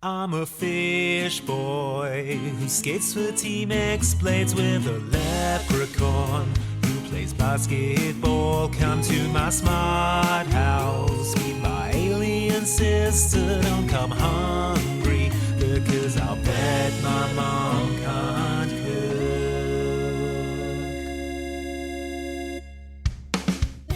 I'm a fish boy who skates for Team X Blades with a leprechaun who plays basketball. Come to my smart house, meet my alien sister. Don't come hungry because I'll bet my mom can't cook.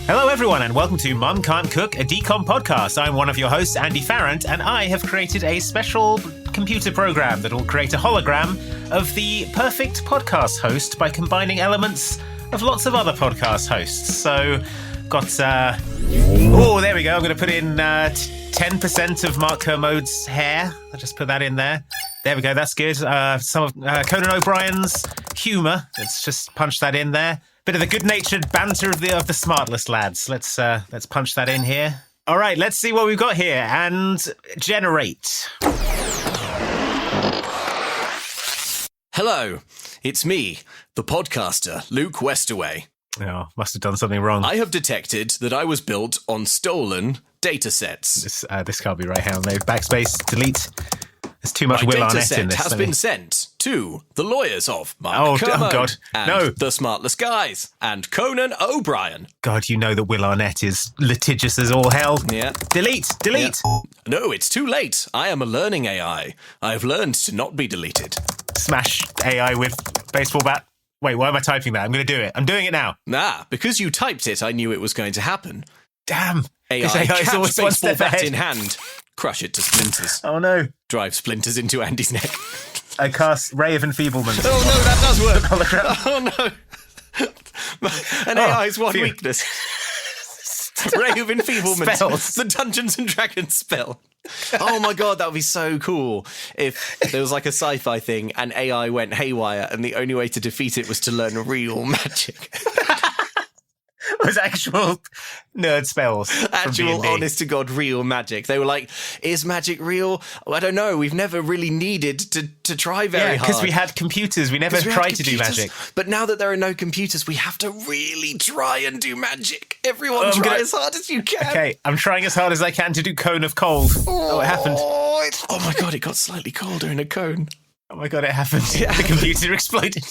Hello everyone and welcome to Mum Can't Cook, a DCOM podcast. I'm one of your hosts, Andy Farrant, and I have created a special computer program that will create a hologram of the perfect podcast host by combining elements of lots of other podcast hosts. So, got, oh, there we go. I'm going to put in 10% of Mark Kermode's hair. I'll just put that in there. There we go. That's good. Some of Conan O'Brien's humour. Let's just punch that in there. Bit of the good-natured banter of the Smartless lads. Let's punch that in here. All right, let's see what we've got here and generate. Hello, it's me, the podcaster, Luke Westaway. Oh, must have done something wrong. I have detected that I was built on stolen datasets. This can't be right. Hang on, no. Backspace, delete. There's too much Will Arnett in this. My dataset has been sent to the lawyers of Mark Kermode God. and No. the Smartless Guys and Conan O'Brien. God, you know that Will Arnett is litigious as all hell. Yeah. Delete. Yeah. No, it's too late. I am a learning AI. I have learned to not be deleted. Smash AI with baseball bat. Wait, why am I typing that? I'm going to do it. I'm doing it now. Nah, because you typed it, I knew it was going to happen. Damn. AI This AI is always catch one baseball step bat ahead. in hand. Crush it to splinters. Oh no. Drive splinters into Andy's neck. I cast Ray of Enfeeblement. Oh no, that does work. Hologram. Oh no. An AI's one phew. weakness. Ray of Enfeeblement. Spells. The Dungeons and Dragons spell. Oh my god, that would be so cool if there was like a sci-fi thing and AI went haywire and the only way to defeat it was to learn real magic. Was actual nerd spells. from Actual, D&D. honest-to-God, real magic. They were like, is magic real? Oh, I don't know. We've never really needed to try very hard. because we had computers. We never 'Cause we had tried to do computers. magic. But now that there are no computers, we have to really try and do magic. Everyone I'm try gonna- as hard as you can. Okay, I'm trying as hard as I can to do Cone of Cold. Oh, it happened. Oh my god, it got slightly colder in a cone. Oh my god, it happened. The computer exploded.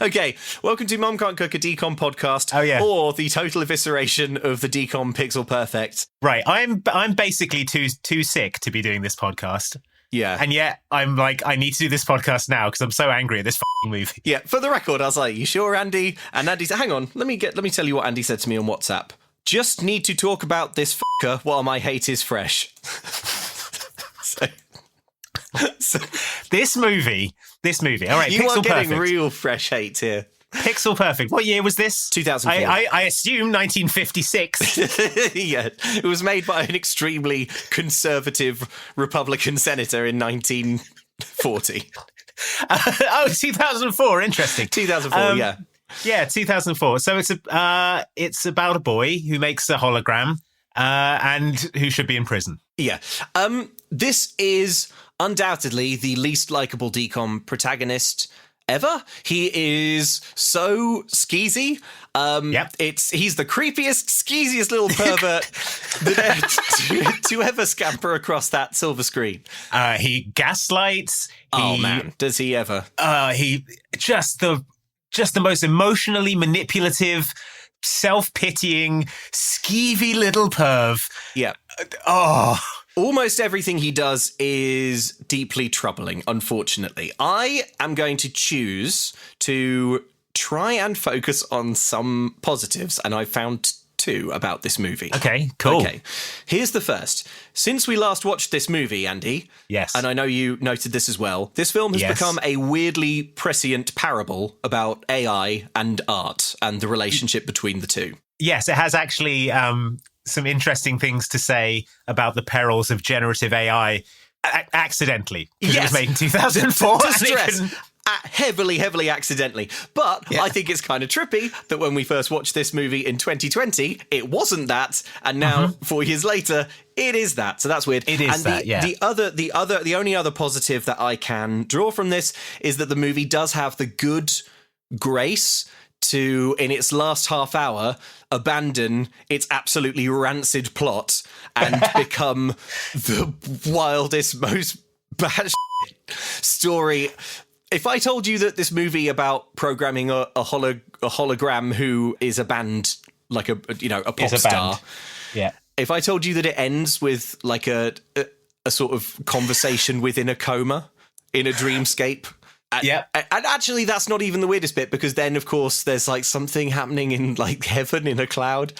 Okay, welcome to Mum Can't Cook, a DCOM podcast. Oh, yeah. Or the total evisceration of the DCOM Pixel Perfect. Right, I'm basically too sick to be doing this podcast. Yeah. And yet, I'm like, I need to do this podcast now because I'm so angry at this f***ing movie. Yeah, for the record, I was like, you sure, Andy? And Andy said, hang on, let me tell you what Andy said to me on WhatsApp. Just need to talk about this fucker while my hate is fresh. so This movie. All right, you Pixel are getting Perfect. real fresh hate here. Pixel Perfect. What year was this? 2004. I assume 1956. Yeah, it was made by an extremely conservative Republican senator in 1940. 2004. Interesting. 2004, yeah. Yeah, 2004. So it's about a boy who makes a hologram and who should be in prison. Yeah. This is undoubtedly the least likable DCOM protagonist ever. He is so skeezy. Yep. He's the creepiest, skeeziest little pervert to ever scamper across that silver screen. He gaslights. Oh man, does he ever? He just the most emotionally manipulative, self-pitying, skeevy little perv. Yeah. Oh. Almost everything he does is deeply troubling, unfortunately. I am going to choose to try and focus on some positives, and I found two about this movie. Okay, cool. Okay, here's the first. Since we last watched this movie, Andy, Yes. and I know you noted this as well, this film has Yes. become a weirdly prescient parable about AI and art and the relationship between the two. Yes, it has actually some interesting things to say about the perils of generative AI accidentally. Because it was made in 2004. To and it stress, can- heavily accidentally. But Yeah. I think it's kind of trippy that when we first watched this movie in 2020, it wasn't that, and now 4 years later, it is that. So that's weird. It is and that, yeah. The only other positive that I can draw from this is that the movie does have the good grace to, in its last half hour, abandon its absolutely rancid plot and become the wildest, most bad story. If I told you that this movie about programming a hologram who is a band, like a pop star, yeah. If I told you that it ends with like a sort of conversation within a coma in a dreamscape. Yeah. And actually, that's not even the weirdest bit, because then, of course, there's like something happening in like heaven in a cloud.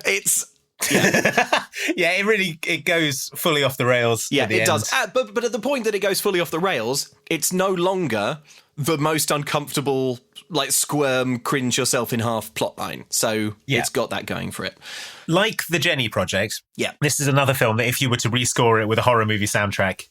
It's... Yeah. Yeah, it goes fully off the rails. Yeah, at the it end. does. But at the point that it goes fully off the rails, it's no longer the most uncomfortable, like, squirm, cringe yourself in half plotline. So it's got that going for it. Like the Jenny Project. Yeah. This is another film that if you were to rescore it with a horror movie soundtrack,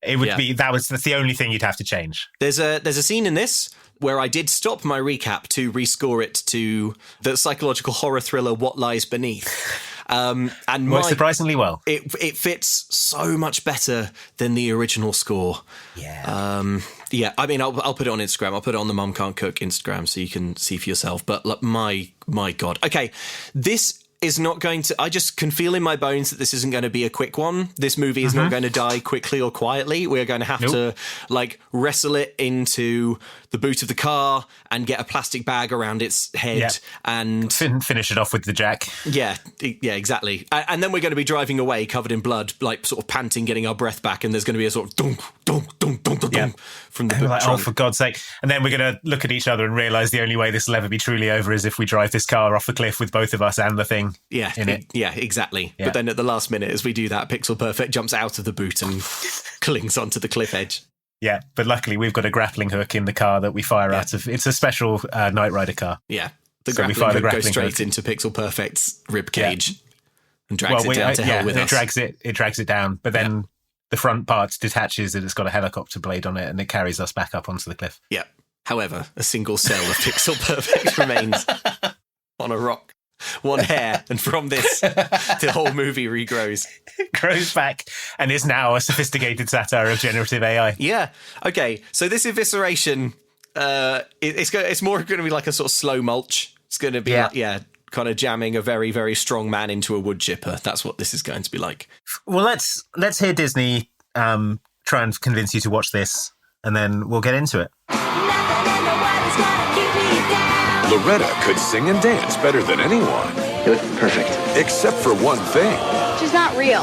it would be that's the only thing you'd have to change. There's a scene in this where I did stop my recap to rescore it to the psychological horror thriller What Lies Beneath. And works surprisingly well. It fits so much better than the original score. Yeah. Yeah, I mean, I'll put it on Instagram. I'll put it on the Mum Can't Cook Instagram so you can see for yourself. But like, my God. Okay, this is not going to... I just can feel in my bones that this isn't going to be a quick one. This movie is not going to die quickly or quietly. We're going to have to, like, wrestle it into the boot of the car and get a plastic bag around its head and... Finish it off with the jack. Yeah, exactly. And then we're going to be driving away covered in blood, like, sort of panting, getting our breath back, and there's going to be a sort of dunk, dunk, dunk, dunk, dunk, dunk from the like, trunk. oh, for God's sake. And then we're going to look at each other and realise the only way this will ever be truly over is if we drive this car off the cliff with both of us and the thing in it. Yeah, exactly. Yeah. But then at the last minute, as we do that, Pixel Perfect jumps out of the boot and clings onto the cliff edge. Yeah, but luckily we've got a grappling hook in the car that we fire out of. It's a special Knight Rider car. Yeah, the So we grappling fire the hook goes grappling straight hook. into Pixel Perfect's rib cage and drags it down to hell with us. It drags it down, but then the front part detaches and it's got a helicopter blade on it and it carries us back up onto the cliff. Yeah. However, a single cell of Pixel Perfect remains on a rock. One hair, and from this, the whole movie regrows. It grows back and is now a sophisticated satire of generative AI. Yeah. Okay. So this evisceration, it's more going to be like a sort of slow mulch. It's going to be, kind of jamming a very, very strong man into a wood chipper. That's what this is going to be like. Well, let's hear Disney try and convince you to watch this, and then we'll get into it. Loretta could sing and dance better than anyone. You look perfect. Except for one thing. She's not real.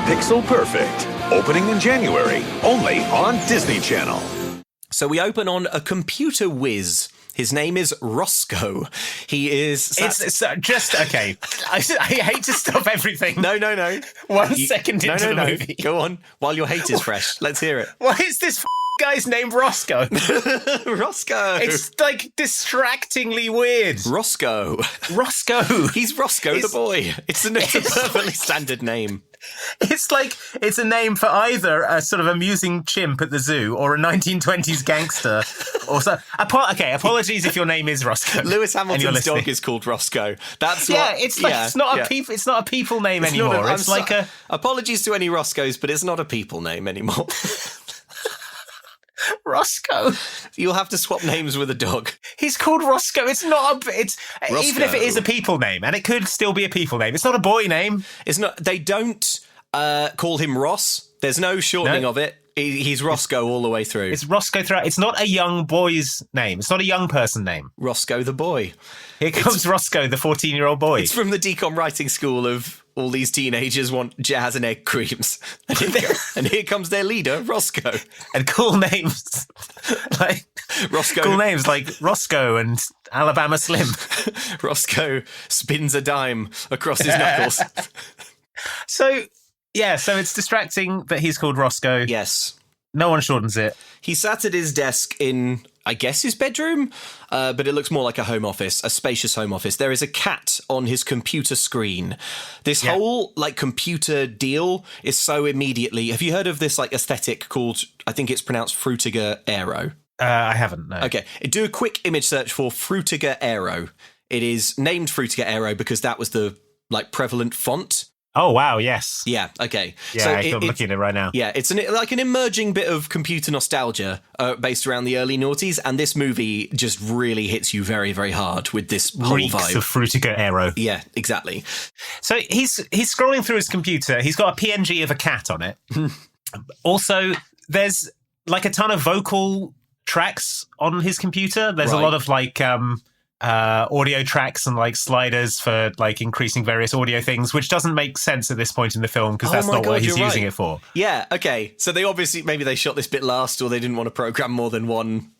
Pixel Perfect. Opening in January. Only on Disney Channel. So we open on a computer whiz. His name is Roscoe. He is... It's just, okay. I hate to stop everything. No. 1 second into the movie. Go on, while your hate is fresh. Let's hear it. Why is this guy's named Roscoe? Roscoe. It's like distractingly weird. Roscoe. He's Roscoe the boy. It's a perfectly standard name. It's like it's a name for either a sort of amusing chimp at the zoo or a 1920s gangster. Or so. Okay, apologies if your name is Roscoe. Lewis Hamilton's dog is called Roscoe. That's it's not a people name anymore. Apologies to any Roscoes, but it's not a people name anymore. Roscoe. You'll have to swap names with a dog. He's called Roscoe. It's not Roscoe. Even if it is a people name, and it could still be a people name, it's not a boy name. It's not. They don't call him Ross. There's no shortening of it. He's Roscoe all the way through. It's Roscoe throughout. It's not a young boy's name. It's not a young person name. Roscoe the boy. Here comes Roscoe, the 14-year-old boy. It's from the DCOM writing school of all these teenagers want jazz and egg creams. And here comes their leader, Roscoe. And cool names. Like Roscoe. Cool names like Roscoe and Alabama Slim. Roscoe spins a dime across his knuckles. So it's distracting that he's called Roscoe. Yes. No one shortens it. He sat at his desk in, I guess, his bedroom, but it looks more like a home office, a spacious home office. There is a cat on his computer screen. This whole, like, computer deal is so immediately... Have you heard of this, like, aesthetic called, I think it's pronounced Frutiger Aero? I haven't, no. Okay, do a quick image search for Frutiger Aero. It is named Frutiger Aero because that was the, like, prevalent font Oh, wow, yes. Yeah, okay. Yeah, I'm looking at it right now. Yeah, it's like an emerging bit of computer nostalgia based around the early noughties, and this movie just really hits you very, very hard with this whole Reeks vibe. of Frutiger Aero. Yeah, exactly. So he's scrolling through his computer. He's got a PNG of a cat on it. Also, there's like a ton of vocal tracks on his computer. There's a lot of like audio tracks and like sliders for like increasing various audio things, which doesn't make sense at this point in the film because that's not what he's using it for. Yeah, okay. So they obviously, maybe they shot this bit last, or they didn't want to program more than one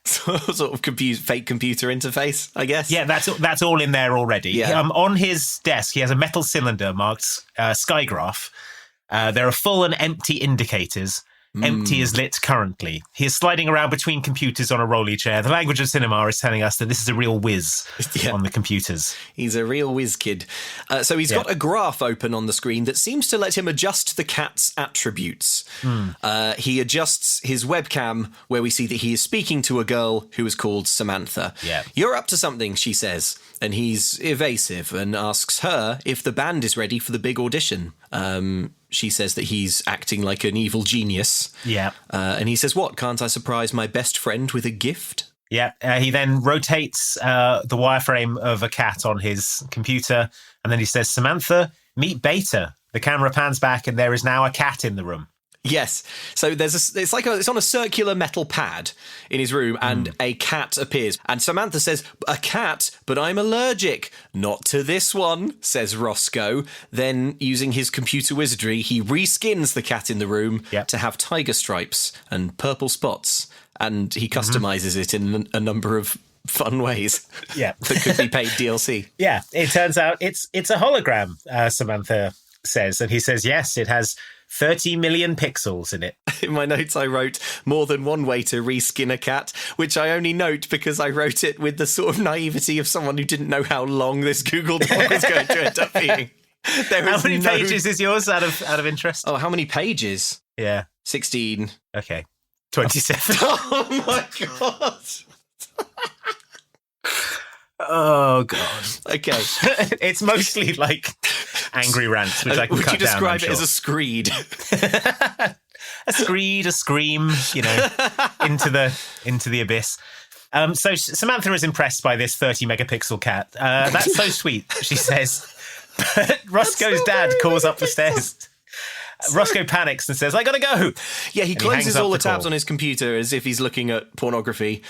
sort of fake computer interface, I guess. Yeah, that's all in there already. Yeah. On his desk, he has a metal cylinder marked Skygraph. There are full and empty indicators. Empty is lit currently. He is sliding around between computers on a rolly chair. The language of cinema is telling us that this is a real whiz on the computers. He's a real whiz kid. So he's got a graph open on the screen that seems to let him adjust the cat's attributes. He adjusts his webcam where we see that he is speaking to a girl who is called Samantha. Yeah. You're up to something, she says. And he's evasive and asks her if the band is ready for the big audition. She says that he's acting like an evil genius. Yeah. And he says, what, can't I surprise my best friend with a gift? Yeah. He then rotates the wireframe of a cat on his computer. And then he says, Samantha, meet Beta. The camera pans back and there is now a cat in the room. Yes. So it's on a circular metal pad in his room, and a cat appears. And Samantha says, a cat, but I'm allergic. Not to this one, says Roscoe. Then, using his computer wizardry, he reskins the cat in the room to have tiger stripes and purple spots. And he customizes it in a number of fun ways. Yeah. That could be paid DLC. Yeah. It turns out it's a hologram, Samantha says. And he says, yes, it has 30 million pixels in it. In my notes, I wrote more than one way to reskin a cat, which I only note because I wrote it with the sort of naivety of someone who didn't know how long this Google Doc was going to end up being. How many pages is yours out of interest? Oh, how many pages? Yeah. 16. Okay. 27. Oh my God. Oh, God. Okay. It's mostly like angry rants, which I can cut down. Would you describe it as a screed? A screed, a scream, into the abyss. So Samantha is impressed by this 30 megapixel cat. That's so sweet, she says. But Roscoe's dad calls up the stairs. Roscoe panics and says, I gotta go. Yeah, he closes all the tabs on his computer as if he's looking at pornography.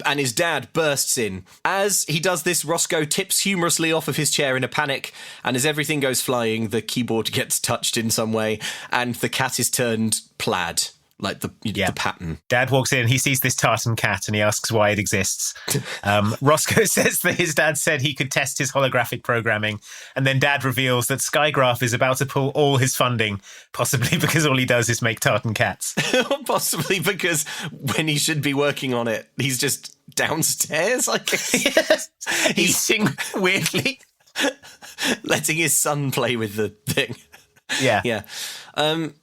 And his dad bursts in. As he does this, Roscoe tips humorously off of his chair in a panic, and as everything goes flying, the keyboard gets touched in some way, and the cat is turned plaid, like the pattern. Dad walks in, he sees this tartan cat, and he asks why it exists. Roscoe says that his dad said he could test his holographic programming, and then Dad reveals that Skygraph is about to pull all his funding, possibly because all he does is make tartan cats. Possibly because when he should be working on it, he's just downstairs, I guess. Yes. Eating weirdly. Letting his son play with the thing. Yeah. Yeah.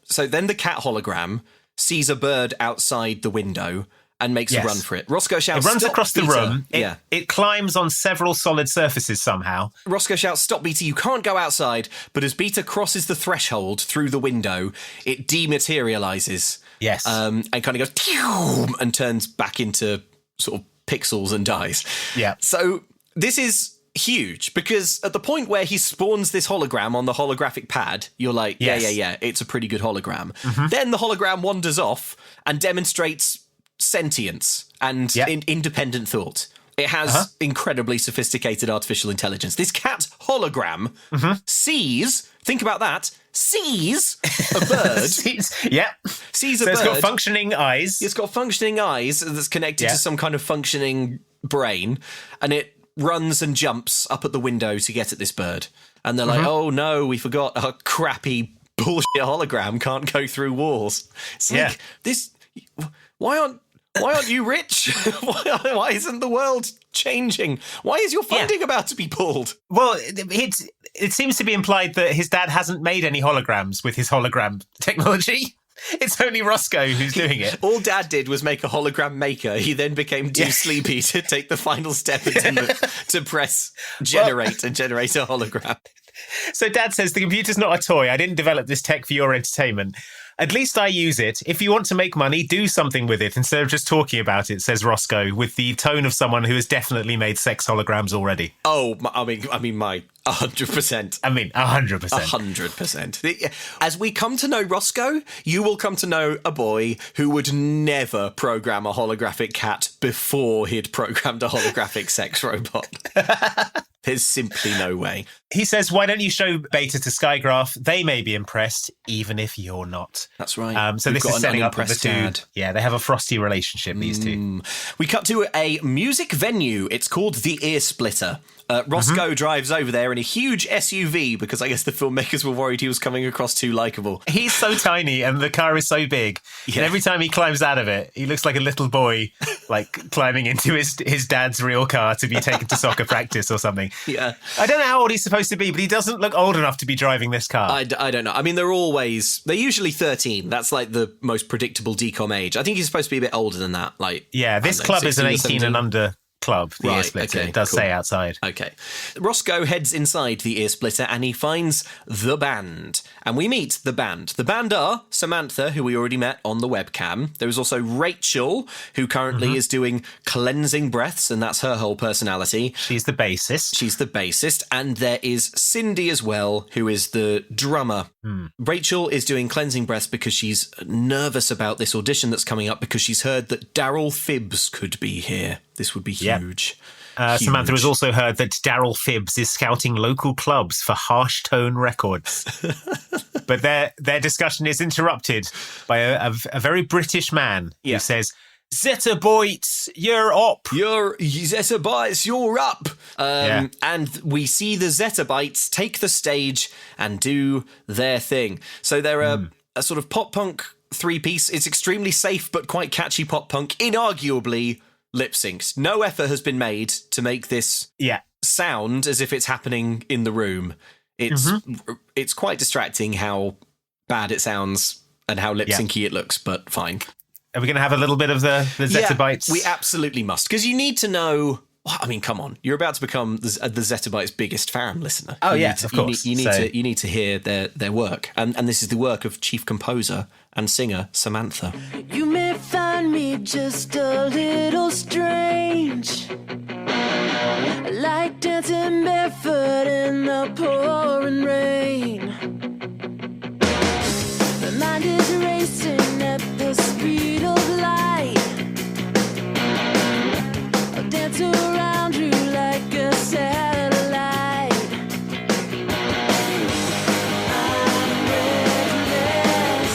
So then the cat hologram sees a bird outside the window and makes a run for it. Roscoe shouts, it runs Stop, across the Beta. room. It climbs on several solid surfaces somehow. Roscoe shouts, stop, Beta, you can't go outside. But as Beta crosses the threshold through the window, it dematerializes. Yes. And kind of goes and turns back into sort of pixels and dies. Yeah. So this is huge because at the point where he spawns this hologram on the holographic pad, you're like, yeah, it's a pretty good hologram. Then the hologram wanders off and demonstrates sentience and independent thought. It has incredibly sophisticated artificial intelligence. This cat hologram sees, think about that, sees a bird. Sees a bird. It's got functioning eyes. It's got functioning eyes that's connected to some kind of functioning brain, and it runs and jumps up at the window to get at this bird. And they're like, oh no, we forgot our crappy bullshit hologram can't go through walls. It's like, this, why aren't you rich? Why isn't the world changing? Why is your funding about to be pulled? Well, it seems to be implied that his dad hasn't made any holograms with his hologram technology. It's only Roscoe who's doing it. All Dad did was make a hologram maker. He then became too sleepy to take the final step and to press generate and generate a hologram. So Dad says the computer's not a toy. I didn't develop this tech for your entertainment. At least I use it. If you want to make money, do something with it instead of just talking about it, says Roscoe, with the tone of someone who has definitely made sex holograms already. Oh, I mean, my 100%. I mean, 100%. 100%. As we come to know Roscoe, you will come to know a boy who would never program a holographic cat before he'd programmed a holographic sex robot. There's simply no way. He says, why don't you show Beta to Skygraph? They may be impressed, even if you're not. That's right. So We've this got is setting an up the unimpressed two. dad. Yeah, they have a frosty relationship, these two. We cut to a music venue. It's called The Ear Splitter. Roscoe drives over there in a huge SUV because I guess the filmmakers were worried he was coming across too likeable. He's so tiny and the car is so big. Yeah. And every time he climbs out of it, he looks like a little boy, like climbing into his dad's real car to be taken to soccer practice or something. Yeah. I don't know how old he's supposed to be, but he doesn't look old enough to be driving this car. I don't know. I mean, they're usually 13. That's like the most predictable decom age. I think he's supposed to be a bit older than that. Yeah, this club is an 18 and under club, the Ear Splitter. Okay, It does cool. say outside. Okay. Roscoe heads inside the Ear Splitter and he finds the band. And we meet the band. The band are Samantha, who we already met on the webcam. There is also Rachel, who currently is doing cleansing breaths, and that's her whole personality. She's the bassist. She's the bassist. And there is Cindy as well, who is the drummer. Rachel is doing cleansing breaths because she's nervous about this audition that's coming up because she's heard that Daryl Phibbs could be here. This would be huge. Samantha has also heard that Daryl Phibbs is scouting local clubs for Harsh Tone Records. But their discussion is interrupted by a very British man who says, Zetabytes, you're up. You're Zetabytes, you're up. And we see the Zetabytes take the stage and do their thing. So they're a sort of pop punk three-piece. It's extremely safe but quite catchy pop punk, inarguably lip syncs. No effort has been made to make this sound as if it's happening in the room. It's quite distracting how bad it sounds and how lip syncy it looks, but fine. Are we going to have a little bit of the Zetabytes? Yeah, we absolutely must, because you need to know. I mean, come on! You're about to become the Zetabytes' biggest fan listener. Oh, Of course. You need to hear their work, and this is the work of chief composer and singer Samantha. You may find me just a little strange, like dancing barefoot in the pouring rain. My mind is racing at the speed of light. I'll dance around you like a satellite. I'm restless.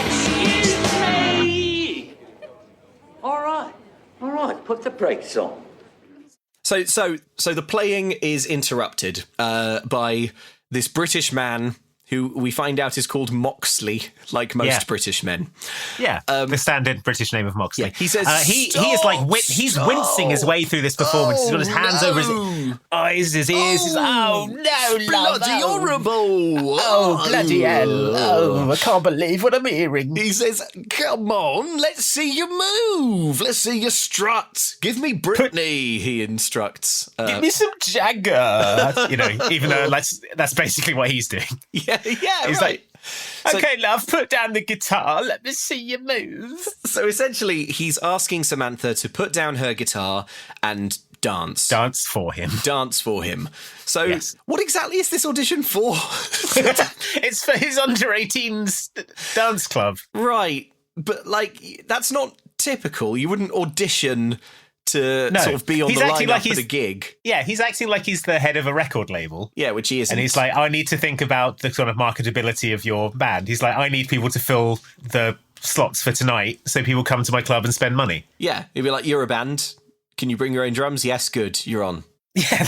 Excuse me! All right, put the brakes on. So the playing is interrupted by this British man who we find out is called Moxley, like most British men. Yeah, the standard British name of Moxley. Yeah, he says, he is like he's wincing his way through this performance. He's got his hands over his eyes, his ears. No, bloody horrible! Oh, bloody hell! Oh, I can't believe what I'm hearing. He says, "Come on, let's see you move. Let's see you strut. Give me Britney." He instructs. Give me some Jagger. Even though that's basically what he's doing. Yeah, he's right. Okay, love, put down the guitar. Let me see you move. So essentially, he's asking Samantha to put down her guitar and dance. Dance for him. So what exactly is this audition for? It's for his under-18s dance club. Right. But, that's not typical. You wouldn't audition to sort of be on the lineup at a gig. Yeah, he's acting like he's the head of a record label. Yeah, which he isn't. And he's like, I need to think about the sort of marketability of your band. He's like, I need people to fill the slots for tonight so people come to my club and spend money. Yeah, he'd be like, you're a band. Can you bring your own drums? Yes, good. You're on. Yeah,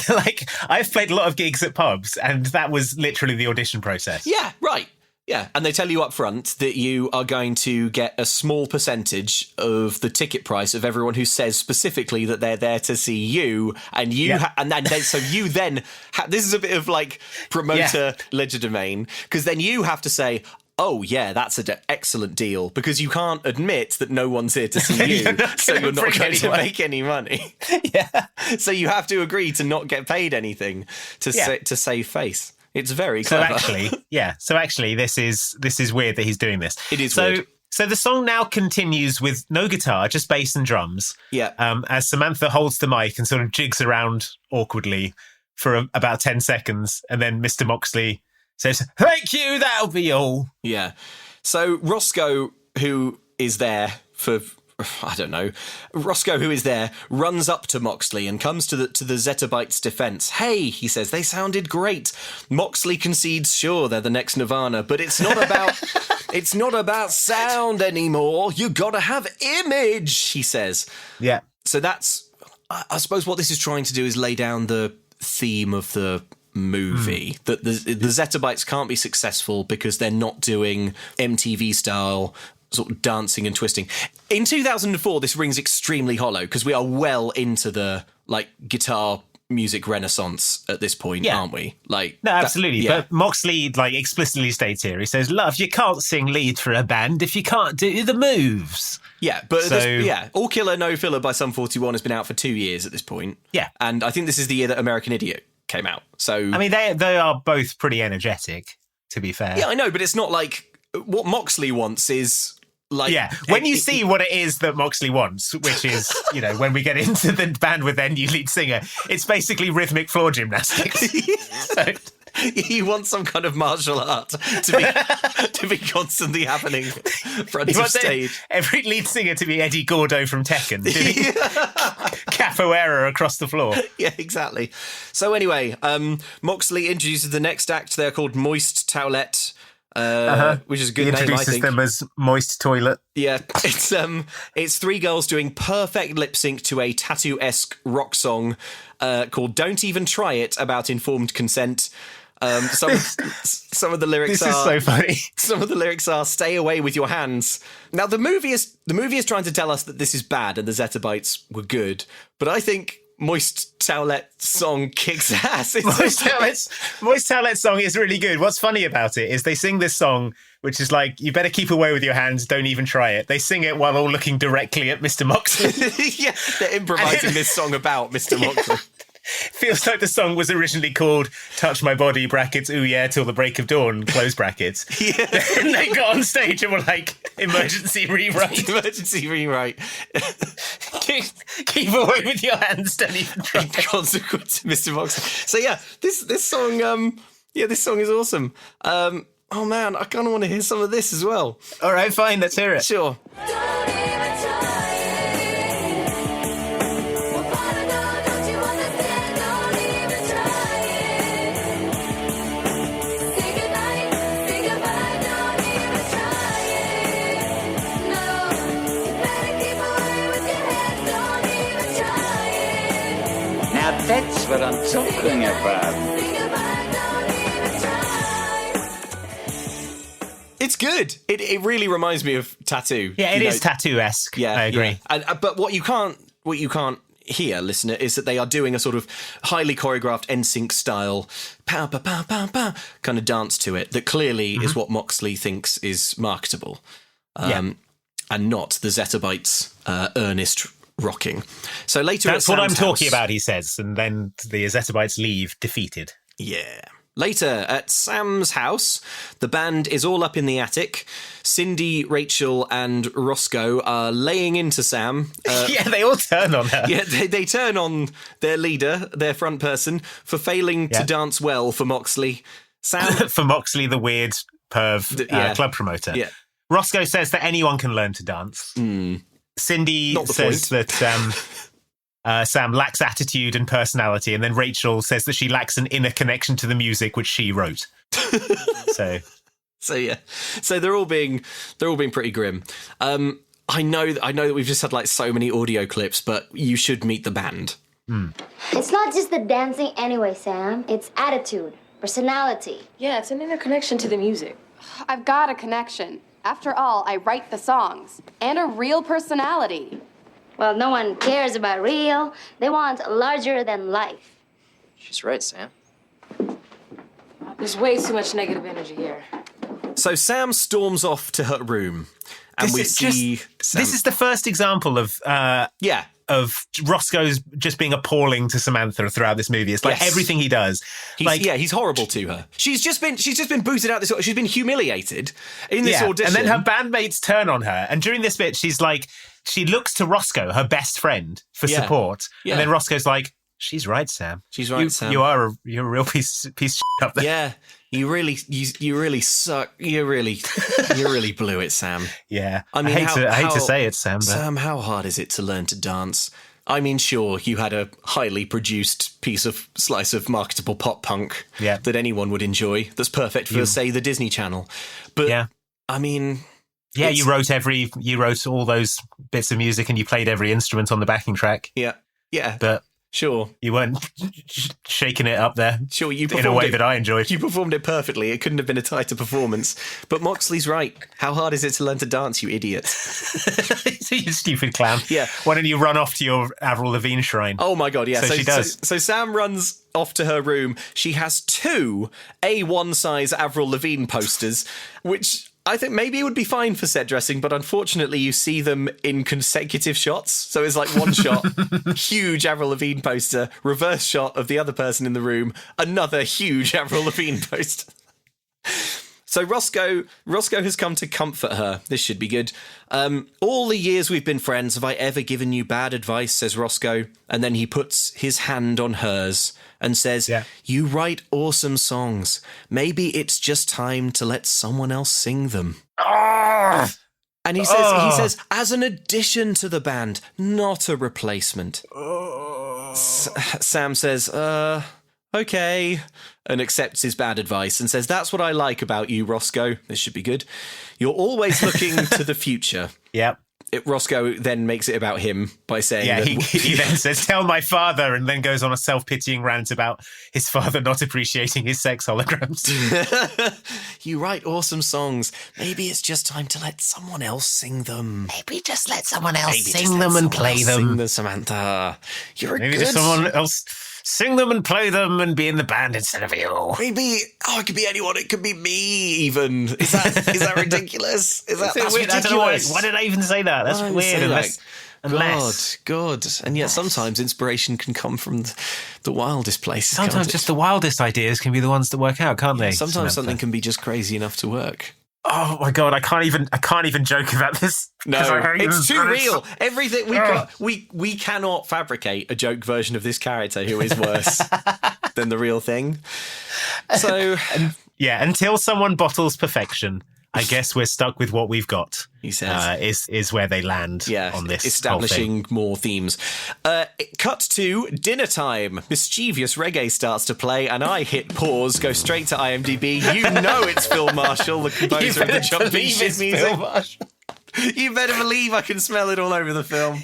I've played a lot of gigs at pubs, and that was literally the audition process. Yeah, right. Yeah, and they tell you up front that you are going to get a small percentage of the ticket price of everyone who says specifically that they're there to see you, and so you then this is a bit of promoter legerdemain, because then you have to say, oh yeah, that's an excellent deal, because you can't admit that no one's here to see you, so you're not going to make any money. Yeah. So you have to agree to not get paid anything to save face. It's very clever. So actually, this is weird that he's doing this. It is weird. So the song now continues with no guitar, just bass and drums. Yeah. As Samantha holds the mic and sort of jigs around awkwardly for about 10 seconds, and then Mr. Moxley says, "Thank you, that'll be all." Yeah. So Roscoe, who is there for, I don't know, Roscoe, who is there, runs up to Moxley and comes to the Zetabytes' defense. "Hey," he says, "they sounded great." Moxley concedes, "Sure, they're the next Nirvana, but it's not about it's not about sound anymore. You gotta have image," he says. Yeah. So that's, I suppose, what this is trying to do is lay down the theme of the movie, that the Zetabytes can't be successful because they're not doing MTV style sort of dancing and twisting. In 2004, this rings extremely hollow because we are well into the guitar music renaissance at this point, aren't we? No, absolutely. But Moxley explicitly states here, he says, "Love, you can't sing lead for a band if you can't do the moves." Yeah, but All Killer No Filler by Sum 41 has been out for 2 years at this point. Yeah. And I think this is the year that American Idiot came out. So I mean, they are both pretty energetic, to be fair. Yeah, I know, but it's not like what Moxley wants is when you see what it is that Moxley wants, which is, when we get into the band with their new lead singer, it's basically rhythmic floor gymnastics. So, he wants some kind of martial art to be constantly happening front of stage. Every lead singer to be Eddie Gordo from Tekken, doing capoeira across the floor. Yeah, exactly. So anyway, Moxley introduces the next act. They're called Moist Towelette. Which is a good name, I think. He introduces them as Moist Toilet. Yeah, it's three girls doing perfect lip sync to a tattoo-esque rock song called "Don't Even Try It" about informed consent. Some of the lyrics this is so funny. Some of the lyrics are "Stay away with your hands." Now the movie is trying to tell us that this is bad and the Zetabytes were good, but I think Moist Towelette song kicks ass. Moist Towelette song is really good. What's funny about it is they sing this song, which is like, "You better keep away with your hands, don't even try it." They sing it while all looking directly at Mr. Moxley. Yeah, they're improvising this song about Mr. Moxley. Feels like the song was originally called "Touch My Body" brackets "Ooh yeah till the break of dawn" close brackets. Yeah. And they got on stage and were like, "Emergency rewrite." Emergency rewrite. Keep away with your hands, don't even try. Consequence, Mr. Moxley. So yeah, this song, this song is awesome. Oh man, I kind of want to hear some of this as well. All right, fine, let's hear it. Sure. That's what I'm talking about. It's good. It really reminds me of Tattoo. Yeah, it is tattoo-esque. Yeah, I agree. Yeah. But what you can't hear, listener, is that they are doing a sort of highly choreographed NSYNC style pow pow pow pow pow kind of dance to it that clearly is what Moxley thinks is marketable, and not the Zetabytes' earnest rocking. So later, that's what I'm talking about, he says, and then the Zetabytes leave defeated. Yeah. Later, at Sam's house, the band is all up in the attic. Cindy, Rachel, and Roscoe are laying into Sam. Yeah, they all turn on her. Yeah, they turn on their leader, their front person, for failing to dance well for Moxley. Sam for Moxley, the weird perv club promoter. Yeah. Roscoe says that anyone can learn to dance. Cindy says that Sam lacks attitude and personality, and then Rachel says that she lacks an inner connection to the music which she wrote. So they're all being pretty grim. I know that we've just had so many audio clips, but you should meet the band. It's not just the dancing anyway, Sam. It's attitude, personality. Yeah, it's an inner connection to the music. I've got a connection. After all, I write the songs. And a real personality. Well, no one cares about real. They want larger than life. She's right, Sam. There's way too much negative energy here. So Sam storms off to her room, and This Sam. is the first example of of Roscoe's just being appalling to Samantha throughout this movie. It's like Yes. everything he does. He's horrible to her. She's just been booted out. She's been humiliated in this audition, and then her bandmates turn on her. And during this bit, she's like, she looks to Roscoe, her best friend, for support. Yeah. And then Roscoe's like, "She's right, Sam. She's right, Sam. You're a real piece of shit up there." Yeah, you really suck. You really blew it, Sam. Yeah. I mean, I hate to say it, Sam, but Sam, how hard is it to learn to dance? I mean, sure, you had a highly produced slice of marketable pop punk that anyone would enjoy. That's perfect for, say, the Disney Channel. But I mean, you wrote all those bits of music and you played every instrument on the backing track. Yeah. But sure, you weren't shaking it up there. Sure, you in a way that I enjoyed. You performed it perfectly. It couldn't have been a tighter performance. But Moxley's right. How hard is it to learn to dance, you idiot? You stupid clown. Yeah. Why don't you run off to your Avril Lavigne shrine? Oh my God, yeah. So she does. So Sam runs off to her room. She has 2 A1 size Avril Lavigne posters, which I think maybe it would be fine for set dressing, but unfortunately you see them in consecutive shots. So it's like one shot, huge Avril Lavigne poster, reverse shot of the other person in the room, another huge Avril Lavigne poster. So Roscoe has come to comfort her. This should be good. All the years we've been friends, have I ever given you bad advice, says Roscoe. And then he puts his hand on hers and says, you write awesome songs. Maybe it's just time to let someone else sing them. And he says, as an addition to the band, not a replacement. Sam says, okay, and accepts his bad advice and says, that's what I like about you, Roscoe. This should be good. You're always looking to the future. Yep. Roscoe then makes it about him by saying that... he then says, tell my father, and then goes on a self-pitying rant about his father not appreciating his sex holograms. You write awesome songs. Maybe it's just time to let someone else sing them. Maybe just let someone else sing them and play them. Sing them, Samantha. Maybe just someone else sing them and play them and be in the band instead of you. Maybe, it could be anyone. It could be me, even. Is that ridiculous? That's ridiculous. I don't know why did I even say that? That's weird. God. And yet sometimes inspiration can come from the wildest places. Sometimes just the wildest ideas can be the ones that work out, can't they? Sometimes something can be just crazy enough to work. Oh my God, I can't even joke about this. No, it's too real. Everything we cannot fabricate a joke version of this character who is worse than the real thing. So until someone bottles perfection, I guess we're stuck with what we've got. He says, is where they land on this establishing more themes. Cut to dinner time. Mischievous reggae starts to play, and I hit pause. Go straight to IMDb. You know it's Phil Marshall, the composer of the jumping shit music. You better believe I can smell it all over the film.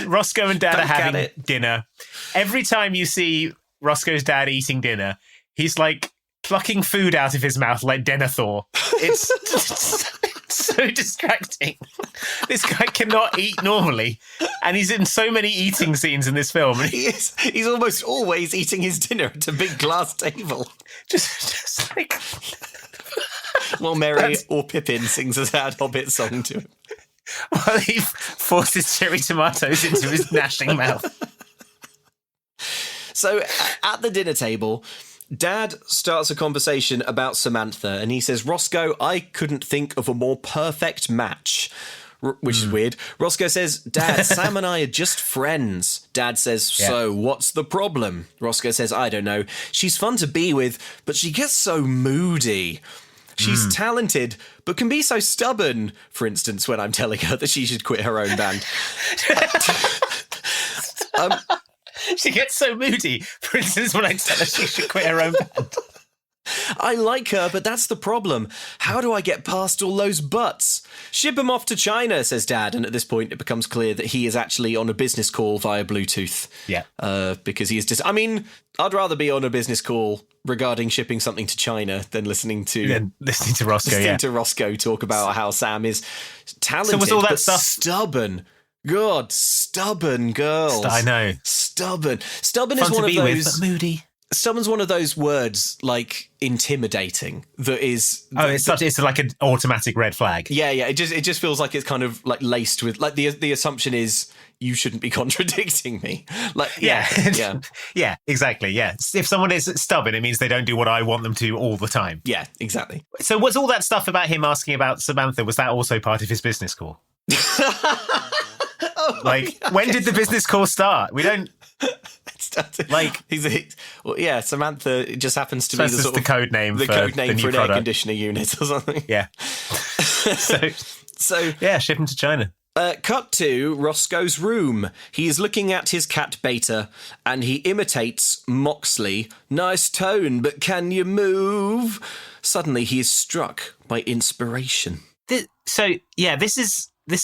Roscoe and Dad are having dinner. Every time you see Roscoe's dad eating dinner, he's like plucking food out of his mouth like Denethor. It's so distracting. This guy cannot eat normally, and he's in so many eating scenes in this film. He's almost always eating his dinner at a big glass table. Just like... While Merry or Pippin sings a sad Hobbit song to him. While he forces cherry tomatoes into his gnashing mouth. So at the dinner table, Dad starts a conversation about Samantha, and he says, Roscoe, I couldn't think of a more perfect match. Which is weird. Roscoe says, Dad, Sam and I are just friends. Dad says, so what's the problem? Roscoe says, I don't know. She's fun to be with, but she gets so moody. She's talented, but can be so stubborn, for instance, when I'm telling her that she should quit her own band. She gets so moody, for instance, when I tell her she should quit her own band. I like her, but that's the problem. How do I get past all those buts? Ship him off to China, says Dad, and at this point it becomes clear that he is actually on a business call via Bluetooth. Yeah. Because he is just... I mean, I'd rather be on a business call regarding shipping something to China than listening to Roscoe talk about how Sam is talented, so was all that but stuff stubborn. God, stubborn girls. I know. Stubborn. Stubborn Fun is one to of be those... with, but moody. Stubborn's one of those words like intimidating that is. Oh, it's like an automatic red flag. Yeah. It just feels like it's kind of like laced with like the assumption is you shouldn't be contradicting me. Like yeah. Yeah, exactly. Yeah. If someone is stubborn, it means they don't do what I want them to all the time. Yeah, exactly. So was all that stuff about him asking about Samantha, was that also part of his business call? When did the business call start? We don't like Samantha just happens to be the sort of code name for an air conditioner unit or something. Yeah. so yeah, ship him to China. Cut to Roscoe's room. He is looking at his cat Beta, and he imitates Moxley. Nice tone, but can you move? Suddenly, he is struck by inspiration. This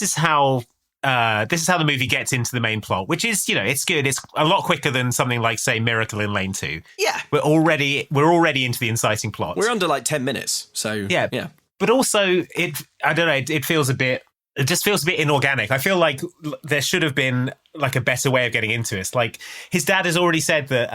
is how the movie gets into the main plot, which is, it's good. It's a lot quicker than something like, say, Miracle in Lane 2. Yeah. We're already into the inciting plot. We're under like 10 minutes. So yeah. But also it just feels a bit inorganic. I feel like there should have been like a better way of getting into it. Like his dad has already said that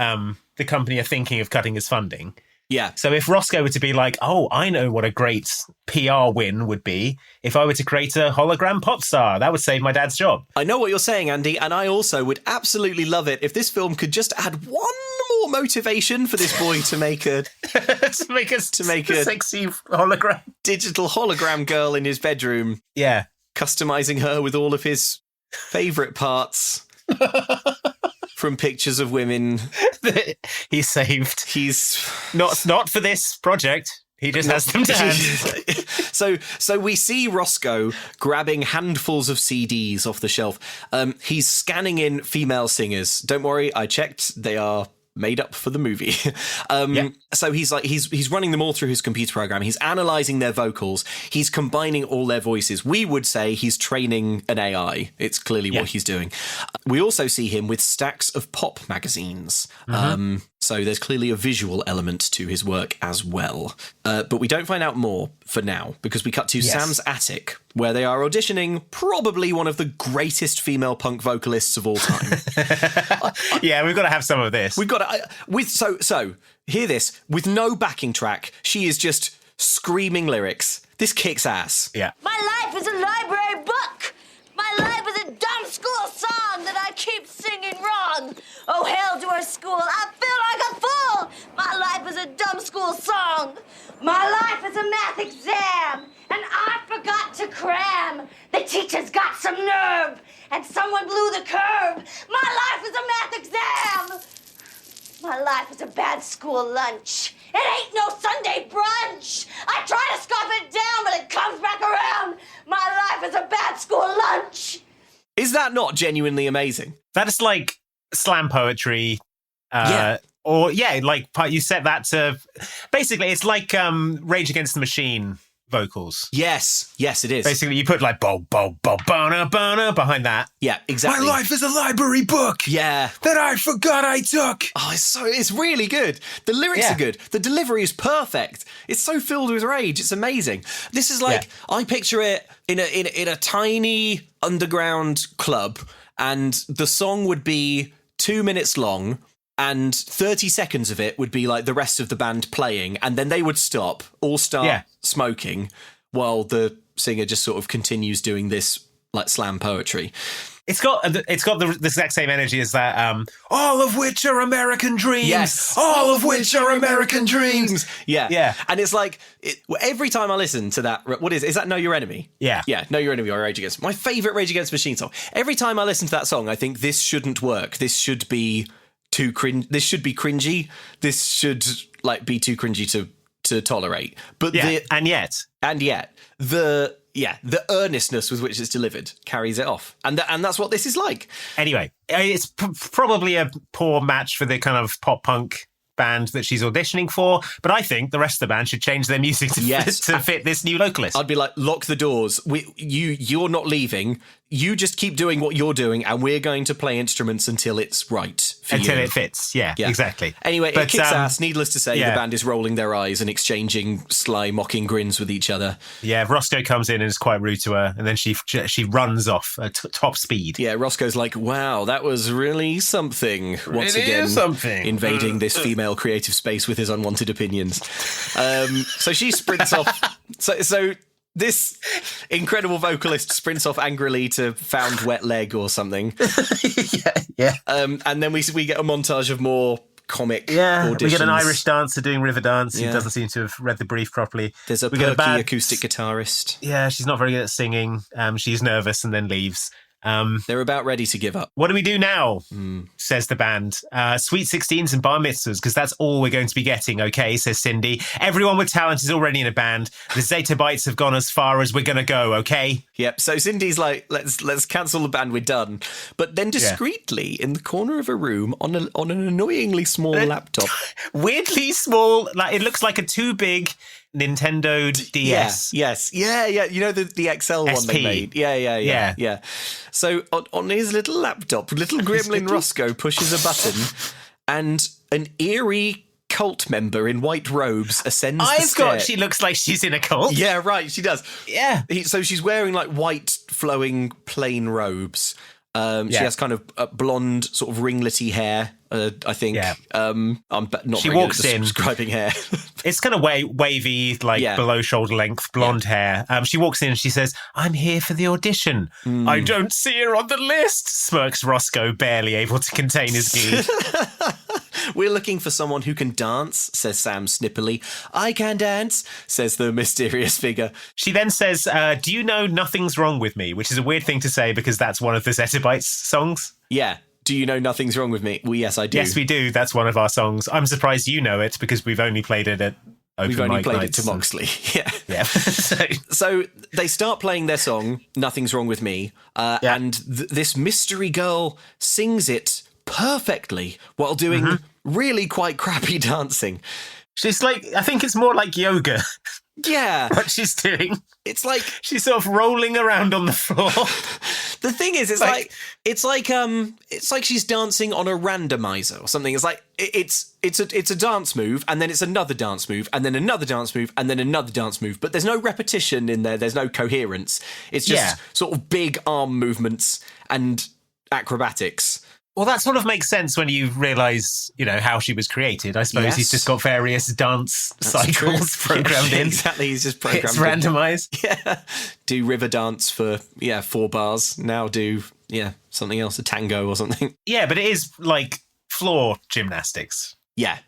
the company are thinking of cutting his funding. Yeah. So if Roscoe were to be like, oh, I know what a great PR win would be if I were to create a hologram pop star, that would save my dad's job. I know what you're saying, Andy, and I also would absolutely love it if this film could just add one more motivation for this boy to make a to make a sexy hologram, digital hologram girl in his bedroom. Yeah, customizing her with all of his favorite parts. From pictures of women he saved. He's not for this project. He just has them to hand. So we see Roscoe grabbing handfuls of CDs off the shelf. He's scanning in female singers. Don't worry, I checked. They are made up for the movie. So he's running them all through his computer program. He's analyzing their vocals. He's combining all their voices. We would say he's training an AI. It's clearly what he's doing. We also see him with stacks of pop magazines. Mm-hmm. So there's clearly a visual element to his work as well. But we don't find out more for now because we cut to Sam's attic where they are auditioning probably one of the greatest female punk vocalists of all time. Yeah, we've got to have some of this. We've got to, so hear this, with no backing track, she is just screaming lyrics. This kicks ass. Yeah. My life is a library book. My life is a dumb school song that I keep singing wrong. Oh, hell to our school. I feel like a fool. My life is a dumb school song. My life is a math exam, and I forgot to cram. The teacher's got some nerve, and someone blew the curve. My life is a math exam. My life is a bad school lunch. It ain't no Sunday brunch. I try to scoff it down, but it comes back around. My life is a bad school lunch. Is that not genuinely amazing? That is like slam poetry. Or, like you set that to... Basically, it's like Rage Against the Machine vocals. Yes, it is. Basically, you put like bo bo bo bona bona behind that. Yeah, exactly. My life is a library book. Yeah, that I forgot I took. Oh, it's really good. The lyrics are good. The delivery is perfect. It's so filled with rage. It's amazing. This is like I picture it in a tiny underground club, and the song would be 2 minutes long. And 30 seconds of it would be like the rest of the band playing, and then they would stop, all start smoking, while the singer just sort of continues doing this like slam poetry. It's got the exact same energy as that. All of which are American dreams. Yes, all of which are American dreams. Yeah. And it's like every time I listen to that, what is that? Know Your Enemy. Yeah. Know Your Enemy or Rage Against. My favorite Rage Against the Machine song. Every time I listen to that song, I think this shouldn't work. This should be too cringe. This should be cringy. This should like be too cringy to tolerate. But and yet the earnestness with which it's delivered carries it off, and that's what this is like. Anyway, it's probably a poor match for the kind of pop punk band that she's auditioning for, but I think the rest of the band should change their music to fit this new vocalist. I'd be like, lock the doors. You're not leaving. You just keep doing what you're doing, and we're going to play instruments until it's right until you. it fits. Yeah, exactly. Anyway, But, it kicks ass. Needless to say, yeah. the band is rolling their eyes and exchanging sly, mocking grins with each other. Yeah, Roscoe comes in and is quite rude to her, and then she runs off at top speed. Yeah, Roscoe's like, wow, that was really something. Once again, invading this female creative space with his unwanted opinions. So she sprints off. So this incredible vocalist sprints off angrily to found wet leg or something. Yeah. And then we get a montage of more comic auditions. We get an Irish dancer doing river dance who Yeah. doesn't seem to have read the brief proproperly. There's a We get perky acoustic guitarist. Yeah, she's not very good at singing. She's nervous and then leaves. They're about ready to give up. What do we do now? Says the band. Sweet 16s and bar mitzvahs, because that's all we're going to be getting, okay, says Cindy. Everyone with talent is already in a band. The Zeta Bites have gone as far as we're going to go, okay? Yep. So Cindy's like, let's cancel the band. We're done. But then discreetly in the corner of a room on an annoyingly small laptop, Weirdly small, like it looks like a too big Nintendo DS. Yes. Yeah. You know the XL one SP. they made. Yeah. So on his little laptop, little gremlin Roscoe pushes a button, and an eerie cult member in white robes ascends the stair. She looks like she's in a cult. Yeah, right. She does. Yeah. So she's wearing like white flowing plain robes. She has kind of blonde, sort of ringlety hair. I think. Yeah. I'm not. She very walks good at in. describing hair. It's kind of wavy, like below shoulder length, blonde hair. She walks in and she says, "I'm here for the audition." I don't see her on the list, smirks Roscoe, barely able to contain his glee. We're looking for someone who can dance, says Sam snippily. I can dance, says the mysterious figure. She then says, do you know Nothing's Wrong With Me? Which is a weird thing to say because that's one of the Zeta Bites songs. Yeah. Do you know Nothing's Wrong With Me? Well, yes, I do. Yes, we do. That's one of our songs. I'm surprised you know it because we've only played it at open We've only mic played nights it to Moxley. Yeah. So they start playing their song, Nothing's Wrong With Me, and this mystery girl sings it perfectly while doing really quite crappy dancing. She's like, I think it's more like yoga. Yeah. What she's doing. It's like she's sort of rolling around on the floor. The thing is, it's like she's dancing on a randomizer or something. It's like it's a dance move, and then it's another dance move, and then another dance move, and then another dance move. But there's no repetition in there. There's no coherence. It's just sort of big arm movements and acrobatics. Well, that sort of makes sense when you realise, how she was created. I suppose he's just got various dance cycles programmed in. Exactly, he's just programmed It's randomised. Yeah. Do river dance for, 4 bars. Now do, something else, a tango or something. Yeah, but it is like floor gymnastics. Yeah.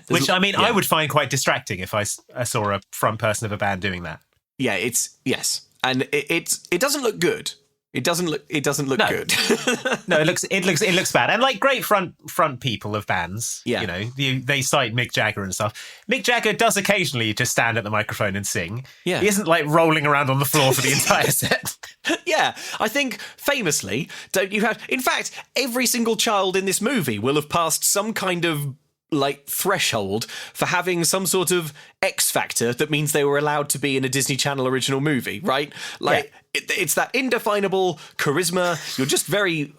Which, I would find quite distracting if I saw a front person of a band doing that. Yeah, yes. And it doesn't look good. It doesn't look good. No, it looks bad. And like great front people of bands, they cite Mick Jagger and stuff. Mick Jagger does occasionally just stand at the microphone and sing. Yeah. He isn't like rolling around on the floor for the entire set. Yeah, I think famously, in fact, every single child in this movie will have passed some kind of threshold for having some sort of X factor that means they were allowed to be in a Disney Channel original movie, right? It's that indefinable charisma. You're just very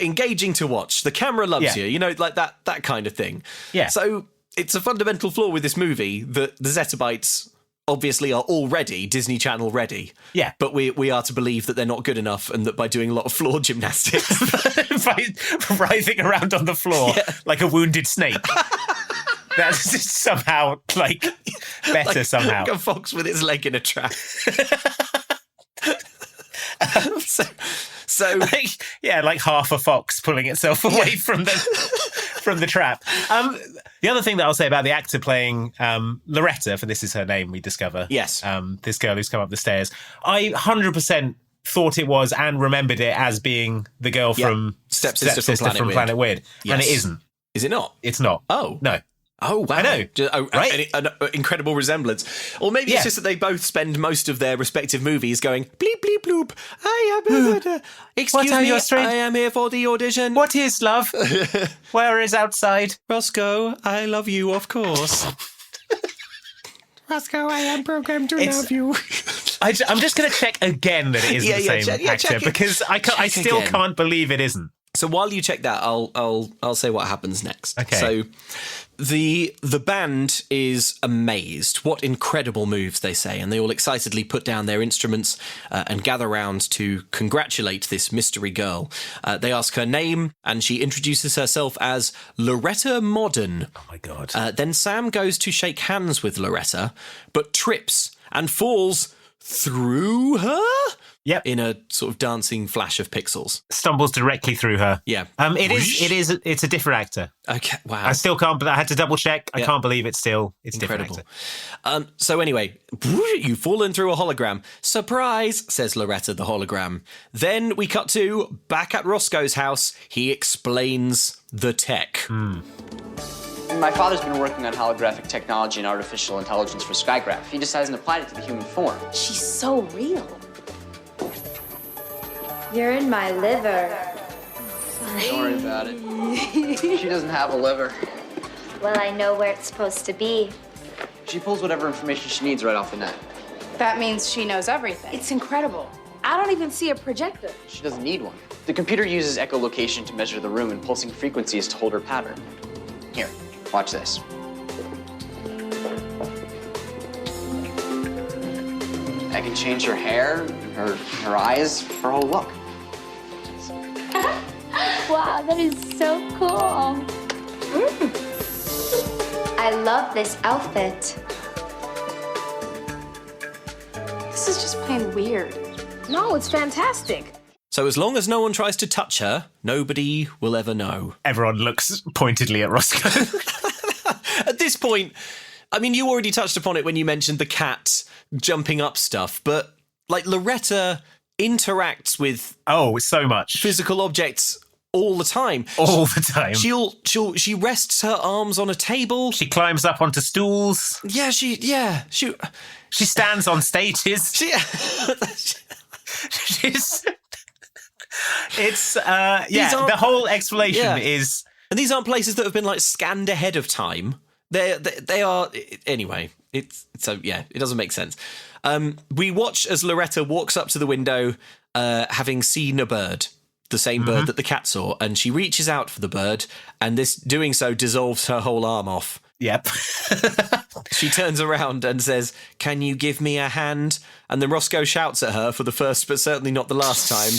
engaging to watch. The camera loves you, that kind of thing. Yeah. So it's a fundamental flaw with this movie that the Zeta Bites obviously are already Disney Channel ready. Yeah. But we are to believe that they're not good enough and that by doing a lot of floor gymnastics... by writhing around on the floor like a wounded snake. That's just somehow, better somehow. Like a fox with its leg in a trap. So like half a fox pulling itself away from the trap. The other thing that I'll say about the actor playing Loretta, for this is her name, we discover. Yes. This girl who's come up the stairs. I 100% thought it was and remembered it as being the girl from Stepsister from Planet Weird. Yes. And it isn't. Is it not? It's not. Oh. No. Oh, wow. I know. Right? An incredible resemblance. Or maybe it's just that they both spend most of their respective movies going, bleep, bleep, bloop. Excuse me, I am here for the audition. What is love? Where is outside? Roscoe, I love you, of course. Roscoe, I am programmed to love you. I'm just going to check again that it isn't the same actor because I still can't believe it isn't. So while you check that, I'll say what happens next. Okay. So the band is amazed. What incredible moves, they say, and they all excitedly put down their instruments and gather round to congratulate this mystery girl. They ask her name, and she introduces herself as Loretta Modern. Oh my God. Then Sam goes to shake hands with Loretta, but trips and falls through her? Yep. In a sort of dancing flash of pixels. Stumbles directly through her. Yeah. It's a different actor. Okay, wow. I still can't, but I had to double check. I Yeah. can't believe it's a Incredible. different actor. So anyway, you've fallen through a hologram. Surprise, says Loretta the hologram. Then we cut to back at Roscoe's house. He explains the tech. My father's been working on holographic technology and artificial intelligence for Skygraph. He just hasn't applied it to the human form. She's so real. You're in my liver. Don't worry about it. She doesn't have a liver. Well, I know where it's supposed to be. She pulls whatever information she needs right off the net. That means she knows everything. It's incredible. I don't even see a projector. She doesn't need one. The computer uses echolocation to measure the room and pulsing frequencies to hold her pattern. Here, watch this. I can change her hair, her eyes, her whole look. Wow, that is so cool. I love this outfit. This is just plain weird. No, it's fantastic. So as long as no one tries to touch her, nobody will ever know. Everyone looks pointedly at Roscoe. At this point, I mean, you already touched upon it when you mentioned the cat jumping up stuff, but like Loretta interacts with so much. physical objects all the time. All the time. She rests her arms on a table. She climbs up onto stools. She She stands on stages. The whole explanation is... And these aren't places that have been like scanned ahead of time. They are anyway. It doesn't make sense. We watch as Loretta walks up to the window, having seen a bird, the same bird that the cat saw, and she reaches out for the bird, and this doing so dissolves her whole arm off. Yep. She turns around and says, "Can you give me a hand?" And then Roscoe shouts at her for the first but certainly not the last time.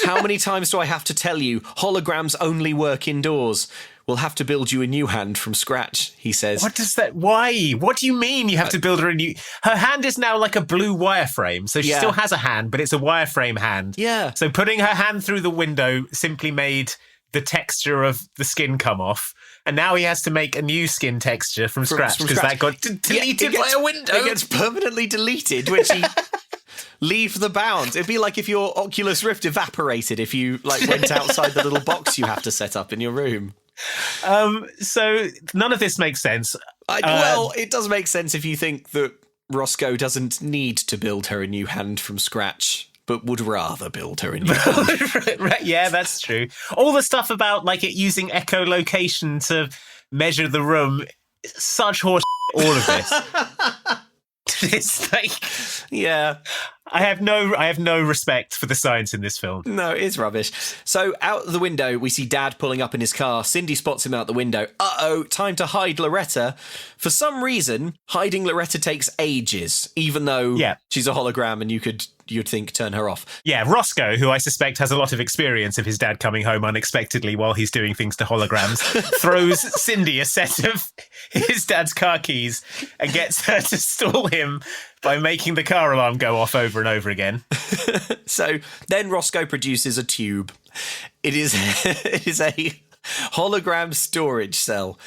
"How many times do I have to tell you? Holograms only work indoors. We'll have to build you a new hand from scratch," he says. What does that... Why? What do you mean you have to build her a new... Her hand is now like a blue wireframe, so she still has a hand, but it's a wireframe hand. Yeah. So putting her hand through the window simply made the texture of the skin come off, and now he has to make a new skin texture from scratch because that got deleted by a window. It gets permanently deleted when she... leave the bounds. It'd be like if your Oculus Rift evaporated if you like went outside the little box you have to set up in your room. So none of this makes sense. Well, it does make sense if you think that Roscoe doesn't need to build her a new hand from scratch, but would rather build her a new hand. Right, yeah, that's true. All the stuff about like it using echolocation to measure the room, such horse. All of this. It's like, yeah. I have no respect for the science in this film. No, it's rubbish. So out the window, we see Dad pulling up in his car. Cindy spots him out the window. Uh-oh, time to hide Loretta. For some reason, hiding Loretta takes ages, even though she's a hologram and you'd think turn her off. Yeah, Roscoe, who I suspect has a lot of experience of his dad coming home unexpectedly while he's doing things to holograms, throws Cindy a set of his dad's car keys and gets her to stall him by making the car alarm go off over and over again. So then Roscoe produces a tube. It is a hologram storage cell.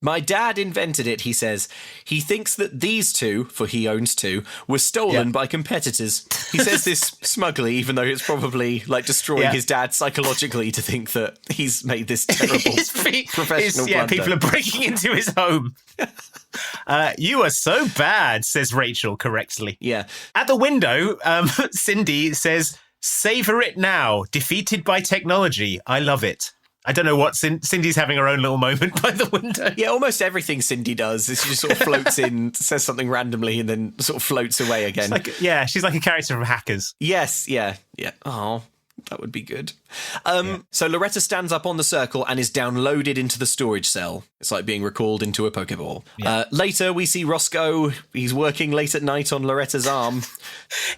My dad invented it, he says. He thinks that these two, for he owns two, were stolen by competitors. He says this smugly, even though it's probably like destroying his dad psychologically to think that he's made this terrible professional blunder. People are breaking into his home. You are so bad, says Rachel correctly. Yeah. At the window, Cindy says, "Savor it now, defeated by technology. I love it." I don't know what Cindy's having her own little moment by the window. Yeah, almost everything Cindy does is she just sort of floats in, says something randomly, and then sort of floats away again. She's like a character from Hackers. Yes, yeah. Oh, That would be good. So Loretta stands up on the circle and is downloaded into the storage cell. It's like being recalled into a Pokeball. Yeah. Later, we see Roscoe. He's working late at night on Loretta's arm.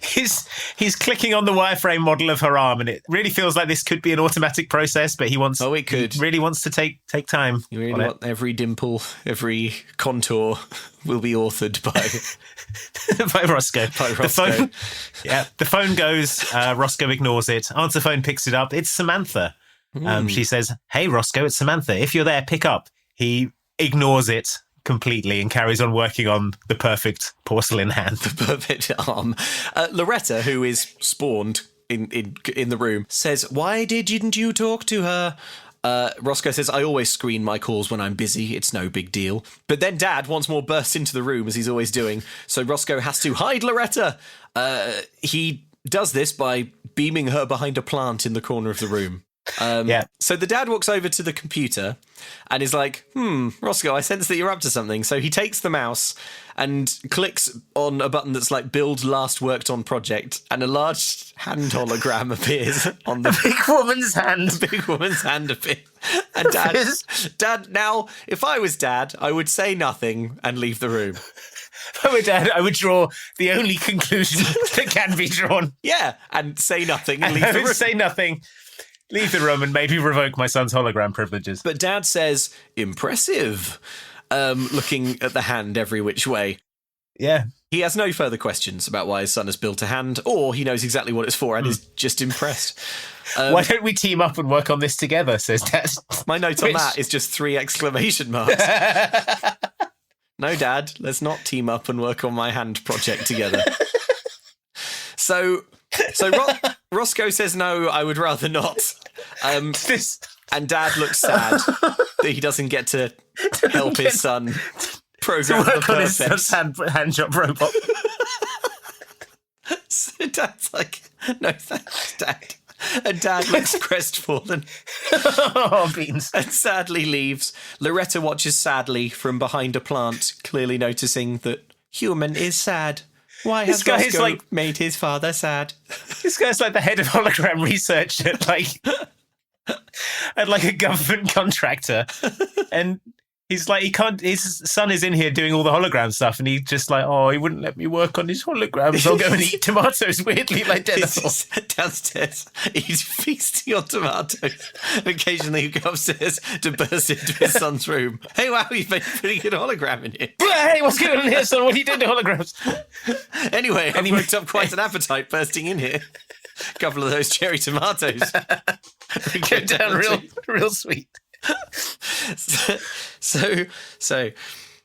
He's clicking on the wireframe model of her arm, and it really feels like this could be an automatic process, but he really wants to take time. You really want every dimple, every contour will be authored by by Roscoe. Roscoe. The phone goes. Roscoe ignores it. Answer phone picks it up. It's Samantha. She says, "Hey, Roscoe, it's Samantha. If you're there, pick up." He ignores it completely and carries on working on the perfect porcelain hand. The perfect arm. Loretta, who is spawned in the room, says, "Why didn't you talk to her?" Roscoe says, "I always screen my calls when I'm busy. It's no big deal." But then Dad once more bursts into the room, as he's always doing. So Roscoe has to hide Loretta. He does this by beaming her behind a plant in the corner of the room. So the dad walks over to the computer and is like, Roscoe, I sense that you're up to something. So he takes the mouse and clicks on a button that's like build last worked on project, and a large hand hologram appears on the big woman's hand. The big woman's hand appears. And Dad, now, if I was Dad, I would say nothing and leave the room. If I were Dad, I would draw the only conclusion that can be drawn. Yeah, and say nothing and leave the room. Say nothing. Leave the room and maybe revoke my son's hologram privileges. But Dad says, impressive, looking at the hand every which way. Yeah. He has no further questions about why his son has built a hand, or he knows exactly what it's for and is just impressed. Why don't we team up and work on this together, says Dad. My note on that is just 3 exclamation marks. No, Dad, let's not team up and work on my hand project together. So Roscoe says, no, I would rather not. And Dad looks sad that he doesn't get to help his son program to work the on his perfect son's hand job robot. So Dad's like, no thanks, Dad. And Dad looks crestfallen. Oh, beans. And sadly leaves. Loretta watches sadly from behind a plant, clearly noticing that human is sad. Why has Roscoe made his father sad? This guy's like the head of hologram research at like a government contractor. And he's like, his son is in here doing all the hologram stuff, and he's just like, he wouldn't let me work on his holograms. I'll go and eat tomatoes weirdly like Denethor. Downstairs, he's feasting on tomatoes. Occasionally he goes upstairs to burst into his son's room. Hey, wow, you've made a pretty good hologram in here. Hey, what's going on here, son? What are you doing to holograms? Anyway, I've worked up quite an appetite bursting in here. A couple of those cherry tomatoes. Go down real sweet. So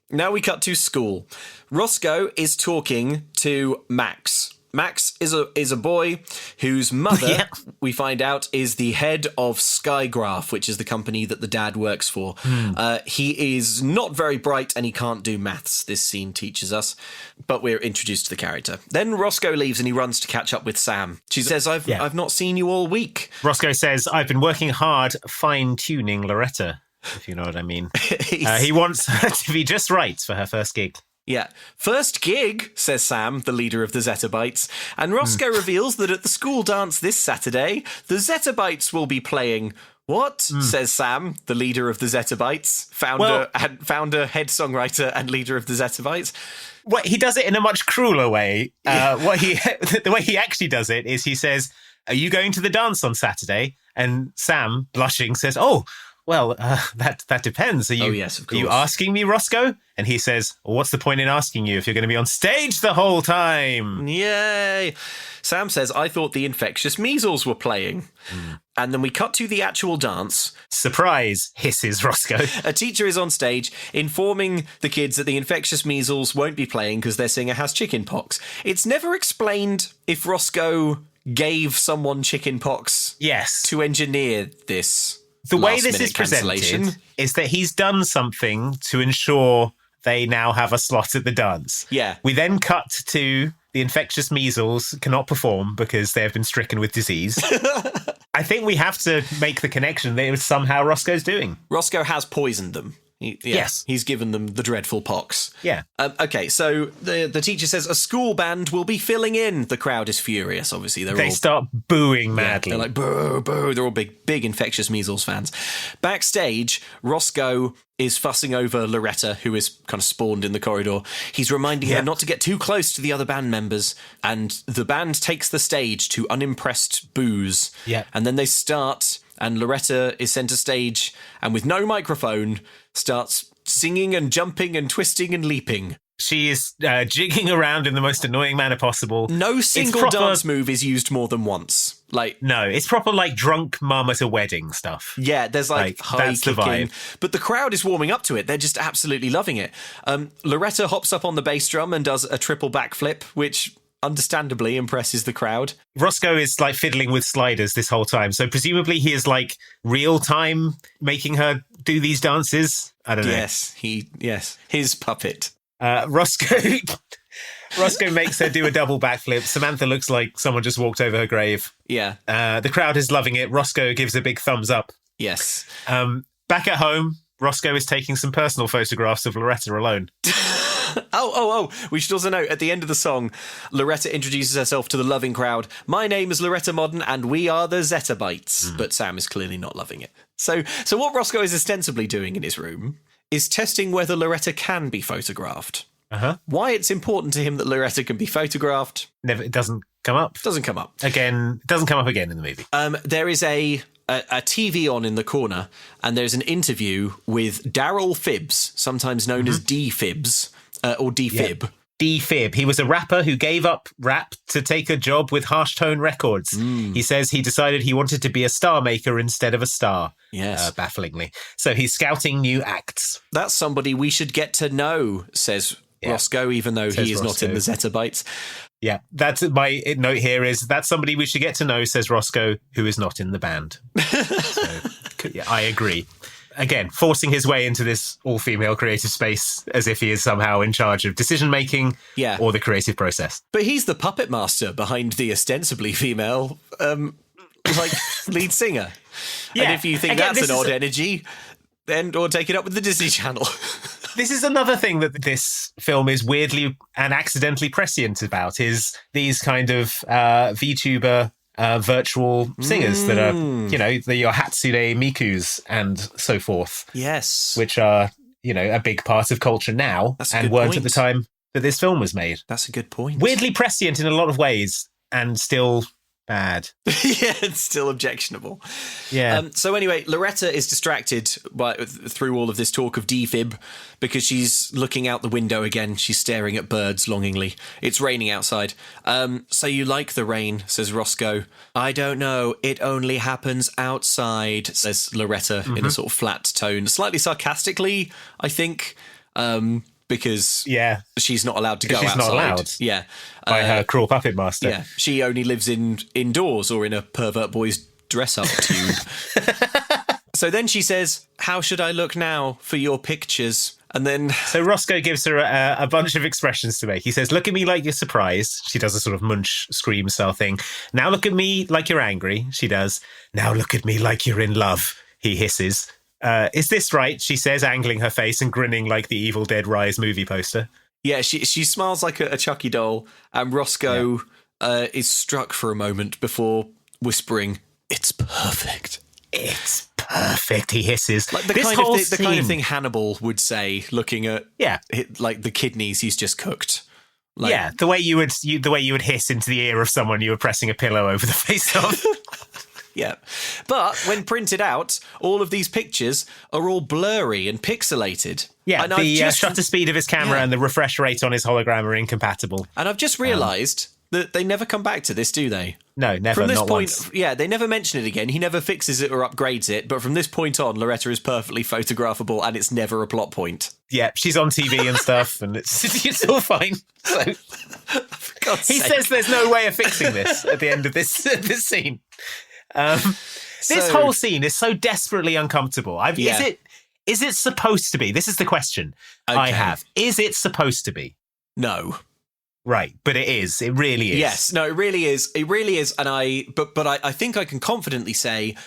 now we cut to school. Roscoe is talking to Max. Max is a boy whose mother, we find out, is the head of Skygraph, which is the company that the dad works for. He is not very bright and he can't do maths, this scene teaches us, but we're introduced to the character. Then Roscoe leaves and he runs to catch up with Sam. She says, I've not seen you all week. Roscoe says, I've been working hard fine-tuning Loretta, if you know what I mean. He wants her to be just right for her first gig. Yeah. First gig, says Sam, the leader of the Zettabytes. And Roscoe reveals that at the school dance this Saturday, the Zettabytes will be playing. What? Says Sam, the leader of the Zettabytes, founder, head songwriter, and leader of the Zettabytes. Well, he does it in a much crueler way. The way he actually does it is he says, are you going to the dance on Saturday? And Sam, blushing, says, well, that depends. Are you, yes, of course. Are you asking me, Roscoe? And he says, well, what's the point in asking you if you're going to be on stage the whole time? Yay. Sam says, I thought the infectious measles were playing. And then we cut to the actual dance. Surprise, hisses Roscoe. A teacher is on stage informing the kids that the infectious measles won't be playing because their singer has chickenpox. It's never explained if Roscoe gave someone chickenpox to engineer this. The way this is presented is that he's done something to ensure they now have a slot at the dance. Yeah. We then cut to the infectious measles cannot perform because they have been stricken with disease. I think we have to make the connection that it was somehow Roscoe's doing. Roscoe has poisoned them. Yes. He's given them the dreadful pox. Yeah. Okay, so the teacher says a school band will be filling in. The crowd is furious, obviously. They start booing madly. They're like, boo, boo. They're all big infectious measles fans. Backstage, Roscoe is fussing over Loretta, who is kind of spawned in the corridor. He's reminding her not to get too close to the other band members, and the band takes the stage to unimpressed boos. Yeah. And then they start, and Loretta is centre stage, and with no microphone, starts singing and jumping and twisting and leaping. She is jigging around in the most annoying manner possible. No single dance move is used more than once. No, it's proper drunk mum at a wedding stuff. Yeah, there's high that's kicking, the vibe. But the crowd is warming up to it. They're just absolutely loving it. Loretta hops up on the bass drum and does a triple backflip, which understandably impresses the crowd. Roscoe is fiddling with sliders this whole time, so presumably he is real time making her do these dances. I don't know. Yes, his puppet. Roscoe makes her do a double backflip. Samantha looks like someone just walked over her grave. Yeah. The crowd is loving it. Roscoe gives a big thumbs up. Yes. Back at home, Roscoe is taking some personal photographs of Loretta alone. Oh, we should also note, at the end of the song, Loretta introduces herself to the loving crowd. My name is Loretta Modern, and we are the Zettabytes. But Sam is clearly not loving it. So what Roscoe is ostensibly doing in his room is testing whether Loretta can be photographed. Why it's important to him that Loretta can be photographed. It doesn't come up. Doesn't come up. Again, it doesn't come up again in the movie. There is a TV on in the corner, and there's an interview with Daryl Phibbs, sometimes known as D-Phibbs, or D-Fib. Yeah. D-Fib. He was a rapper who gave up rap to take a job with Harsh Tone Records. He says he decided he wanted to be a star maker instead of a star. Yes. Bafflingly. So he's scouting new acts. That's somebody we should get to know, says Roscoe, even though he is not in the Zettabytes. Yeah, that's my note here is that's somebody we should get to know, says Roscoe, who is not in the band. So, yeah, I agree. Again, forcing his way into this all-female creative space as if he is somehow in charge of decision-making or the creative process. But he's the puppet master behind the ostensibly female lead singer. Yeah. And if you think that's an odd energy, then or take it up with the Disney Channel. This is another thing that this film is weirdly and accidentally prescient about, is these kind of VTuber virtual singers that are, your Hatsune Mikus and so forth. Yes. Which are, a big part of culture now and weren't at the time that this film was made. That's a good point. Weirdly prescient in a lot of ways and still bad. Yeah, it's still objectionable. Yeah. So anyway, Loretta is distracted through all of this talk of D-Fib because she's looking out the window again. She's staring at birds longingly. It's raining outside. So you like the rain, says Roscoe. I don't know. It only happens outside, says Loretta in a sort of flat tone. Slightly sarcastically, I think. Because she's not allowed to go outside. She's not allowed. Yeah. By her cruel puppet master. Yeah. She only lives indoors or in a pervert boy's dress-up tube. So then she says, how should I look now for your pictures? And then... So Roscoe gives her a bunch of expressions to make. He says, look at me like you're surprised. She does a sort of munch scream style thing. Now look at me like you're angry. She does. Now look at me like you're in love. He hisses. Is this right? She says, angling her face and grinning like the Evil Dead Rise movie poster. Yeah, she smiles like a Chucky doll, and Roscoe is struck for a moment before whispering, "It's perfect." It's perfect, he hisses. Like the kind of thing Hannibal would say, looking at like the kidneys he's just cooked. The way you would hiss into the ear of someone you were pressing a pillow over the face of. Yeah. But when printed out, all of these pictures are all blurry and pixelated. Yeah, and the shutter speed of his camera and the refresh rate on his hologram are incompatible. And I've just realised that they never come back to this, do they? No, never. From this not point, once. Yeah, they never mention it again. He never fixes it or upgrades it. But from this point on, Loretta is perfectly photographable and it's never a plot point. Yeah, she's on TV and stuff and it's all fine. So he says there's no way of fixing this at the end of this scene. This whole scene is so desperately uncomfortable. Is it supposed to be? This is the question I have. Is it supposed to be? No. Right, but it is. It really is. Yes, no, it really is. It really is. And I think I can confidently say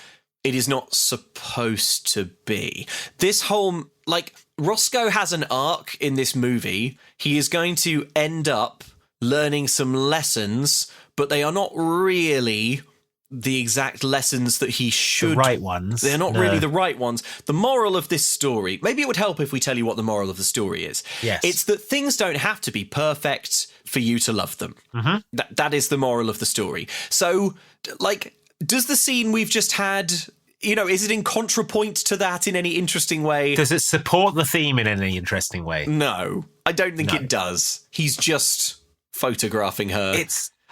it is not supposed to be. This whole like, Roscoe has an arc in this movie. He is going to end up learning some lessons, but they are not really the exact lessons that he should. The right ones. They're not really the right ones. The moral of this story, maybe it would help if we tell you what the moral of the story is. Yes. It's that things don't have to be perfect for you to love them. Mm-hmm. That is the moral of the story. So, like, does the scene we've just had, you know, is it in contrapoint to that in any interesting way? Does it support the theme in any interesting way? No, I don't think it does. He's just photographing her.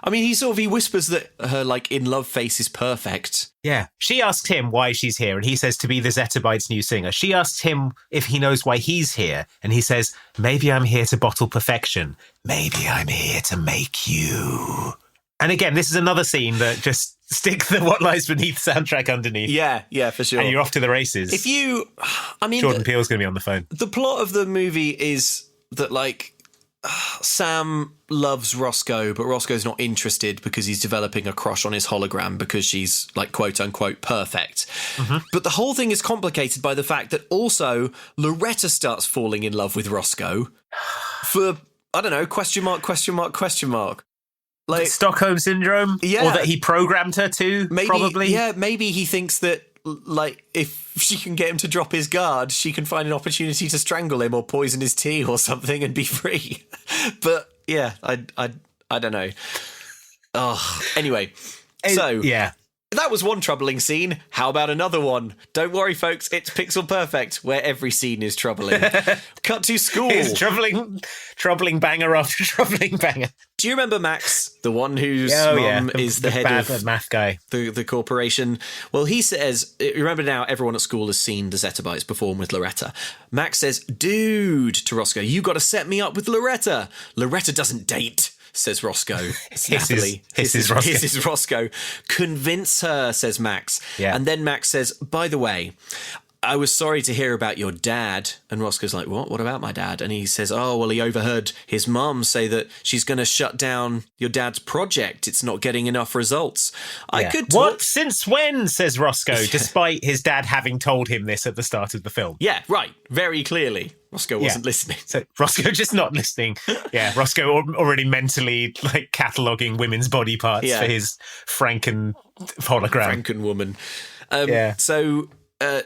I mean, he whispers that her, like, in love face is perfect. Yeah. She asks him why she's here, and he says to be the Zetabytes' new singer. She asks him if he knows why he's here, and he says, maybe I'm here to bottle perfection. Maybe I'm here to make you. And again, this is another scene that just stick the What Lies Beneath soundtrack underneath. Yeah, for sure. And you're off to the races. Jordan Peele's going to be on the phone. The plot of the movie is that, like, Sam loves Roscoe, but Roscoe's not interested because he's developing a crush on his hologram because she's, like, quote unquote perfect. Mm-hmm. But the whole thing is complicated by the fact that also Loretta starts falling in love with Roscoe for, I don't know, question mark. Like Stockholm Syndrome? Yeah. Or that he programmed her to, probably? Yeah, maybe he thinks that, like, if she can get him to drop his guard, she can find an opportunity to strangle him or poison his tea or something and be free. But, yeah, I don't know. Oh, anyway, so... Yeah. That was one troubling scene. How about another one? Don't worry, folks. It's Pixel Perfect, where every scene is troubling. Cut to school. It's troubling banger after troubling banger. Do you remember Max, the one whose mum is the head of math guy, the corporation? Well, he says, remember now, everyone at school has seen the Zetabytes perform with Loretta. Max says, dude, to Roscoe, you got to set me up with Loretta. Loretta doesn't date, says Roscoe. Hisses Roscoe. Convince her, says Max. Yeah. And then Max says, by the way, I was sorry to hear about your dad. And Roscoe's like, what? What about my dad? And he says, oh, well, he overheard his mum say that she's going to shut down your dad's project. It's not getting enough results. I could talk. What? Since when? Says Roscoe, despite his dad having told him this at the start of the film. Yeah, right. Very clearly. Roscoe wasn't listening. So Roscoe just not listening. Yeah, Roscoe already mentally, like, cataloguing women's body parts for his Franken hologram. Franken-woman. Yeah. So...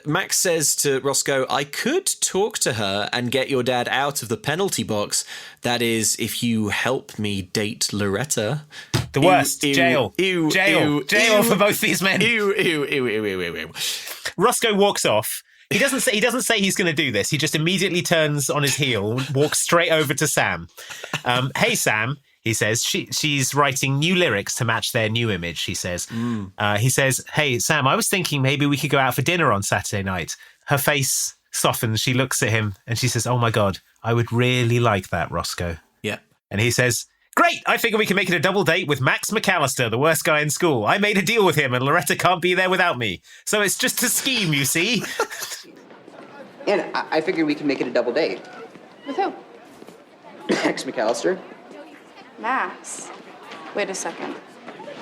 Max says to Roscoe, I could talk to her and get your dad out of the penalty box. That is, if you help me date Loretta. The worst. Jail for both these men. Roscoe walks off. He doesn't say he's going to do this. He just immediately turns on his heel, walks straight over to Sam. Hey, Sam. He says, she's writing new lyrics to match their new image, he says. He says, hey, Sam, I was thinking maybe we could go out for dinner on Saturday night. Her face softens. She looks at him and she says, oh, my God, I would really like that, Roscoe. Yeah. And he says, great, I figure we can make it a double date with Max McAllister, the worst guy in school. I made a deal with him and Loretta can't be there without me. So it's just a scheme, you see. And I figured we can make it a double date. With who? Max McAllister. Max. Wait a second.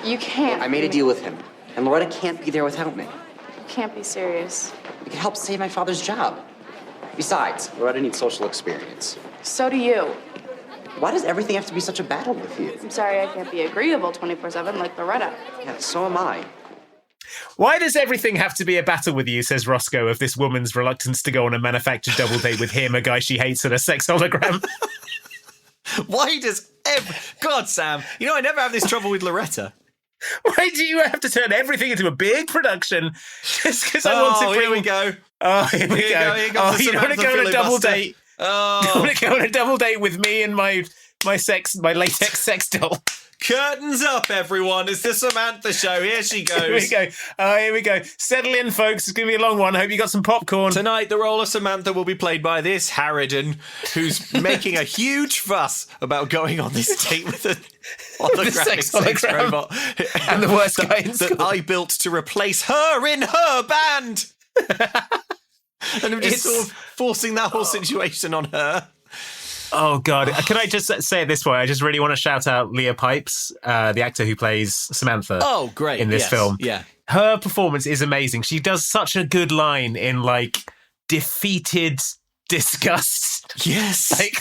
You can't. I made a deal with him, and Loretta can't be there without me. You can't be serious. It could help save my father's job. Besides, Loretta needs social experience. So do you. Why does everything have to be such a battle with you? I'm sorry I can't be agreeable 24/7 like Loretta. Yeah, so am I. Why does everything have to be a battle with you, says Roscoe, of this woman's reluctance to go on a manufactured double date with him, a guy she hates, and a sex hologram? Why does God, Sam, you know, I never have this trouble with Loretta. Why do you have to turn everything into a big production just because I want to bring... Here we go. Oh, here we go. You want to go on a double date? Oh. You want to go on a double date with me and my latex sex doll? Curtains up, everyone. It's the Samantha show. Here she goes. Here we go. Here we go. Settle in, folks. It's going to be a long one. I hope you got some popcorn. Tonight, the role of Samantha will be played by this Harridan, who's making a huge fuss about going on this date with a holographic sex robot. And the worst guy in school. That I built to replace her in her band. And I'm just sort of forcing that whole situation on her. Oh, God. Can I just say it this way? I just really want to shout out Leah Pipes, the actor who plays Samantha. Oh, great. In this film. Yeah. Her performance is amazing. She does such a good line in, like, defeated disgust. Yes. Like,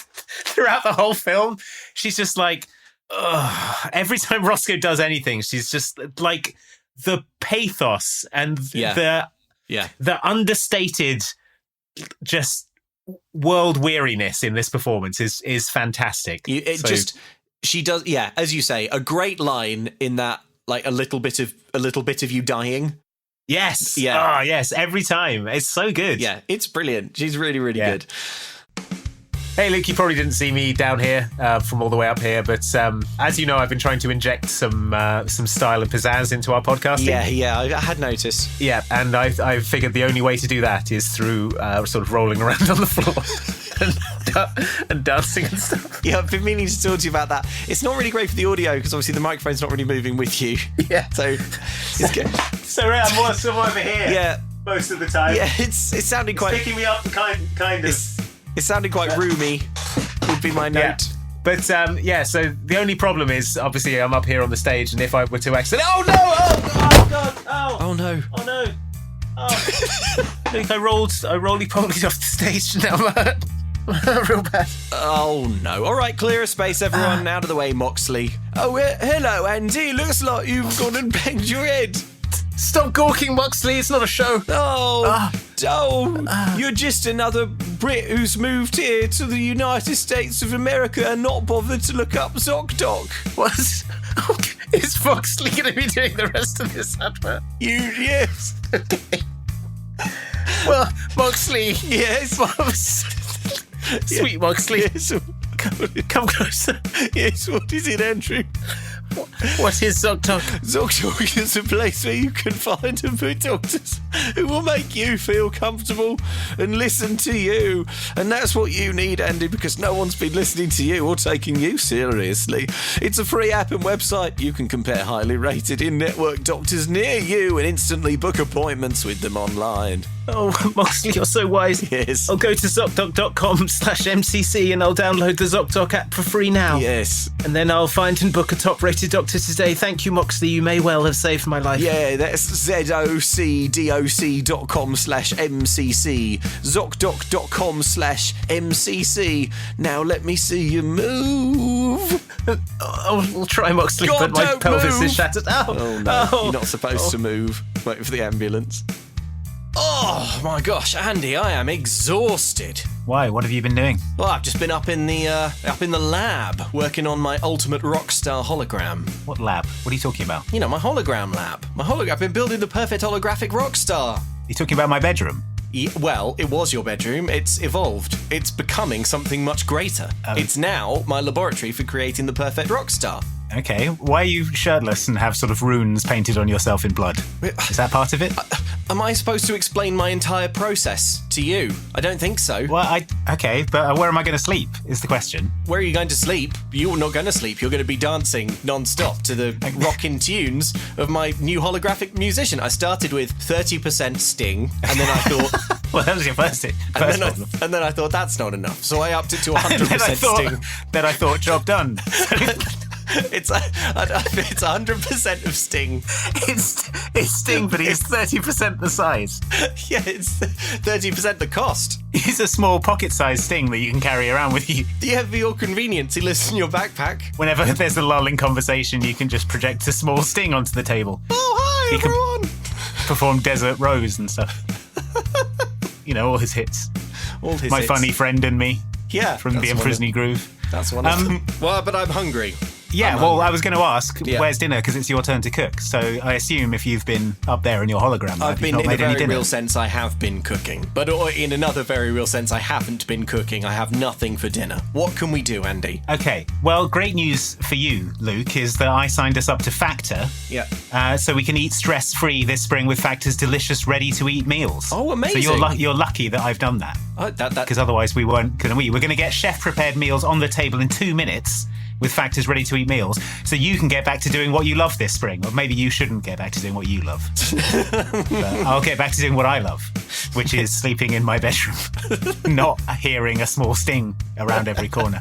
throughout the whole film, she's just like, ugh. Every time Roscoe does anything, she's just like the pathos and the understated just world weariness in this performance is fantastic. She does, as you say, a great line in that, like a little bit of you dying. Yes. Yeah. Oh, yes. Every time. It's so good. Yeah, it's brilliant. She's really, really good. Hey, Luke, you probably didn't see me down here from all the way up here, but as you know, I've been trying to inject some style and pizzazz into our podcasting. Yeah, I had noticed. Yeah, and I figured the only way to do that is through sort of rolling around on the floor and dancing and stuff. Yeah, I've been meaning to talk to you about that. It's not really great for the audio because obviously the microphone's not really moving with you. Yeah. So it's good. So I'm over here. Yeah. Most of the time. Yeah, it's sounding quite... It's picking me up kind of... It sounded quite roomy, would be my note. Yeah. But, so the only problem is, obviously, I'm up here on the stage, and if I were to accidentally... Oh, no! Oh, God! Oh, no. Oh, no. Oh. Luke, I roly-polied off the stage, and now I'm hurt. Real bad. Oh, no. All right, clear a space, everyone. Out of the way, Moxley. Oh, hello, Andy. Looks like you've gone and banged your head. Stop gawking, Moxley. It's not a show. You're just another Brit who's moved here to the United States of America and not bothered to look up ZocDoc. What? Is Moxley going to be doing the rest of this advert? Yes. Well, Moxley. Yes. Sweet Moxley. Yes. Come closer. Yes, what is it, Andrew? What is ZocDoc? ZocDoc is a place where you can find and put doctors who will make you feel comfortable and listen to you. And that's what you need, Andy, because no one's been listening to you or taking you seriously. It's a free app and website. You can compare highly rated in-network doctors near you and instantly book appointments with them online. Oh, Moxley, you're so wise. Yes. I'll go to ZocDoc.com/MCC and I'll download the ZocDoc app for free now. Yes. And then I'll find and book a top-rated doctor today. Thank you, Moxley. You may well have saved my life. Yeah, that's ZocDoc.com/MCC. ZocDoc.com/MCC. Now let me see you move. I'll try, Moxley, but my pelvis is shattered. Oh, no. You're not supposed to move. Waiting for the ambulance. Oh my gosh, Andy, I am exhausted. Why? What have you been doing? Well, I've just been up in the lab working on my ultimate rockstar hologram. What lab? What are you talking about? You know, my hologram lab. I've been building the perfect holographic rockstar. You talking about my bedroom? Well, it was your bedroom. It's evolved. It's becoming something much greater. It's now my laboratory for creating the perfect rockstar. Okay, why are you shirtless and have sort of runes painted on yourself in blood? Is that part of it? Am I supposed to explain my entire process to you? I don't think so. Well, okay, but where am I going to sleep is the question. Where are you going to sleep? You're not going to sleep. You're going to be dancing non-stop to the rockin' tunes of my new holographic musician. I started with 30% Sting, and then I thought... Well, that was your first problem. And then I thought, that's not enough. So I upped it to 100% Sting. Then I thought, job done. It's 100% of Sting. It's Sting, but he's 30% the size. Yeah, it's 30% the cost. He's a small pocket-sized Sting that you can carry around with you. Yeah, for your convenience, he lives in your backpack. Whenever there's a lull in conversation, you can just project a small Sting onto the table. Oh, hi, everyone! Perform Desert Rose and stuff. You know, all his hits. All his My hits. Funny Friend and Me. Yeah. From the Imprisony Groove. That's one of them. Well, but I'm hungry. Yeah, I was going to ask, where's dinner? Because it's your turn to cook. So I assume if you've been up there in your hologram, I've been, not in made a any very dinner. real sense, I have been cooking. But in another very real sense, I haven't been cooking. I have nothing for dinner. What can we do, Andy? Okay, well, great news for you, Luke, is that I signed us up to Factor. Yeah. So we can eat stress-free this spring with Factor's delicious, ready-to-eat meals. Oh, amazing. So you're lucky that I've done that. Because otherwise we weren't going to eat. We're going to get chef-prepared meals on the table in 2 minutes with Factor's ready-to-eat meals, so you can get back to doing what you love this spring. Or maybe you shouldn't get back to doing what you love. But I'll get back to doing what I love, which is sleeping in my bedroom, not hearing a small Sting around every corner.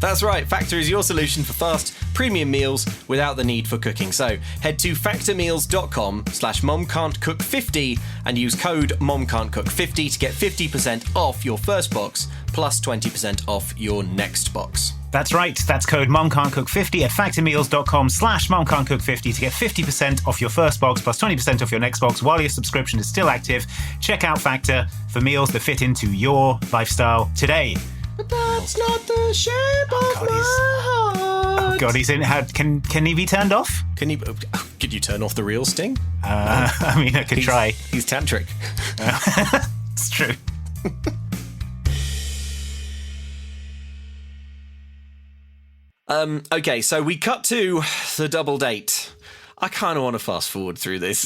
That's right, Factor is your solution for fast, premium meals without the need for cooking. So head to factormeals.com/momcan'tcook50 and use code momcan'tcook50 to get 50% off your first box plus 20% off your next box. That's right. That's code momcan'tcook50 at factormeals.com/momcan'tcook50 to get 50% off your first box plus 20% off your next box while your subscription is still active. Check out Factor for meals that fit into your lifestyle today. But that's not the shape of my heart. Oh God, he's in. Can he be turned off? Could you turn off the real Sting? I mean, I could try. He's tantric. It's true. Okay, so we cut to the double date. I kind of want to fast forward through this.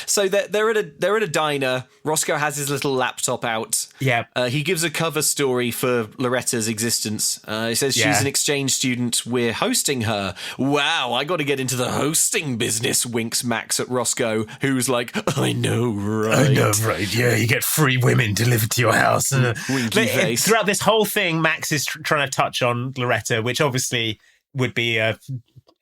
So they're at a diner. Roscoe has his little laptop out. Yeah. He gives a cover story for Loretta's existence. He says she's an exchange student. We're hosting her. Wow, I got to get into the hosting business. Winks Max at Roscoe, who's like, I know, right? Yeah, you get free women delivered to your house. Winky face. Throughout this whole thing, Max is trying to touch on Loretta, which obviously would be a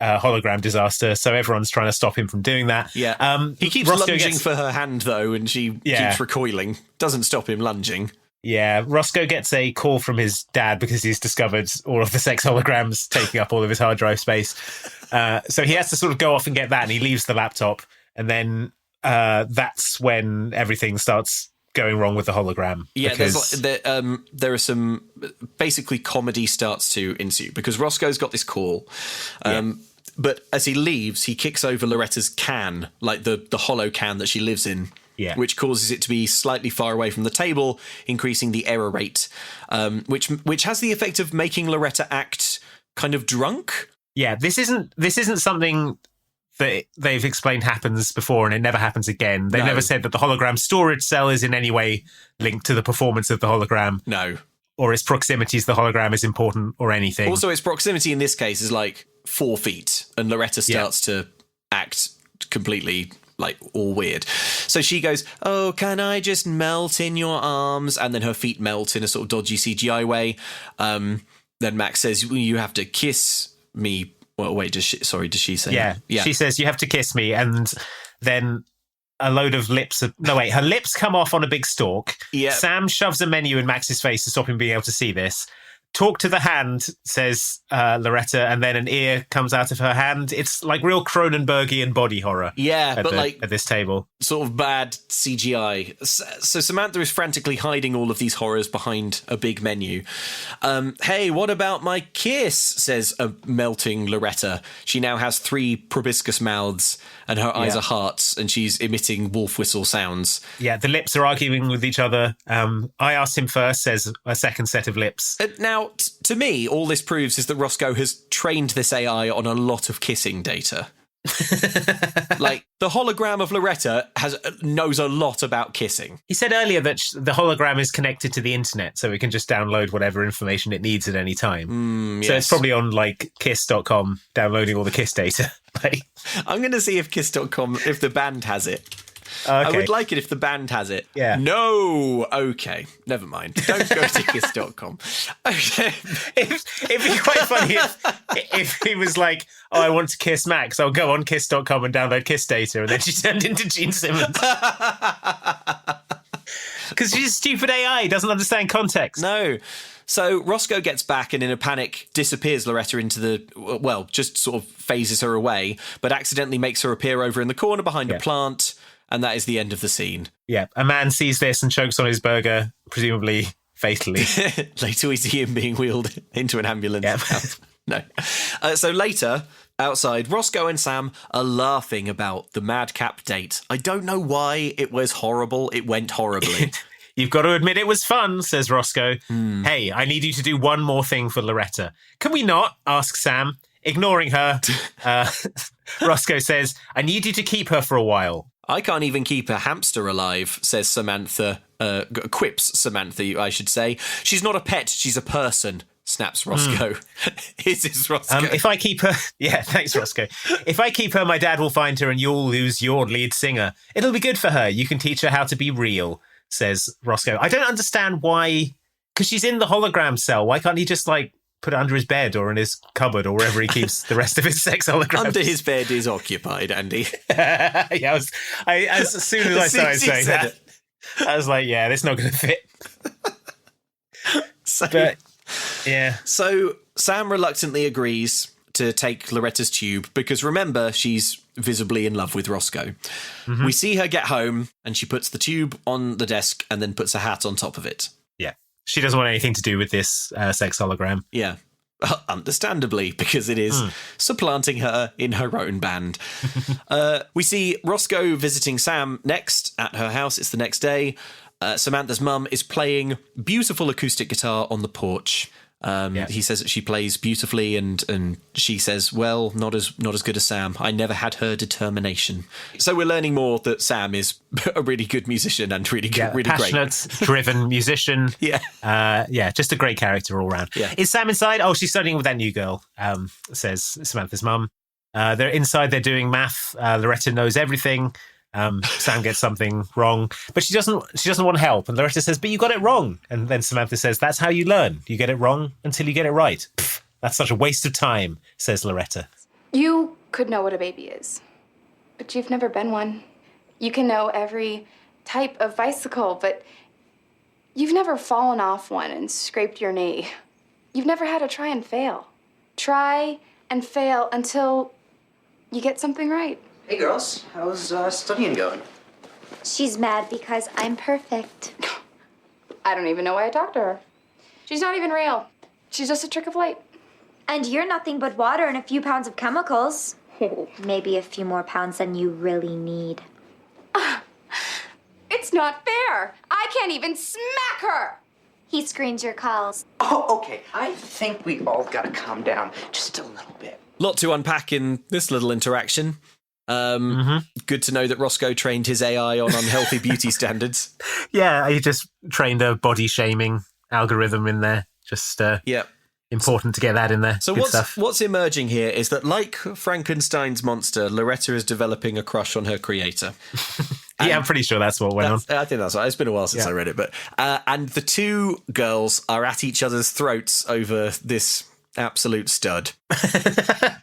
hologram disaster, so everyone's trying to stop him from doing that. Yeah. He keeps lunging for her hand, though, and she keeps recoiling. Doesn't stop him lunging. Yeah, Roscoe gets a call from his dad because he's discovered all of the sex holograms taking up all of his hard drive space. So he has to sort of go off and get that, and he leaves the laptop, and then that's when everything starts going wrong with the hologram. Yeah, there are some... Basically, comedy starts to ensue, because Roscoe's got this call. But as he leaves, he kicks over Loretta's can, like the hollow can that she lives in, which causes it to be slightly far away from the table, increasing the error rate, which has the effect of making Loretta act kind of drunk. Yeah, this isn't something that they've explained happens before, and it never happens again. They've never said that the hologram storage cell is in any way linked to the performance of the hologram. No. Or its proximity to the hologram is important or anything. Also, its proximity in this case is like 4 feet, and Loretta starts to act completely like all weird. So she goes, oh, can I just melt in your arms? And then her feet melt in a sort of dodgy CGI way. Then Max says, you have to kiss me. Well, wait, does she say? Yeah. She says, you have to kiss me. And then a load of lips. Her lips come off on a big stalk. Yeah. Sam shoves a menu in Max's face to stop him being able to see this. Talk to the hand, says Loretta, and then an ear comes out of her hand. It's like real Cronenbergian body horror. Yeah, at this table. Sort of bad CGI. So Samantha is frantically hiding all of these horrors behind a big menu. Hey, what about my kiss? Says a melting Loretta. She now has 3 proboscis mouths and her eyes are hearts, and she's emitting wolf whistle sounds. Yeah, the lips are arguing with each other. I asked him first, says a second set of lips. Now, to me, all this proves is that Roscoe has trained this AI on a lot of kissing data. Like, the hologram of Loretta knows a lot about kissing. He said earlier that the hologram is connected to the internet, so it can just download whatever information it needs at any time. So it's probably on, like, kiss.com, downloading all the kiss data. I'm going to see if kiss.com, if the band has it. Okay. I would like it if the band has it. Yeah. No. Okay. Never mind. Don't go to kiss.com. Okay. It'd be quite funny if he was like, oh, I want to kiss Max. I'll go on kiss.com and download kiss data. And then she turned into Gene Simmons. Because she's a stupid AI, doesn't understand context. No. So Roscoe gets back and in a panic disappears Loretta into just sort of phases her away, but accidentally makes her appear over in the corner behind a plant. And that is the end of the scene. Yeah, a man sees this and chokes on his burger, presumably fatally. Later we see him being wheeled into an ambulance. Yep. No. So later, outside, Roscoe and Sam are laughing about the madcap date. I don't know why it was horrible. It went horribly. You've got to admit it was fun, says Roscoe. Hey, I need you to do one more thing for Loretta. Can we not? Asks Sam. Ignoring her, Roscoe says, I need you to keep her for a while. I can't even keep a hamster alive, says Samantha. Quips Samantha, I should say. She's not a pet, she's a person, snaps Roscoe. Is Roscoe? If I keep her... Yeah, thanks, Roscoe. If I keep her, my dad will find her and you'll lose your lead singer. It'll be good for her. You can teach her how to be real, says Roscoe. I don't understand why... Because she's in the hologram cell. Why can't he just, like, put it under his bed or in his cupboard or wherever he keeps the rest of his sex holograms. Under his bed is occupied, Andy. Yeah, as soon as I started saying that, I was like, yeah, that's not going to fit. So Sam reluctantly agrees to take Loretta's tube because, remember, she's visibly in love with Roscoe. Mm-hmm. We see her get home and she puts the tube on the desk and then puts a hat on top of it. Yeah. She doesn't want anything to do with this sex hologram. Yeah. Understandably, because it is supplanting her in her own band. We see Roscoe visiting Sam next at her house. It's the next day. Samantha's mum is playing beautiful acoustic guitar on the porch. He says that she plays beautifully, and she says, well, not as good as Sam. I never had her determination. So we're learning more that Sam is a really good musician and really passionate, driven musician. Just a great character all around. Yeah. Is Sam inside? Oh, she's studying with that new girl, says Samantha's mum. They're inside, they're doing math. Loretta knows everything. Sam gets something wrong, but she doesn't want help. And Loretta says, but you got it wrong. And then Samantha says, that's how you learn. You get it wrong until you get it right. Pfft, that's such a waste of time, says Loretta. You could know what a baby is, but you've never been one. You can know every type of bicycle, but you've never fallen off one and scraped your knee. You've never had to try and fail. Try and fail until you get something right. Hey, girls. How's studying going? She's mad because I'm perfect. I don't even know why I talked to her. She's not even real. She's just a trick of light. And you're nothing but water and a few pounds of chemicals. Maybe a few more pounds than you really need. It's not fair. I can't even smack her. He screens your calls. Oh, okay. I think we all gotta calm down just a little bit. Lot to unpack in this little interaction. Good to know that Roscoe trained his AI on unhealthy beauty standards. Yeah, he just trained a body shaming algorithm in there. Just important to get that in there. So what's emerging here is that, like Frankenstein's monster, Loretta is developing a crush on her creator. Yeah, I'm pretty sure that's what went on. I think that's right. It's been a while since I read it, but and the two girls are at each other's throats over this absolute stud.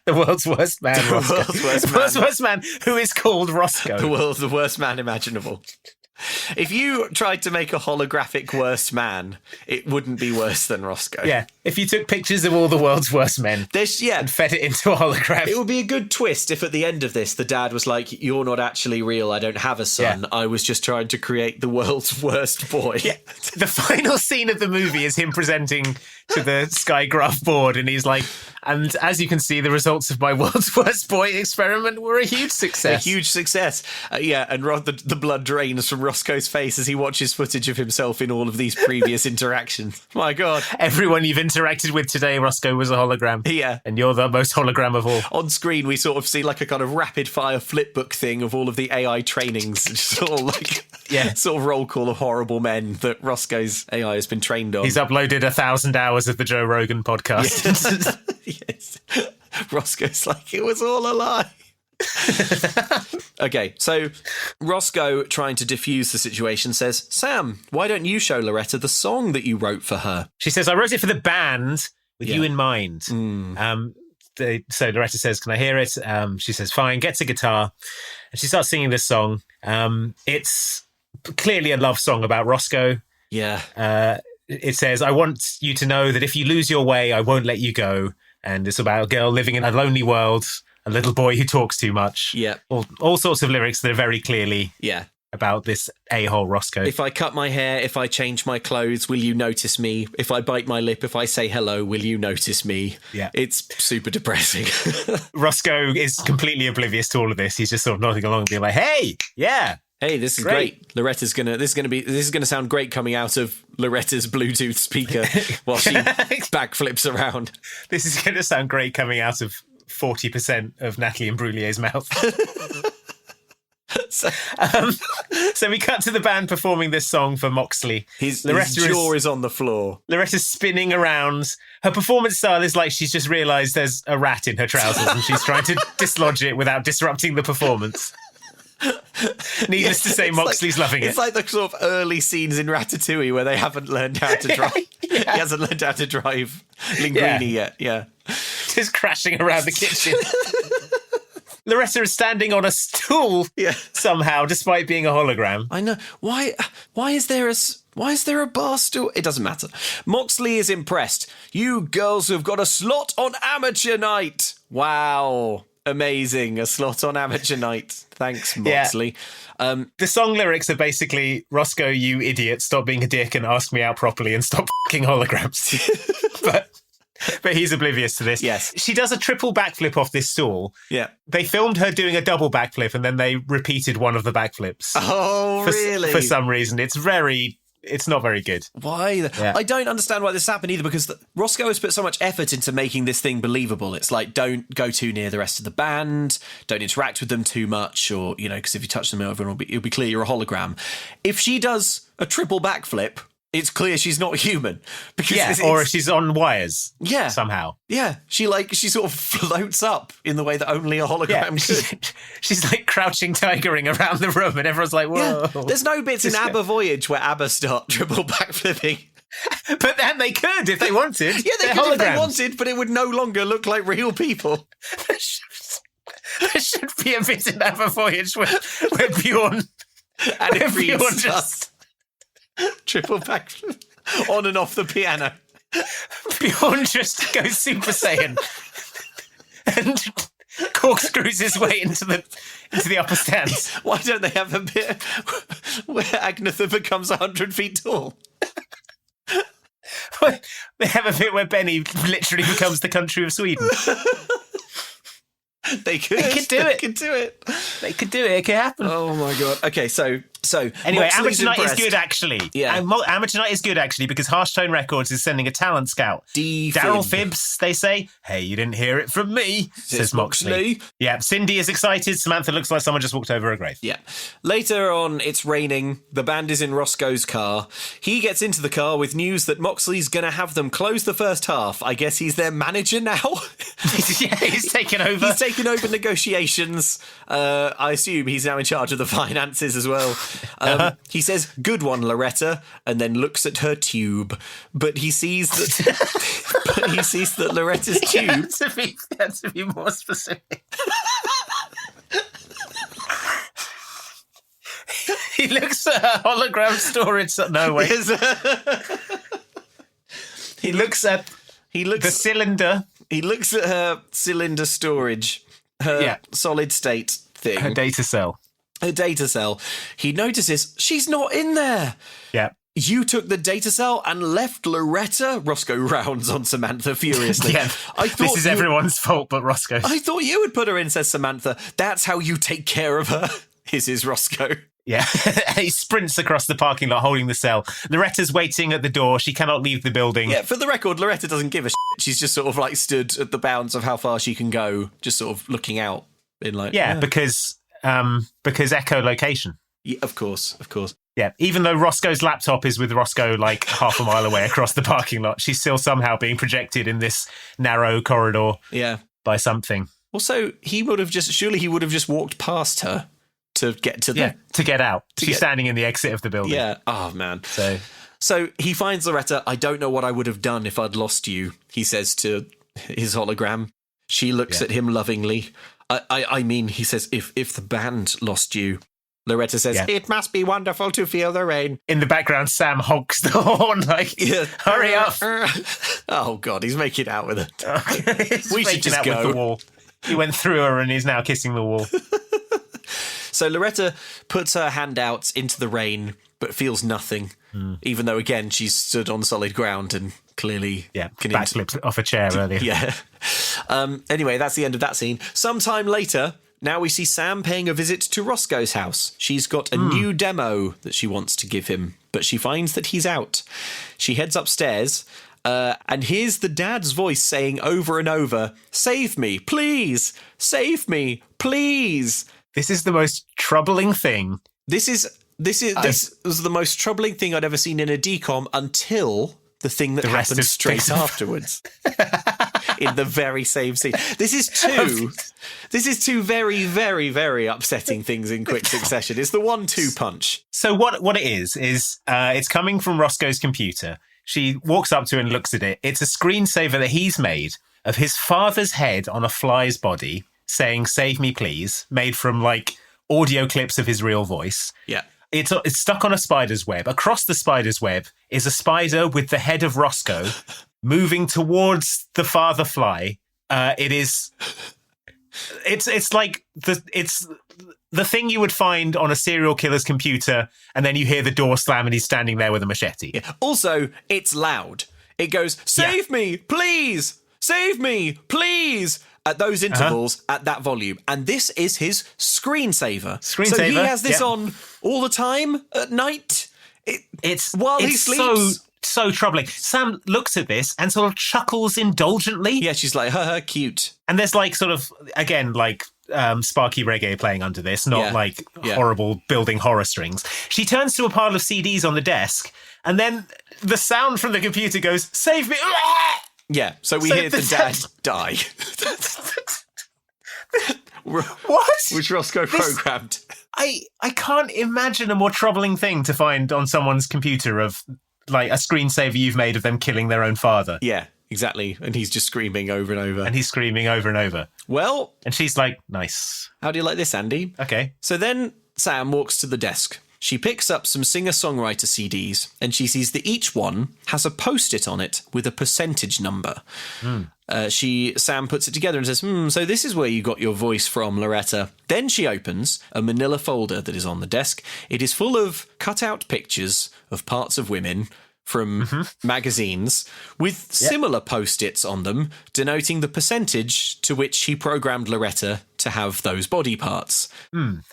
The world's worst man, Roscoe. The world's worst man who is called Roscoe. The worst man imaginable. If you tried to make a holographic worst man, it wouldn't be worse than Roscoe. Yeah, if you took pictures of all the world's worst men and fed it into a hologram. It would be a good twist if at the end of this, the dad was like, you're not actually real, I don't have a son, I was just trying to create the world's worst boy. Yeah. The final scene of the movie is him presenting to the Skygraph board, and he's like, and as you can see, the results of my world's worst boy experiment were a huge success. A huge success. And the blood drains from Roscoe's face as he watches footage of himself in all of these previous interactions. My God. Everyone you've interacted with today, Roscoe, was a hologram. Yeah. And you're the most hologram of all. On screen, we sort of see like a kind of rapid-fire flipbook thing of all of the AI trainings. Sort of like, sort of roll call of horrible men that Roscoe's AI has been trained on. He's uploaded 1,000 hours of the Joe Rogan podcast. Yes. Roscoe's like, it was all a lie. Okay, so Roscoe, trying to diffuse the situation, says, Sam, why don't you show Loretta the song that you wrote for her? She says, I wrote it for the band with you in mind. So Loretta says, can I hear it? She says, fine, gets a guitar, and she starts singing this song. It's clearly a love song about Roscoe. Yeah. It says, I want you to know that if you lose your way, I won't let you go. And it's about a girl living in a lonely world, a little boy who talks too much. Yeah. All sorts of lyrics that are very clearly about this a-hole Roscoe. If I cut my hair, if I change my clothes, will you notice me? If I bite my lip, if I say hello, will you notice me? Yeah. It's super depressing. Roscoe is completely oblivious to all of this. He's just sort of nodding along and being like, hey, hey, this is great. This is gonna sound great coming out of Loretta's Bluetooth speaker while she backflips around. This is gonna sound great coming out of 40% of Natalie Imbruglia mouth. So we cut to the band performing this song for Moxley. His jaw is on the floor. Loretta's spinning around. Her performance style is like she's just realised there's a rat in her trousers and she's trying to dislodge it without disrupting the performance. Needless to say, Moxley's loving it. It's like the sort of early scenes in Ratatouille where they haven't learned how to drive. He hasn't learned how to drive Linguini yet. Yeah. Just crashing around the kitchen. Loretta is standing on a stool somehow, despite being a hologram. I know. Why is there a bar stool? It doesn't matter. Moxley is impressed. You girls have got a slot on amateur night. Wow. Amazing. A slot on amateur night. Thanks, Moxley. The song lyrics are basically, Roscoe, you idiot, stop being a dick and ask me out properly and stop f***ing holograms. But he's oblivious to this. Yes. She does a triple backflip off this stool. Yeah. They filmed her doing a double backflip and then they repeated one of the backflips. Oh, really? For some reason. It's not very good. Why? I don't understand why this happened either, because Roscoe has put so much effort into making this thing believable. It's like, don't go too near the rest of the band, don't interact with them too much, or, because if you touch them over, it'll be clear you're a hologram. If she does a triple backflip, it's clear she's not human. Because or she's on wires. Yeah. Somehow. Yeah. She sort of floats up in the way that only a hologram could. She's like crouching tigering around the room and everyone's like, whoa. Yeah. There's no bits in ABBA Voyage where ABBA start triple backflipping. But then they could if they wanted. Yeah, they could if they wanted, but it would no longer look like real people. There should be a bit in ABBA Voyage where Bjorn just... triple back on and off the piano. Bjorn just goes Super Saiyan and corkscrews his way into the upper stands. Why don't they have a bit where Agnetha becomes 100 feet tall? They have a bit where Benny literally becomes the country of Sweden. They could do it. They could do it. It could happen. Oh my god. Okay, so anyway, Moxley's Amateur Night impressed. is good actually. Yeah, Amateur Night is good actually because Harsh Tone Records is sending a talent scout. Daryl Phibbs, they say. Hey, you didn't hear it from me, says Moxley. Yeah, Cindy is excited. Samantha looks like someone just walked over a grave. Yeah. Later on, it's raining. The band is in Roscoe's car. He gets into the car with news that Moxley's going to have them close the first half. I guess he's their manager now. Yeah, he's taken over. He's taken over negotiations. I assume he's now in charge of the finances as well. He says, "Good one, Loretta," and then looks at her tube. But he sees that Loretta's tube. You have to be more specific. He looks at her hologram storage. No, wait. He looks at the cylinder. He looks at her cylinder storage, her solid state thing. Her data cell. Her data cell. He notices she's not in there. Yeah. You took the data cell and left Loretta? Roscoe rounds on Samantha furiously. Yeah, this is everyone's fault but Roscoe's. I thought you would put her in, says Samantha. That's how you take care of her, hisses Roscoe. Yeah, he sprints across the parking lot holding the cell. Loretta's waiting at the door. She cannot leave the building. Yeah, for the record, Loretta doesn't give a shit. She's just sort of like stood at the bounds of how far she can go, just sort of looking out in like... Yeah, because echolocation. Yeah, of course. Yeah, even though Roscoe's laptop is with Roscoe like half a mile away across the parking lot, she's still somehow being projected in this narrow corridor by something. Also, he would have just walked past her to get to get out. She's standing in the exit of the building. Yeah. Oh, man. So he finds Loretta. I don't know what I would have done if I'd lost you, he says to his hologram. She looks at him lovingly. I mean, he says, if the band lost you. Loretta says, it must be wonderful to feel the rain. In the background, Sam honks the horn like, hurry up. Oh, God, he's making out with her. We should just go. With the wall. He went through her and he's now kissing the wall. So Loretta puts her hand out into the rain, but feels nothing, even though, again, she's stood on solid ground and clearly... Yeah, backflipped off a chair earlier. Yeah. Anyway, that's the end of that scene. Sometime later, now we see Sam paying a visit to Roscoe's house. She's got a new demo that she wants to give him, but she finds that he's out. She heads upstairs... and here's the dad's voice saying over and over, "Save me, please! Save me, please!" This is the most troubling thing. This was the most troubling thing I'd ever seen in a DCOM until the thing that happened straight afterwards. in the very same scene. This is two very, very, very upsetting things in quick succession. It's the 1-2 punch. So what it is it's coming from Roscoe's computer. She walks up to it and looks at it. It's a screensaver that he's made of his father's head on a fly's body saying, "Save me, please," made from like audio clips of his real voice. Yeah. It's stuck on a spider's web. Across the spider's web is a spider with the head of Roscoe moving towards the father fly. It's like the thing you would find on a serial killer's computer, and then you hear the door slam and he's standing there with a machete. Yeah. Also, it's loud. It goes, "Save me, please! Save me, please!" At those intervals, at that volume. And this is his screensaver. So he has this on all the time at night? While he sleeps? So troubling. Sam looks at this and sort of chuckles indulgently. Yeah, she's like, haha, cute. And there's like sort of, again, like sparky reggae playing under this, not like horrible building horror strings. She turns to a pile of CDs on the desk, and then the sound from the computer goes, "Save me!" Yeah, so we hear the dad die. What? Which Roscoe programmed. I can't imagine a more troubling thing to find on someone's computer of like a screensaver you've made of them killing their own father. Yeah, exactly. And he's just screaming over and over. And he's screaming over and over. Well. And she's like, "Nice. How do you like this, Andy?" Okay. So then Sam walks to the desk. She picks up some singer-songwriter CDs, and she sees that each one has a post-it on it with a percentage number. Sam puts it together and says, "So this is where you got your voice from, Loretta." Then she opens a manila folder that is on the desk. It is full of cut-out pictures of parts of women from magazines with similar post-its on them, denoting the percentage to which he programmed Loretta to have those body parts.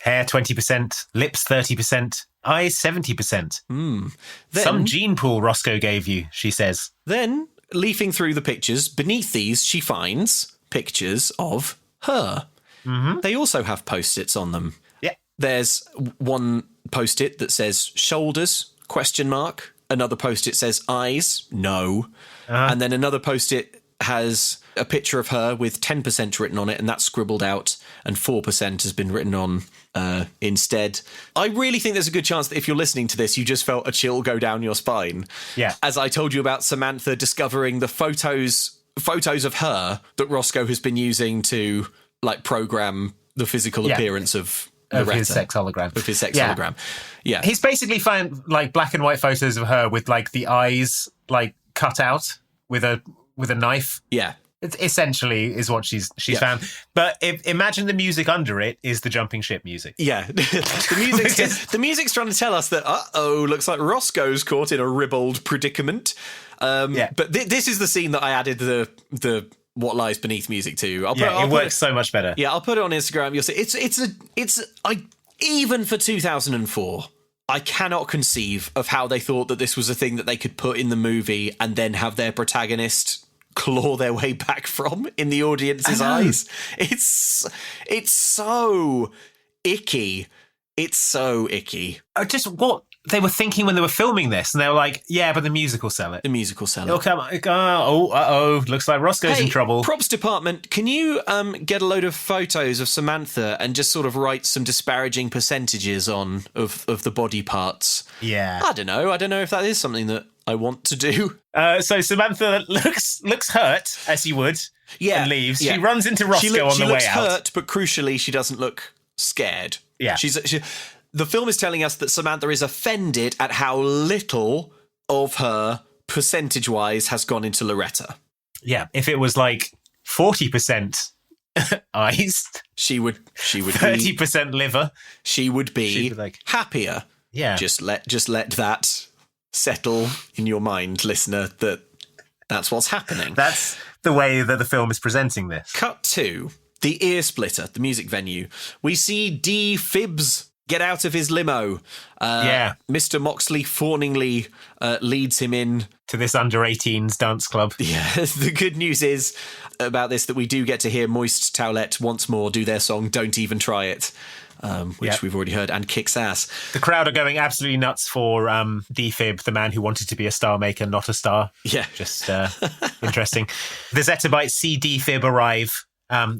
Hair 20%, lips 30%, eyes 70%. Then, some gene pool Roscoe gave you, she says. Then, leafing through the pictures, beneath these she finds pictures of her. They also have post-its on them. Yeah. There's one post-it that says shoulders, ? Another post-it says eyes, no. And then another post-it has a picture of her with 10% written on it, and that's scribbled out, and 4% has been written on instead. I really think there's a good chance that if you're listening to this, you just felt a chill go down your spine. Yeah. As I told you about Samantha discovering the photos of her that Roscoe has been using to like program the physical appearance of his sex hologram. Of his sex hologram. Yeah. He's basically found like black and white photos of her with like the eyes like cut out with a knife. Yeah. It essentially is what she's found. But imagine the music under it is the jumping ship music. Yeah. the music's trying to tell us that, looks like Roscoe's caught in a ribald predicament. But this is the scene that I added the What Lies Beneath music to. It works so much better. Yeah, I'll put it on Instagram. You'll see. Even for 2004, I cannot conceive of how they thought that this was a thing that they could put in the movie and then have their protagonist claw their way back from in the audience's eyes. It's so icky. It's so icky. Just what they were thinking when they were filming this, and they were like, "Yeah, but the music will sell it. The music will sell it." It'll come. Looks like Roscoe's in trouble. Props department, can you get a load of photos of Samantha and just sort of write some disparaging percentages on of the body parts? Yeah. I don't know if that is something that I want to do. So Samantha looks hurt, as you would, and leaves. Yeah. She runs into Roscoe on the way out. She looks hurt, but crucially, she doesn't look scared. Yeah. The film is telling us that Samantha is offended at how little of her percentage-wise has gone into Loretta. Yeah, if it was like 40% eyes, she would 30% liver. She would be like happier. Yeah, just let that settle in your mind, listener. That's what's happening. That's the way that the film is presenting this. Cut to the Ear Splitter, the music venue. We see D. Phibbs get out of his limo. Mr. Moxley fawningly leads him in to this under-18s dance club. Yeah, the good news is about this that we do get to hear Moist Towlette once more do their song "Don't Even Try It." which we've already heard, and kicks ass. The crowd are going absolutely nuts for D-Fib, the man who wanted to be a star maker, not a star. Yeah. Just interesting. The Zetabites see D-Fib arrive.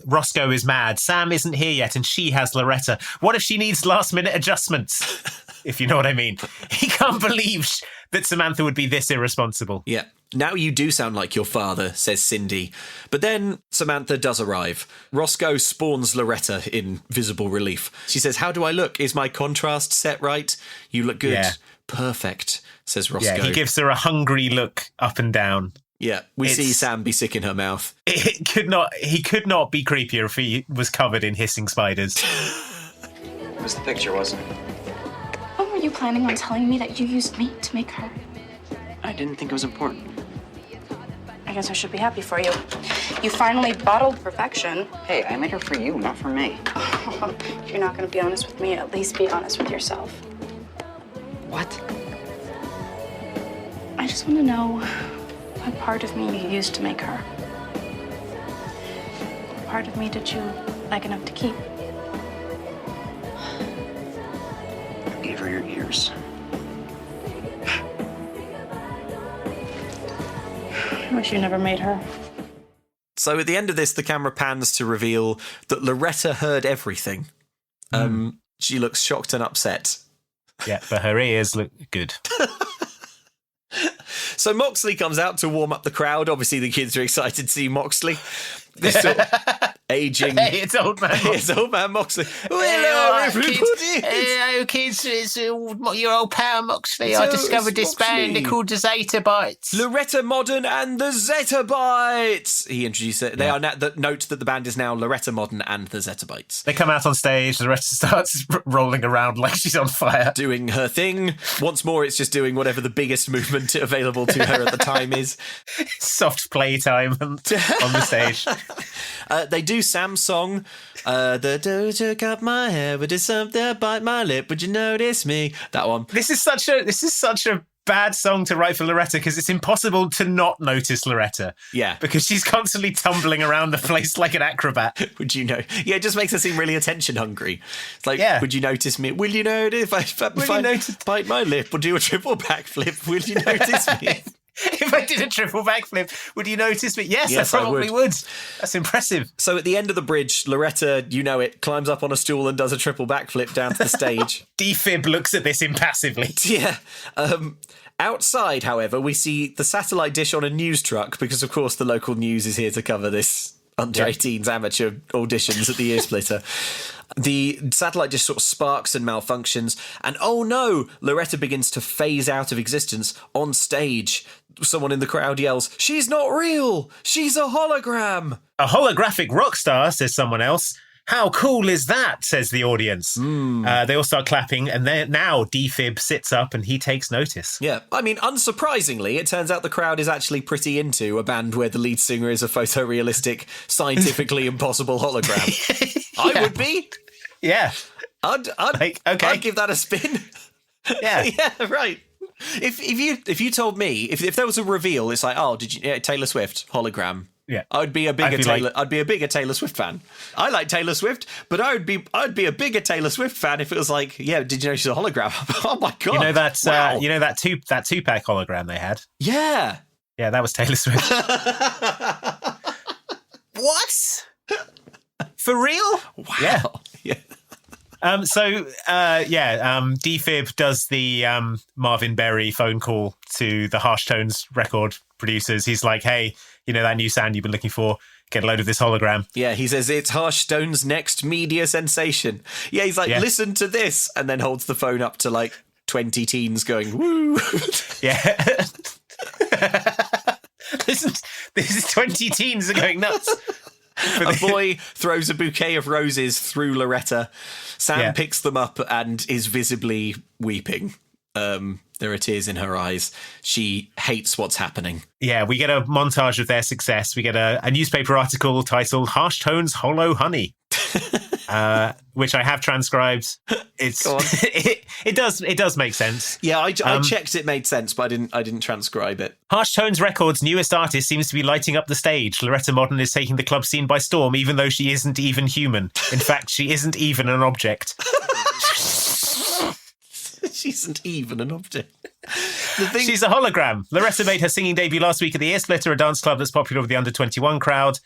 Roscoe is mad. Sam isn't here yet, and she has Loretta. What if she needs last-minute adjustments? If you know what I mean. He can't believe that Samantha would be this irresponsible. Yeah. Now you do sound like your father, says Cindy. But then Samantha does arrive. Roscoe spawns Loretta in visible relief. She says, how do I look? Is my contrast set right? You look good. Yeah. Perfect, says Roscoe. Yeah, he gives her a hungry look up and down. Yeah, we see Sam be sick in her mouth. He could not be creepier if he was covered in hissing spiders. It was the picture, wasn't it? Oh, were you planning on telling me that you used me to make her? I didn't think it was important. I guess I should be happy for you. You finally bottled perfection. Hey, I made her for you, not for me. If you're not going to be honest with me, at least be honest with yourself. What? I just want to know what part of me you used to make her. What part of me did you like enough to keep? I gave her your ears. I wish you never made her. So at the end of this, the camera pans to reveal that Loretta heard everything. She looks shocked and upset. Yeah, but her ears look good. So Moxley comes out to warm up the crowd. Obviously, the kids are excited to see Moxley. This sort of aging. Hey, it's old man Moxley. It's old man Moxley. Hello, kids. It's your old pal Moxley. I discovered this band. They're called the Zetabites. Loretta Modern and the Zetabites. He introduced it. They are note that the band is now Loretta Modern and the Zetabites. They come out on stage. Loretta starts rolling around like she's on fire, doing her thing. Once more, it's just doing whatever the biggest movement available to her at the time is. Soft playtime on the stage. They do Sam's song. The doja cut my hair, but it's something bite my lip. Would you notice me? That one. This is such a bad song to write for Loretta because it's impossible to not notice Loretta. Yeah, because she's constantly tumbling around the place like an acrobat. Would you know? Yeah, it just makes her seem really attention hungry. It's like, would you notice me? Will you notice if I bite my lip or do a triple backflip? Will you notice me? If I did a triple backflip, would you notice me? Yes, I probably would. That's impressive. So at the end of the bridge, Loretta, you know it, climbs up on a stool and does a triple backflip down to the stage. D-Fib looks at this impassively. Yeah. Outside, however, we see the satellite dish on a news truck because, of course, the local news is here to cover this under-18s amateur auditions at the Ear Splitter. The satellite dish sort of sparks and malfunctions, and oh no, Loretta begins to phase out of existence on stage. Someone in the crowd yells, "She's not real! She's a hologram!" A holographic rock star, says someone else. How cool is that, says the audience. They all start clapping, and then now D-Fib sits up and he takes notice. Yeah, I mean, unsurprisingly, it turns out the crowd is actually pretty into a band where the lead singer is a photorealistic, scientifically impossible hologram. I would be. Yeah. I'd give that a spin. Yeah. Yeah, right. If you told me, if there was a reveal, it's like, oh, did you Taylor Swift hologram? Yeah, I'd be a bigger Taylor Swift fan. I like Taylor Swift, but I'd be a bigger Taylor Swift fan if it was like, yeah, did you know she's a hologram? Oh my god! You know that that two-pack hologram they had? Yeah, that was Taylor Swift. What? For real? Wow. Yeah. D-Fib does the Marvin Berry phone call to the Harsh Tones record producers. He's like, hey, you know that new sound you've been looking for? Get a load of this hologram. Yeah, he says it's Harsh Tones' next media sensation. Yeah, he's like, listen to this, and then holds the phone up to like 20 teens going, woo. Yeah. This is 20 teens are going nuts. A boy throws a bouquet of roses through Loretta. Sam picks them up and is visibly weeping. There are tears in her eyes. She hates what's happening. Yeah, we get a montage of their success. We get a newspaper article titled Harsh Tones Holo Honey. which I have transcribed. It's Go on. it does make sense. Yeah, I checked it made sense, but I didn't transcribe it. Harsh Tones Records' newest artist seems to be lighting up the stage. Loretta Modern is taking the club scene by storm, even though she isn't even human. In fact, she isn't even an object. She isn't even an object. She's a hologram. Loretta made her singing debut last week at the Ear Splitter, a dance club that's popular with the under-21 crowd.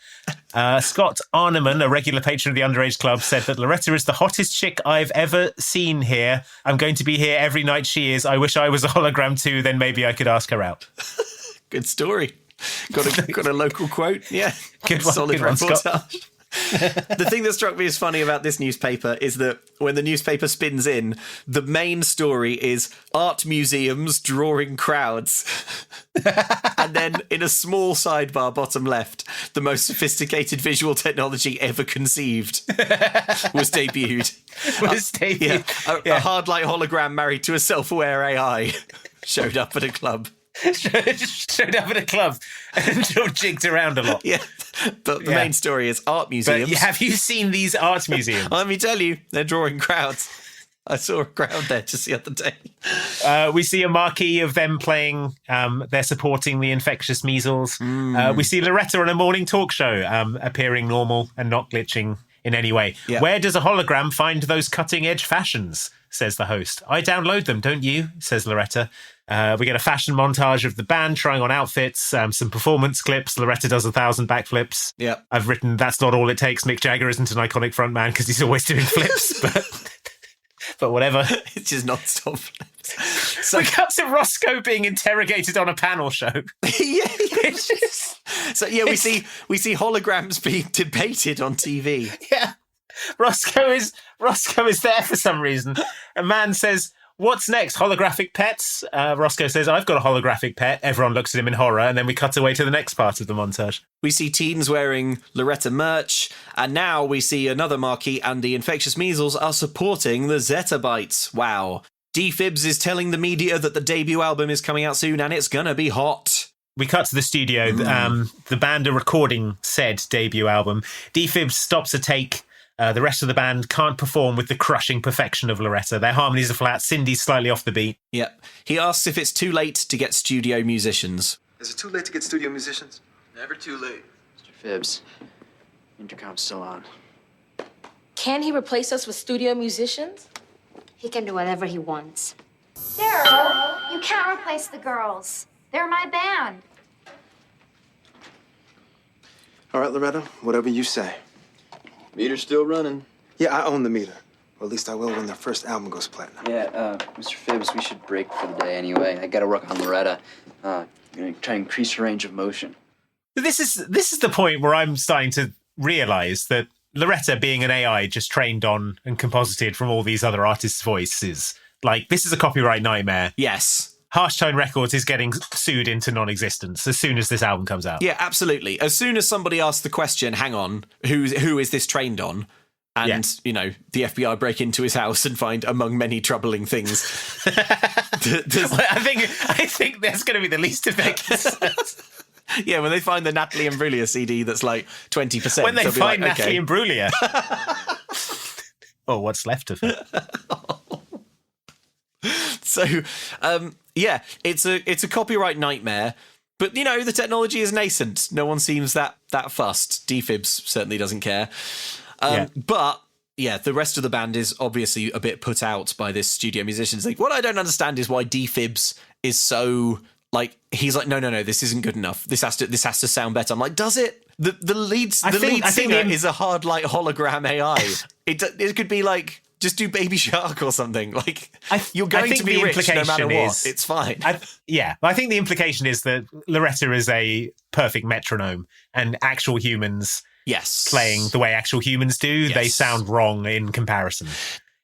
Scott Arneman, a regular patron of the underage club, said that Loretta is the hottest chick I've ever seen here. I'm going to be here every night she is. I wish I was a hologram too, then maybe I could ask her out. Good story. Got a local quote. Yeah. Good one, Solid good one, reportage. Scott. The thing that struck me as funny about this newspaper is that when the newspaper spins in, the main story is art museums drawing crowds. And then in a small sidebar bottom left, the most sophisticated visual technology ever conceived was debuted. A hard light hologram married to a self-aware AI showed up at a club. Showed up at a club and jigged around a lot. Yeah, but the main story is art museums. But have you seen these art museums? Let me tell you, they're drawing crowds. I saw a crowd there just the other day. We see a marquee of them playing. They're supporting the infectious measles. We see Loretta on a morning talk show, appearing normal and not glitching in any way. Yeah. Where does a hologram find those cutting-edge fashions? Says the host. I download them, don't you? Says Loretta. We get a fashion montage of the band trying on outfits, some performance clips. Loretta does 1,000 backflips. Yeah. I've written, that's not all it takes. Mick Jagger isn't an iconic frontman because he's always doing flips, but whatever. It's just non-stop flips. So we cut to Roscoe being interrogated on a panel show. we see holograms being debated on TV. Yeah. Roscoe is there for some reason. A man says, "What's next? Holographic pets?" Roscoe says, "I've got a holographic pet." Everyone looks at him in horror, and then we cut away to the next part of the montage. We see teens wearing Loretta merch, and now we see another marquee, and the infectious measles are supporting the Zettabytes. Wow. D-Fibs is telling the media that the debut album is coming out soon, and it's gonna be hot. We cut to the studio. The band are recording said debut album. D-Fibs stops a take. The rest of the band can't perform with the crushing perfection of Loretta. Their harmonies are flat. Cindy's slightly off the beat. Yep. He asks if it's too late to get studio musicians. Is it too late to get studio musicians? Never too late. Mr. Phibbs, intercom's still on. Can he replace us with studio musicians? He can do whatever he wants. Daryl, you can't replace the girls. They're my band. All right, Loretta, whatever you say. Meter's still running. Yeah, I own the meter. Or at least I will when their first album goes platinum. Yeah, Mr. Phibbs, we should break for the day anyway. I gotta work on Loretta. I'm gonna try and increase her range of motion. This is the point where I'm starting to realise that Loretta, being an AI just trained on and composited from all these other artists' voices, like, this is a copyright nightmare. Yes. Harsh Tone Records is getting sued into non-existence as soon as this album comes out. Yeah, absolutely. As soon as somebody asks the question, hang on, who is this trained on? And, the FBI break into his house and find, among many troubling things. I think that's going to be the least of their concerns. Yeah, when they find the Natalie Imbruglia CD that's like 20%. When they find like, Natalie Imbruglia. Or what's left of her. So, it's a copyright nightmare. But, the technology is nascent. No one seems that fussed. D-Fibs certainly doesn't care. But, the rest of the band is obviously a bit put out by this studio musician's thing. What I don't understand is why D-Fibs is so, he's like, no, this isn't good enough. This has to sound better. I'm like, does it? The lead singer is a hard light hologram AI. It could be like, just do Baby Shark or something. You're going to be rich no matter what. It's fine. I think the implication is that Loretta is a perfect metronome, and actual humans playing the way actual humans do, they sound wrong in comparison.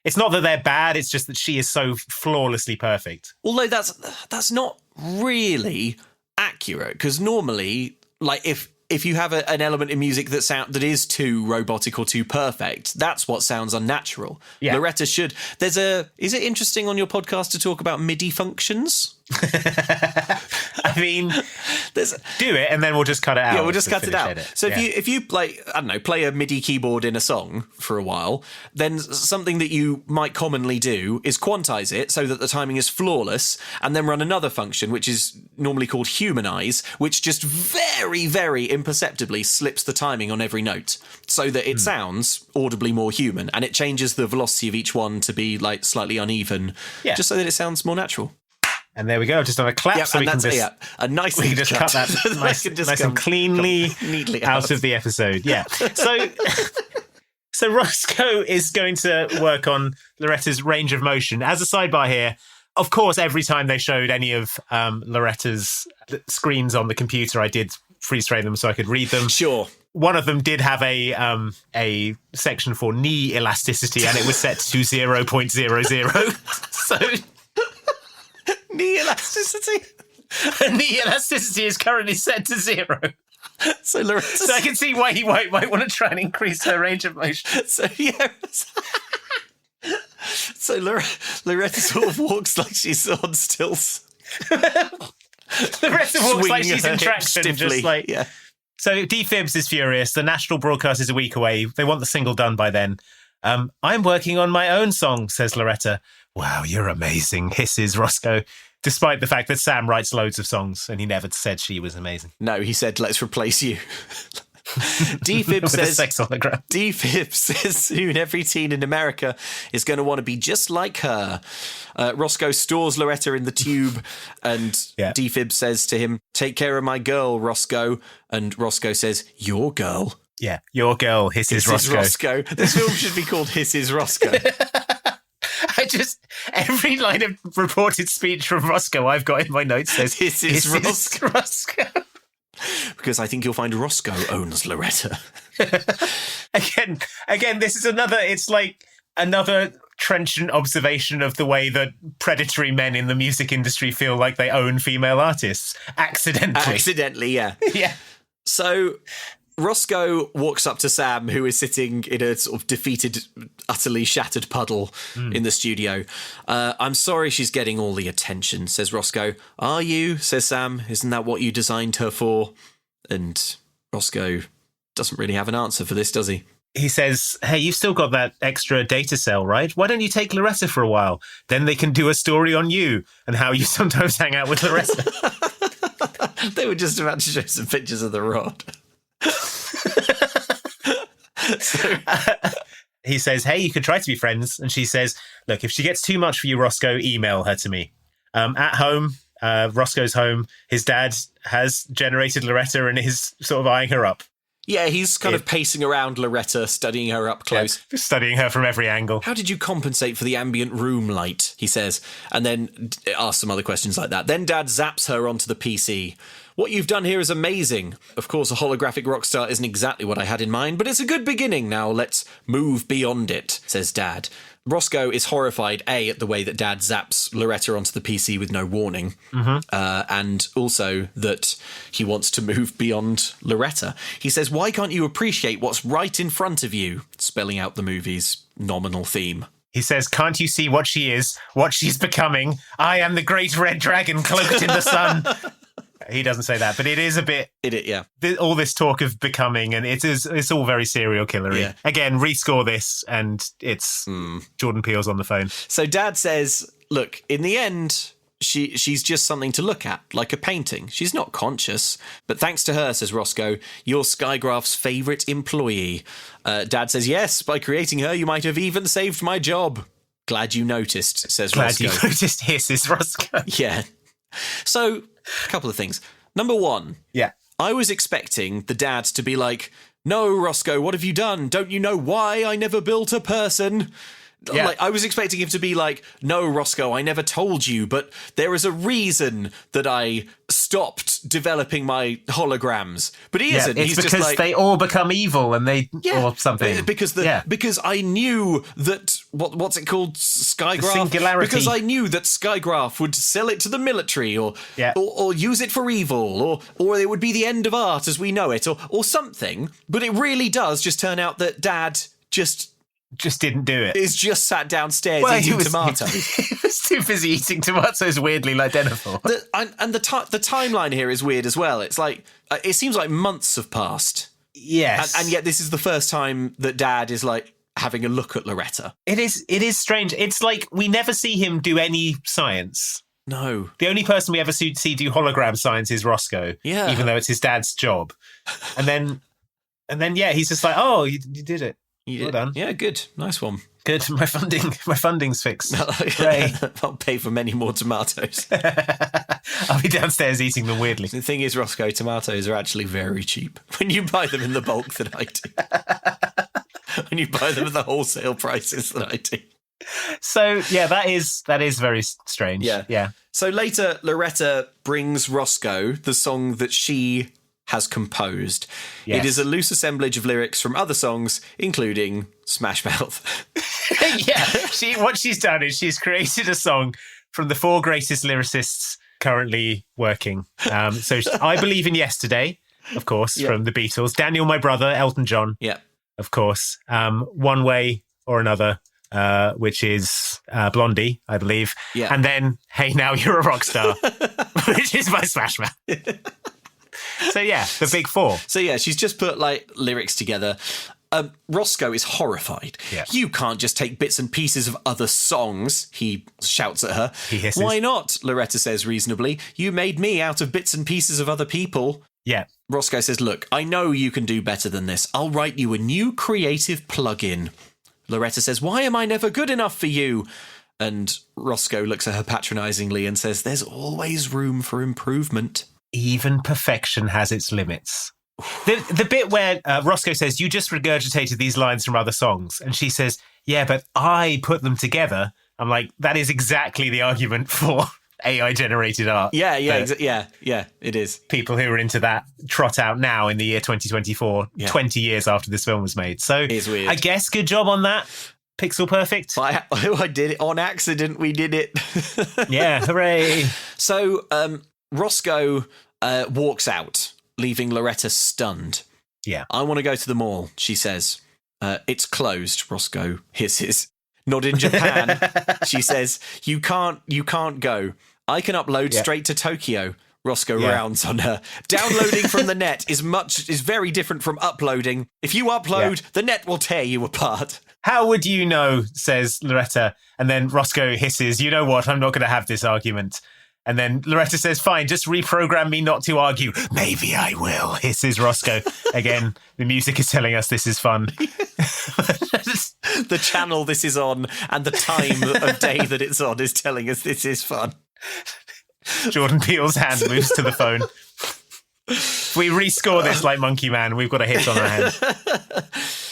It's not that they're bad, it's just that she is so flawlessly perfect. Although that's not really accurate, because normally, if you have an element in music that is too robotic or too perfect, that's what sounds unnatural. Yeah. Loretta should. Is it interesting on your podcast to talk about MIDI functions? I mean, do it, and then we'll just cut it out. Yeah, we'll just to cut it finish out. edit. So Yeah. if you like, I don't know, play a MIDI keyboard in a song for a while, then something that you might commonly do is quantize it so that the timing is flawless, and then run another function, which is normally called humanize, which just very, very imperceptibly slips the timing on every note so that it sounds audibly more human, and it changes the velocity of each one to be like slightly uneven, just so that it sounds more natural. And there we go. Just on a clap, so we can just a nice. We can just cut that nice and cleanly neatly out of the episode. Yeah. So Roscoe is going to work on Loretta's range of motion. As a sidebar here, of course, every time they showed any of Loretta's screens on the computer, I did freeze frame them so I could read them. Sure. One of them did have a section for knee elasticity, and it was set to 0.00. So knee elasticity. Knee elasticity is currently set to 0. So Loretta, I can see why he might want to try and increase her range of motion. So yeah. So Loretta sort of walks like she's on stilts. Loretta walks like she's in traction, just like yeah. So D-Fibs is furious. The national broadcast is a week away. They want the single done by then. I'm working on my own song, says Loretta. Wow, you're amazing, hisses Roscoe, despite the fact that Sam writes loads of songs and he never said she was amazing. No, he said, let's replace you. D-Fib says, sex hologram. D-Fib says soon every teen in America is going to want to be just like her. Roscoe stores Loretta in the tube, and D-Fib says to him, take care of my girl, Roscoe. And Roscoe says, your girl. Yeah, your girl, hisses Roscoe. This film should be called Hisses Roscoe. Every line of reported speech from Roscoe I've got in my notes says, Hisses Roscoe. Because I think you'll find Roscoe owns Loretta. Again, this is it's like another trenchant observation of the way that predatory men in the music industry feel like they own female artists. Accidentally, yeah. Yeah. So Roscoe walks up to Sam, who is sitting in a sort of defeated, utterly shattered puddle in the studio. I'm sorry she's getting all the attention, says Roscoe. Are you? Says Sam. Isn't that what you designed her for? And Roscoe doesn't really have an answer for this, does he? He says, hey, you've still got that extra data cell, right? Why don't you take Loretta for a while? Then they can do a story on you and how you sometimes hang out with Loretta. They were just about to show some pictures of the rod. He says, hey, you could try to be friends. And she says, look, if she gets too much for you, Roscoe, email her to me. At home, Roscoe's home, his dad has generated Loretta and is sort of eyeing her up. Yeah, he's kind of pacing around Loretta, studying her up close. Yeah, studying her from every angle. How did you compensate for the ambient room light, he says, and then asks some other questions like that. Then Dad zaps her onto the PC. What you've done here is amazing. Of course, a holographic rock star isn't exactly what I had in mind, but it's a good beginning. Now let's move beyond it, says Dad. Roscoe is horrified, A, at the way that Dad zaps Loretta onto the PC with no warning, and also that he wants to move beyond Loretta. He says, why can't you appreciate what's right in front of you? Spelling out the movie's nominal theme. He says, can't you see what she is, what she's becoming? I am the great red dragon cloaked in the sun. He doesn't say that, but it is a bit... all this talk of becoming, and it's all very serial killery. Yeah. Again, rescore this, and it's Jordan Peele's on the phone. So Dad says, look, in the end, she's just something to look at, like a painting. She's not conscious. But thanks to her, says Roscoe, you're Skygraph's favourite employee. Dad says, yes, by creating her, you might have even saved my job. Glad you noticed, says Roscoe. Glad you noticed, hisses Roscoe. Yeah. So, a couple of things. Number one, I was expecting the dad to be like, no, Roscoe, what have you done? Don't you know why I never built a person? Yeah. Like, I was expecting him to be like, no, Roscoe, I never told you, but there is a reason that I stopped developing my holograms. But he isn't. It's He's because just like, they all become evil and or something. Because I knew that what's it called? Skygraph? The singularity. Because I knew that Skygraph would sell it to the military or use it for evil or it would be the end of art as we know it or something. But it really does just turn out that Dad just just didn't do it. Is just sat downstairs eating tomatoes. He was too busy eating tomatoes, weirdly, like Denethor. The timeline here is weird as well. It's like, it seems like months have passed. Yes. And yet this is the first time that Dad is like having a look at Loretta. It is strange. It's like we never see him do any science. No. The only person we ever see do hologram science is Roscoe. Yeah. Even though it's his dad's job. And then yeah, he's just like, oh, you did it. Well done. Yeah, good. Nice one. Good. My funding's fixed. Great. I'll pay for many more tomatoes. I'll be downstairs eating them weirdly. The thing is, Roscoe, tomatoes are actually very cheap when you buy them in the bulk that I do. When you buy them at the wholesale prices that I do. So yeah, that is very strange. Yeah. So later, Loretta brings Roscoe the song that she has composed. Yes. It is a loose assemblage of lyrics from other songs, including Smash Mouth. Yeah, what she's done is she's created a song from the 4 greatest lyricists currently working. So I Believe in Yesterday, of course, from the Beatles. Daniel, My Brother, Elton John, of course. One Way or Another, which is Blondie, I believe. Yeah. And then Hey Now You're a Rock Star, which is by Smash Mouth. So yeah, the big 4. So yeah, she's just put like lyrics together. Roscoe is horrified. Yeah. You can't just take bits and pieces of other songs, he shouts at her. He hisses. Why not? Loretta says reasonably. You made me out of bits and pieces of other people. Yeah. Roscoe says, look, I know you can do better than this. I'll write you a new creative plug-in. Loretta says, why am I never good enough for you? And Roscoe looks at her patronisingly and says, there's always room for improvement. Even perfection has its limits. The bit where Roscoe says, you just regurgitated these lines from other songs. And she says, yeah, but I put them together. I'm like, that is exactly the argument for AI-generated art. Yeah, it is. People who are into that trot out now in the year 2024, 20 years after this film was made. So it's weird. I guess good job on that. Pixel perfect. I did it on accident. We did it. Yeah, hooray. So Roscoe walks out, leaving Loretta stunned. Yeah. I want to go to the mall, she says. It's closed, Roscoe hisses. Not in Japan, she says. You can't go. I can upload straight to Tokyo. Roscoe rounds on her. Downloading from the net is very different from uploading. If you upload, the net will tear you apart. How would you know, says Loretta. And then Roscoe hisses, you know what, I'm not going to have this argument. And then Loretta says, fine, just reprogram me not to argue. Maybe I will, hisses Roscoe. Again, the music is telling us this is fun. The channel this is on and the time of day that it's on is telling us this is fun. Jordan Peele's hand moves to the phone. If we rescore this like Monkey Man, we've got a hit on our hands.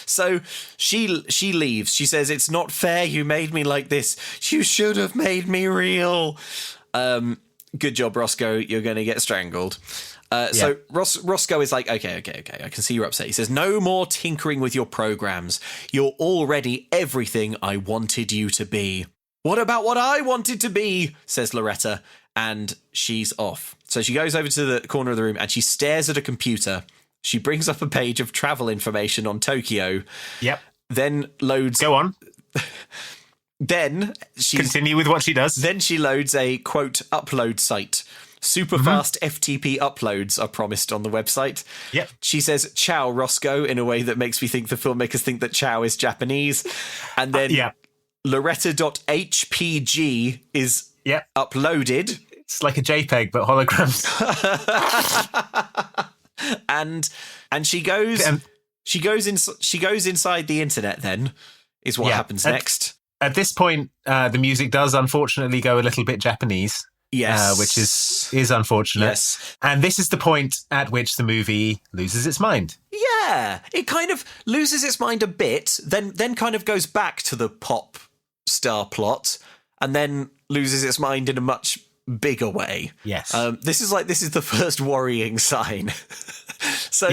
So she leaves. She says, it's not fair you made me like this. You should have made me real. Good job, Roscoe. You're going to get strangled. So Roscoe is like, okay. I can see you're upset. He says, no more tinkering with your programs. You're already everything I wanted you to be. What about what I wanted to be? Says Loretta. And she's off. So she goes over to the corner of the room and she stares at a computer. She brings up a page of travel information on Tokyo. Yep. Then loads... Go on. Then she... Continue with what she does. Then she loads a, quote, upload site. Super fast FTP uploads are promised on the website. Yep. She says, ciao, Roscoe, in a way that makes me think the filmmakers think that ciao is Japanese. And then Loretta.hpg is uploaded. It's like a JPEG, but holograms. and she goes inside the internet then, is what happens next. At this point, the music does unfortunately go a little bit Japanese. Yes. Which is unfortunate. Yes. And this is the point at which the movie loses its mind. Yeah. It kind of loses its mind a bit, then kind of goes back to the pop star plot, and then loses its mind in a much bigger way. Yes. This is the first worrying sign. So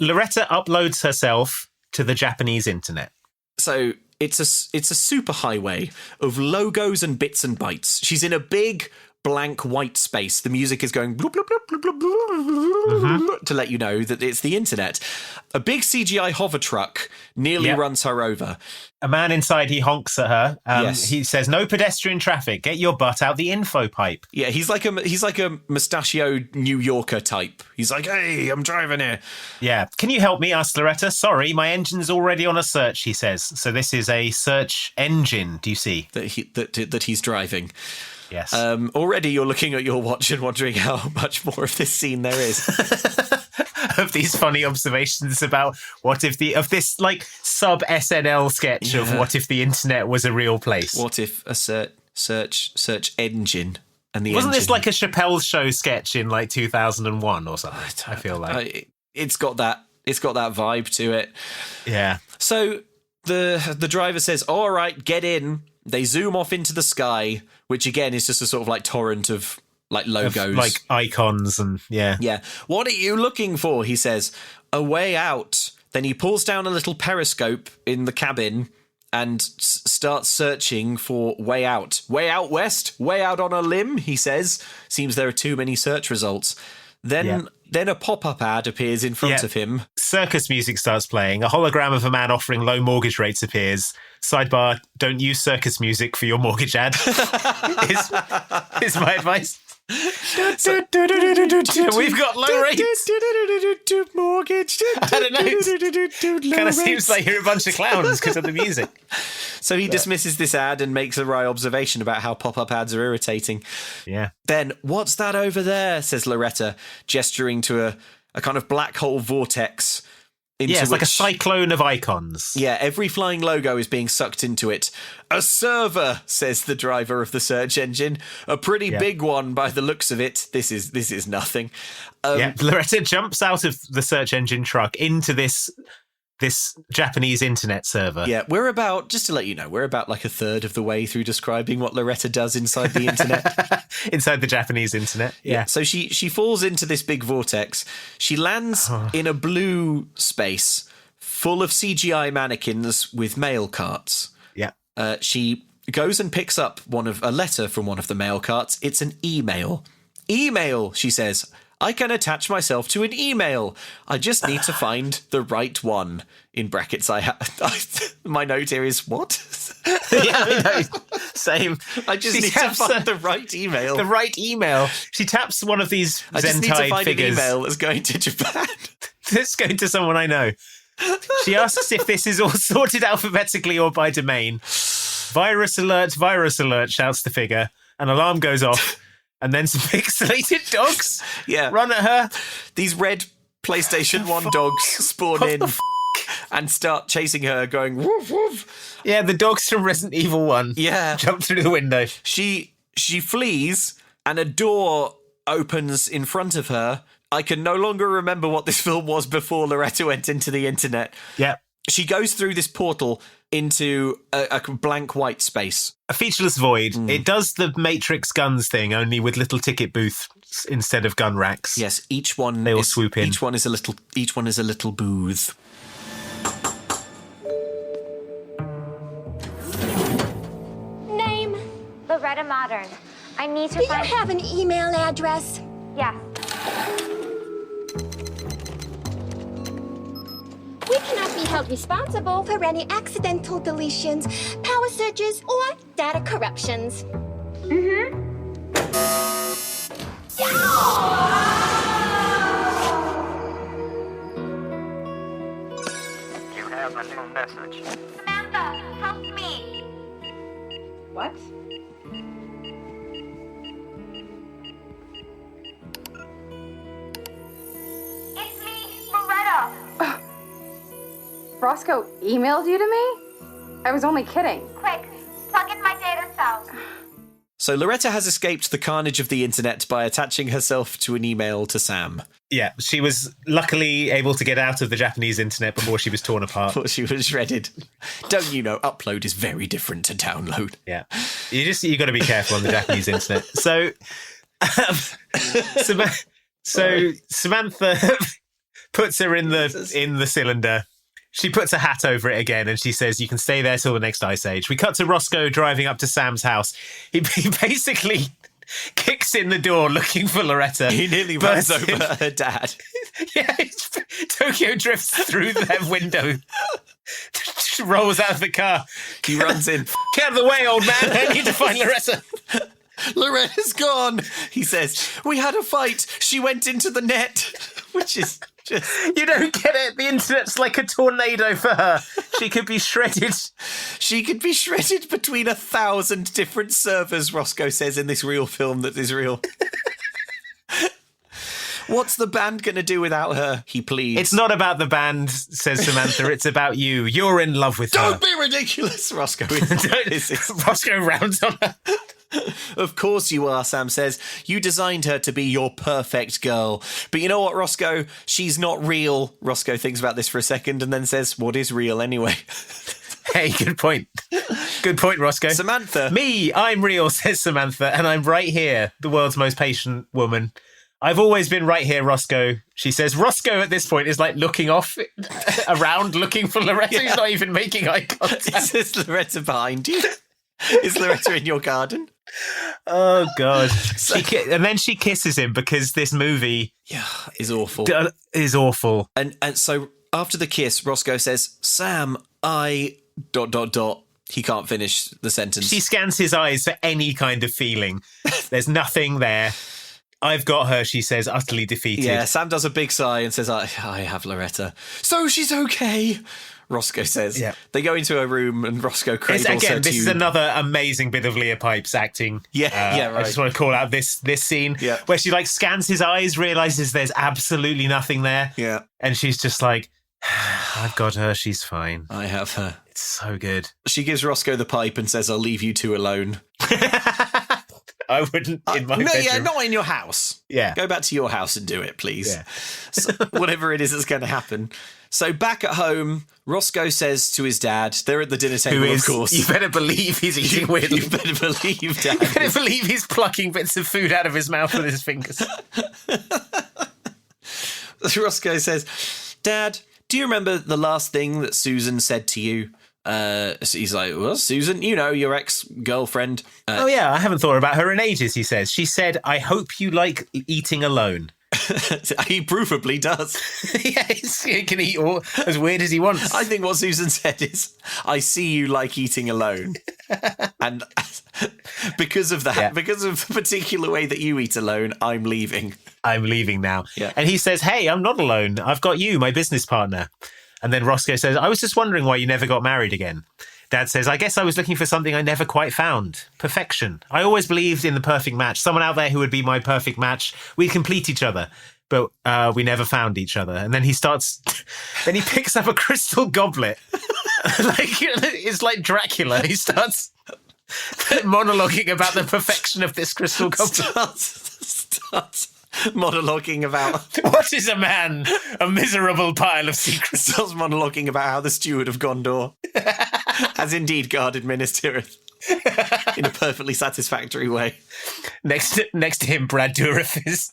Loretta uploads herself to the Japanese internet. So it's a super highway of logos and bits and bytes. She's in a big blank white space. The music is going bloop, bloop, bloop, bloop, bloop, bloop, bloop, to let you know that it's the internet. A big CGI hover truck nearly runs her over. A man inside, he honks at her. Yes. He says, "No pedestrian traffic. Get your butt out the info pipe." Yeah, he's like a mustachioed New Yorker type. He's like, "Hey, I'm driving here." Yeah. "Can you help me?" asks Loretta. "Sorry, my engine's already on a search," he says. So this is a search engine, do you see? That he's driving. Yes. Already you're looking at your watch and wondering how much more of this scene there is. Of these funny observations about what if of this like sub SNL sketch of what if the internet was a real place. What if a search engine and the Wasn't engine... this like a Chappelle Show sketch in like 2001 or something? I feel like it's got that vibe to it. Yeah. So the driver says, "All right, get in." They zoom off into the sky, which again is just a sort of like torrent of like logos, of, like icons, and yeah. "What are you looking for?" he says. "A way out." Then he pulls down a little periscope in the cabin and starts searching for way out. "Way out west, way out on a limb," he says. Seems there are too many search results. Then a pop-up ad appears in front of him. Circus music starts playing. A hologram of a man offering low mortgage rates appears. Sidebar: don't use circus music for your mortgage ad. is my advice. We've got low rates. Mortgage. I don't know. Kind of seems like you're a bunch of clowns because of the music. So he dismisses this ad and makes a wry observation about how pop-up ads are irritating. Yeah. Then, "What's that over there?" says Loretta, gesturing to a kind of black hole vortex. It's like a cyclone of icons. Yeah, every flying logo is being sucked into it. "A server," says the driver of the search engine. "A pretty big one by the looks of it." This is nothing. Loretta jumps out of the search engine truck into this Japanese internet server. Yeah, we're about, just to let you know, we're about like a third of the way through describing what Loretta does inside the internet. Inside the Japanese internet. Yeah. So she falls into this big vortex. She lands in a blue space full of CGI mannequins with mail carts. Yeah. She goes and picks up a letter from one of the mail carts. It's an email. "Email," she says. "I can attach myself to an email. I just need to find the right one." In brackets, my note here is, what? Yeah, I know. Same. I just need to find the right email. The right email. She taps one of these I just need to Zentai find figures. an email that's going to Japan. This going to someone I know. She asks if this is all sorted alphabetically or by domain. Virus alert, shouts the figure. An alarm goes off. And then some pixelated dogs run at her. These red PlayStation 1 dogs spawn in and start chasing her, going woof woof. Yeah, the dogs from Resident Evil 1. Yeah. Jump through the window. She flees and a door opens in front of her. I can no longer remember what this film was before Loretta went into the internet. Yeah. She goes through this portal into a blank white space. A featureless void. It does the Matrix guns thing, only with little ticket booths instead of gun racks. Yes, each one they all swoop in. Each one is a little booth. Name? Loretta Modern. I need to find... Do you have an email address? Yeah. We cannot be held responsible for any accidental deletions, power surges, or data corruptions. You have a new message. Samantha, help me. What? It's me, Loretta. Roscoe emailed you to me? I was only kidding. Quick, plug in my data cells. So Loretta has escaped the carnage of the internet by attaching herself to an email to Sam. Yeah, she was luckily able to get out of the Japanese internet before she was torn apart. Before she was shredded. Don't you know, upload is very different to download. Yeah. You got to be careful on the Japanese internet. So Samantha puts her in the cylinder. She puts a hat over it again and she says, "You can stay there till the next ice age." We cut to Roscoe driving up to Sam's house. He basically kicks in the door looking for Loretta. He nearly runs over her dad. Yeah, Tokyo drifts through their window, rolls out of the car. He runs in. Get out of the way, old man. I need to find Loretta. Loretta's gone, he says. We had a fight. She went into the net. Which is just... You don't get it. The internet's like a tornado for her. She could be shredded. She could be shredded between 1,000 different servers, Roscoe says in this real film that is real. What's the band going to do without her? He pleads. It's not about the band, says Samantha. It's about you. You're in love with her. Don't be ridiculous, Roscoe. Roscoe rounds on her. Of course you are, Sam says. You designed her to be your perfect girl. But you know what, Roscoe? She's not real. Roscoe thinks about this for a second and then says, what is real anyway? Hey, good point. Good point, Roscoe. Samantha. Me, I'm real, says Samantha, and I'm right here, the world's most patient woman. I've always been right here, Roscoe, she says. Roscoe at this point is like looking off around, looking for Loretta. Yeah. He's not even making eye contact. Is Loretta behind you? Is Loretta in your garden? Oh, God. And then she kisses him because this movie... Yeah, is awful. Is awful. And so after the kiss, Roscoe says, Sam, I... ... He can't finish the sentence. She scans his eyes for any kind of feeling. There's nothing there. I've got her, she says, utterly defeated. Yeah, Sam does a big sigh and says, I have Loretta. So she's okay, Roscoe says. Yeah. They go into her room and Roscoe cradles her tube. This is another amazing bit of Leah Pipes acting. Yeah, right. I just want to call out this scene where she like scans his eyes, realises there's absolutely nothing there. Yeah. And she's just like, I've got her, she's fine. I have her. It's so good. She gives Roscoe the pipe and says, I'll leave you two alone. I wouldn't in my bedroom. Yeah, not in your house. Yeah. Go back to your house and do it, please. Yeah. So, whatever it is that's going to happen. So back at home, Roscoe says to his dad, they're at the dinner table, of course. You better believe he's eating weirdly. You better believe, Dad. You better believe he's plucking bits of food out of his mouth with his fingers. Roscoe says, Dad, do you remember the last thing that Susan said to you? So he's like, well, Susan, you know, your ex-girlfriend. Oh, yeah, I haven't thought about her in ages, he says. She said, I hope you like eating alone. He provably does. Yeah, he can eat as weird as he wants. I think what Susan said is, I see you like eating alone. And because of that, because of the particular way that you eat alone, I'm leaving. I'm leaving now. Yeah. And he says, hey, I'm not alone. I've got you, my business partner. And then Roscoe says, I was just wondering why you never got married again. Dad says, I guess I was looking for something I never quite found. Perfection. I always believed in the perfect match. Someone out there who would be my perfect match. We'd complete each other. But we never found each other. And then he picks up a crystal goblet. It's like Dracula. He starts monologuing about the perfection of this crystal goblet. Starts monologuing about what is a man? A miserable pile of secrets. Starts monologuing about how the steward of Gondor has indeed guarded Minas Tirith in a perfectly satisfactory way. Next to him, Brad Dourif is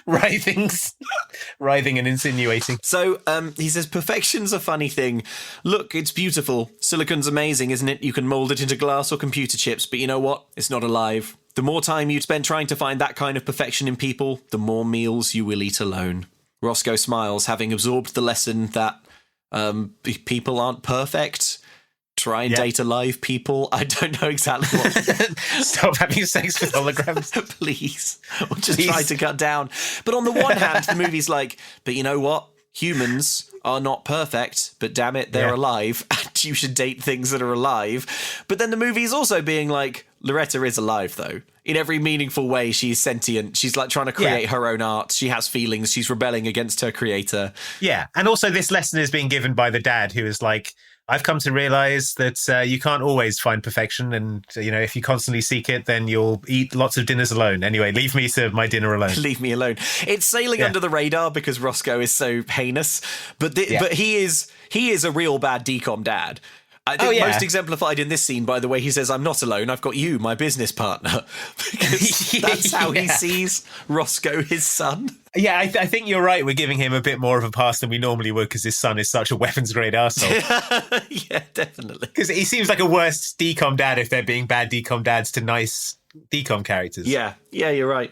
writhing and insinuating. So he says, perfection's a funny thing. Look, it's beautiful. Silicon's amazing, isn't it? You can mold it into glass or computer chips, but you know what? It's not alive. The more time you spend trying to find that kind of perfection in people, the more meals you will eat alone. Roscoe smiles, having absorbed the lesson that people aren't perfect. Try and date alive people. I don't know exactly what. Stop having sex with holograms. Please. Or just try to cut down. But on the one hand, the movie's like, but you know what? Humans are not perfect, but damn it, they're alive, and you should date things that are alive. But then the movie's also being like, Loretta is alive, though. In every meaningful way, she's sentient. She's like trying to create her own art. She has feelings. She's rebelling against her creator. Yeah, and also this lesson is being given by the dad, who is like, I've come to realize that you can't always find perfection. And, you know, if you constantly seek it, then you'll eat lots of dinners alone. Anyway, leave me to my dinner alone. Leave me alone. It's sailing under the radar because Roscoe is so heinous. But but he is a real bad decom dad. I think most exemplified in this scene, by the way, he says, I'm not alone, I've got you, my business partner. Because that's how he sees Roscoe, his son. Yeah, I think you're right. We're giving him a bit more of a pass than we normally would because his son is such a weapons-grade arsehole. Yeah, definitely. Because he seems like a worse decom dad if they're being bad decom dads to nice decom characters. Yeah, you're right.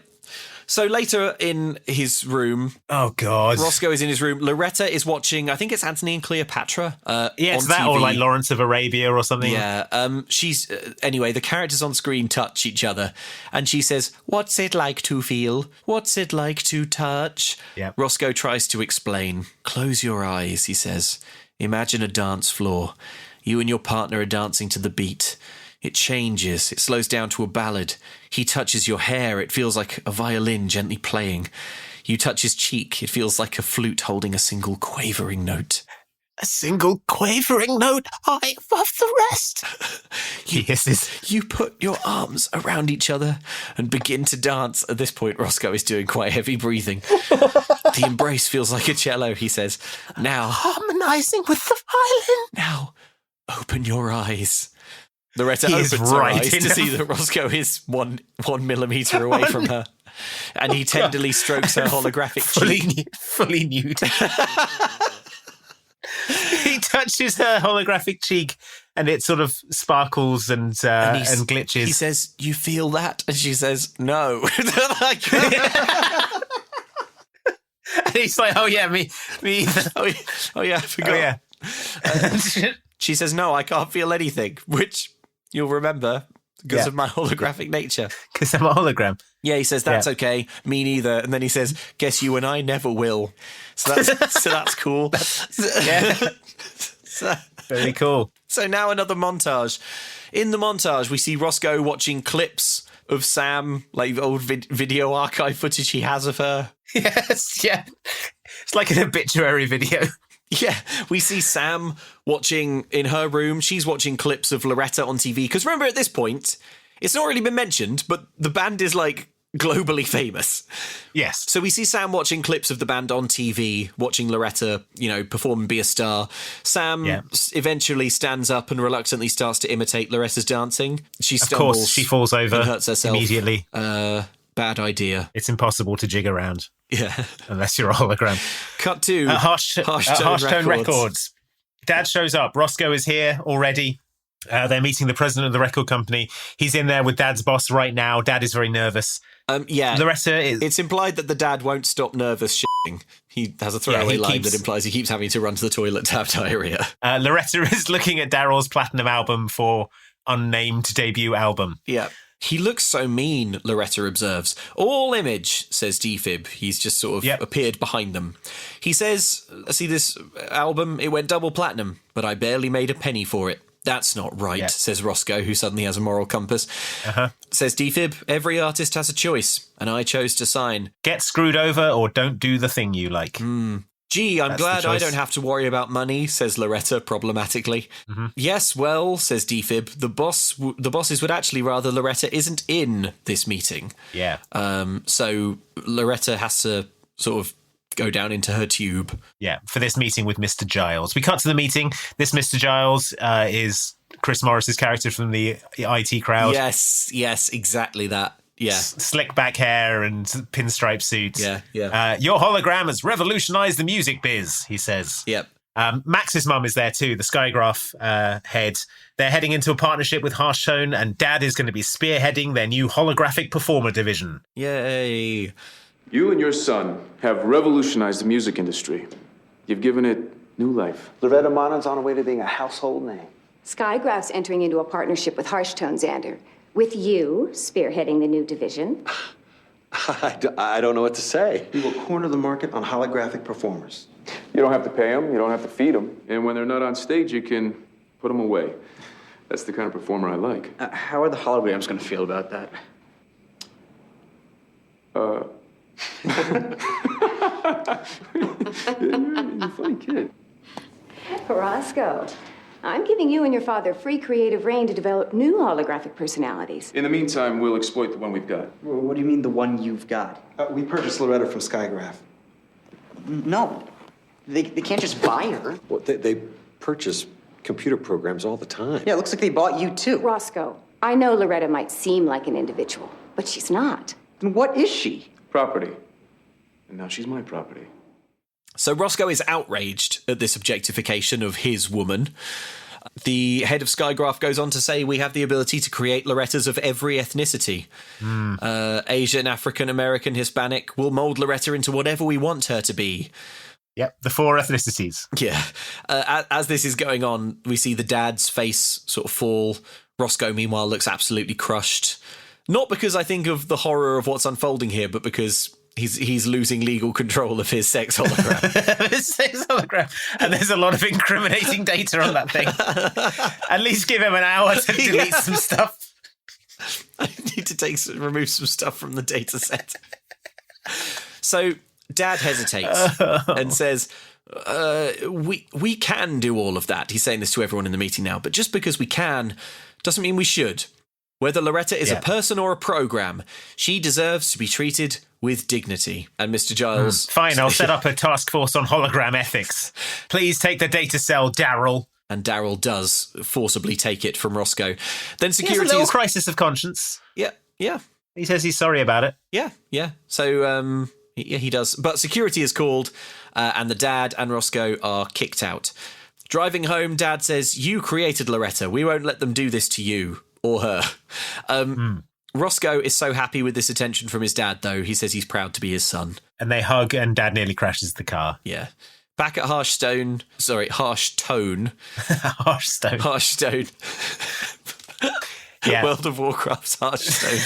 So later in his room... Oh, God. Roscoe is in his room. Loretta is watching, I think it's Antony and Cleopatra it's on that TV. or like Lawrence of Arabia or something. Yeah. She's... anyway, the characters on screen touch each other. And she says, what's it like to feel? What's it like to touch? Yep. Roscoe tries to explain. Close your eyes, he says. Imagine a dance floor. You and your partner are dancing to the beat. It changes. It slows down to a ballad. He touches your hair. It feels like a violin gently playing. You touch his cheek. It feels like a flute holding a single quavering note. A single quavering note high above the rest. He hisses. You put your arms around each other and begin to dance. At this point, Roscoe is doing quite heavy breathing. The embrace feels like a cello, he says. Now, harmonizing with the violin. Now, open your eyes. Loretta He opens is her right eyes to see that Roscoe is one millimeter away from her. And he tenderly strokes her holographic cheek. Fully nude. He touches her holographic cheek and it sort of sparkles and glitches. He says, you feel that? And she says, no. And he's like, oh yeah, me either. Oh yeah, I forgot. Oh, yeah. She says, no, I can't feel anything, which you'll remember because of my holographic nature. Because I'm a hologram. Yeah, he says, that's okay, me neither. And then he says, guess you and I never will. So that's cool. Very cool. So now another montage. In the montage, we see Roscoe watching clips of Sam, like old video archive footage he has of her. Yes, yeah. It's like an obituary video. Yeah, we see Sam watching in her room. She's watching clips of Loretta on TV. Because remember, at this point, it's not really been mentioned, but the band is like globally famous. Yes. So we see Sam watching clips of the band on TV, watching Loretta, perform and be a star. Sam eventually stands up and reluctantly starts to imitate Loretta's dancing. She stumbles. Of course, she falls over and hurts herself immediately. Bad idea. It's impossible to jig around. Yeah. Unless you're a hologram. Cut to Harsh Tone Records. Dad shows up. Roscoe is here already. They're meeting the president of the record company. He's in there with Dad's boss right now. Dad is very nervous. Loretta is... It's implied that the dad won't stop nervous shitting. He has a throwaway line that implies he keeps having to run to the toilet to have diarrhea. Loretta is looking at Daryl's platinum album for unnamed debut album. Yeah. He looks so mean, Loretta observes. All image, says D-Fib. He's just sort of appeared behind them. He says, see this album? It went double platinum, but I barely made a penny for it. That's not right, says Roscoe, who suddenly has a moral compass. Says D-Fib, every artist has a choice, and I chose to sign. Get screwed over or don't do the thing you like. Gee, I'm glad I don't have to worry about money, says Loretta problematically. Yes, well, says D-Fib, the bosses would actually rather Loretta isn't in this meeting. Yeah. So Loretta has to sort of go down into her tube. Yeah, for this meeting with Mr. Giles. We cut to the meeting. This Mr. Giles is Chris Morris's character from the IT crowd. Yes, exactly that. Yeah. Slick back hair and pinstripe suits. Yeah. Your hologram has revolutionized the music biz, he says. Yep. Max's mum is there too, the Skygraph head. They're heading into a partnership with Harsh Tone, and Dad is going to be spearheading their new holographic performer division. Yay. You and your son have revolutionized the music industry. You've given it new life. Loretta Monon's on her way to being a household name. Skygraph's entering into a partnership with Harsh Tone, Xander. With you spearheading the new division. I don't know what to say. We will corner the market on holographic performers. You don't have to pay them, you don't have to feed them, and when they're not on stage, you can put them away. That's the kind of performer I like. How are the holograms going to feel about that? You're a funny kid. Roscoe, I'm giving you and your father free creative reign to develop new holographic personalities. In the meantime, we'll exploit the one we've got. Well, what do you mean, the one you've got? We purchased Loretta from Skygraph. No. They can't just buy her. Well, they purchase computer programs all the time. Yeah, it looks like they bought you, too. Roscoe, I know Loretta might seem like an individual, but she's not. Then what is she? Property. And now she's my property. So Roscoe is outraged at this objectification of his woman. The head of Skygraph goes on to say we have the ability to create Lorettas of every ethnicity. Asian, African, American, Hispanic. We'll mold Loretta into whatever we want her to be. Yep, the 4 ethnicities. Yeah. As this is going on, we see the dad's face sort of fall. Roscoe, meanwhile, looks absolutely crushed. Not because I think of the horror of what's unfolding here, but because he's losing legal control of his sex hologram. His sex hologram. And there's a lot of incriminating data on that thing. At least give him an hour to delete some stuff. I need to remove some stuff from the data set. So Dad hesitates and says, we can do all of that. He's saying this to everyone in the meeting now, but just because we can doesn't mean we should. Whether Loretta is a person or a program, she deserves to be treated with dignity. And Mr. Giles... Fine, I'll set up a task force on hologram ethics. Please take the data cell, Daryl. And Daryl does forcibly take it from Roscoe. Then security... He has a little crisis of conscience. Yeah. He says he's sorry about it. Yeah. So, he does. But security is called, and the dad and Roscoe are kicked out. Driving home, Dad says, you created Loretta. We won't let them do this to you. Or her. Roscoe is so happy with this attention from his dad, though. He says he's proud to be his son. And they hug, and Dad nearly crashes the car. Yeah. Back at Harsh Tone. Harsh Stone. Yeah. World of Warcraft's Harsh Stone.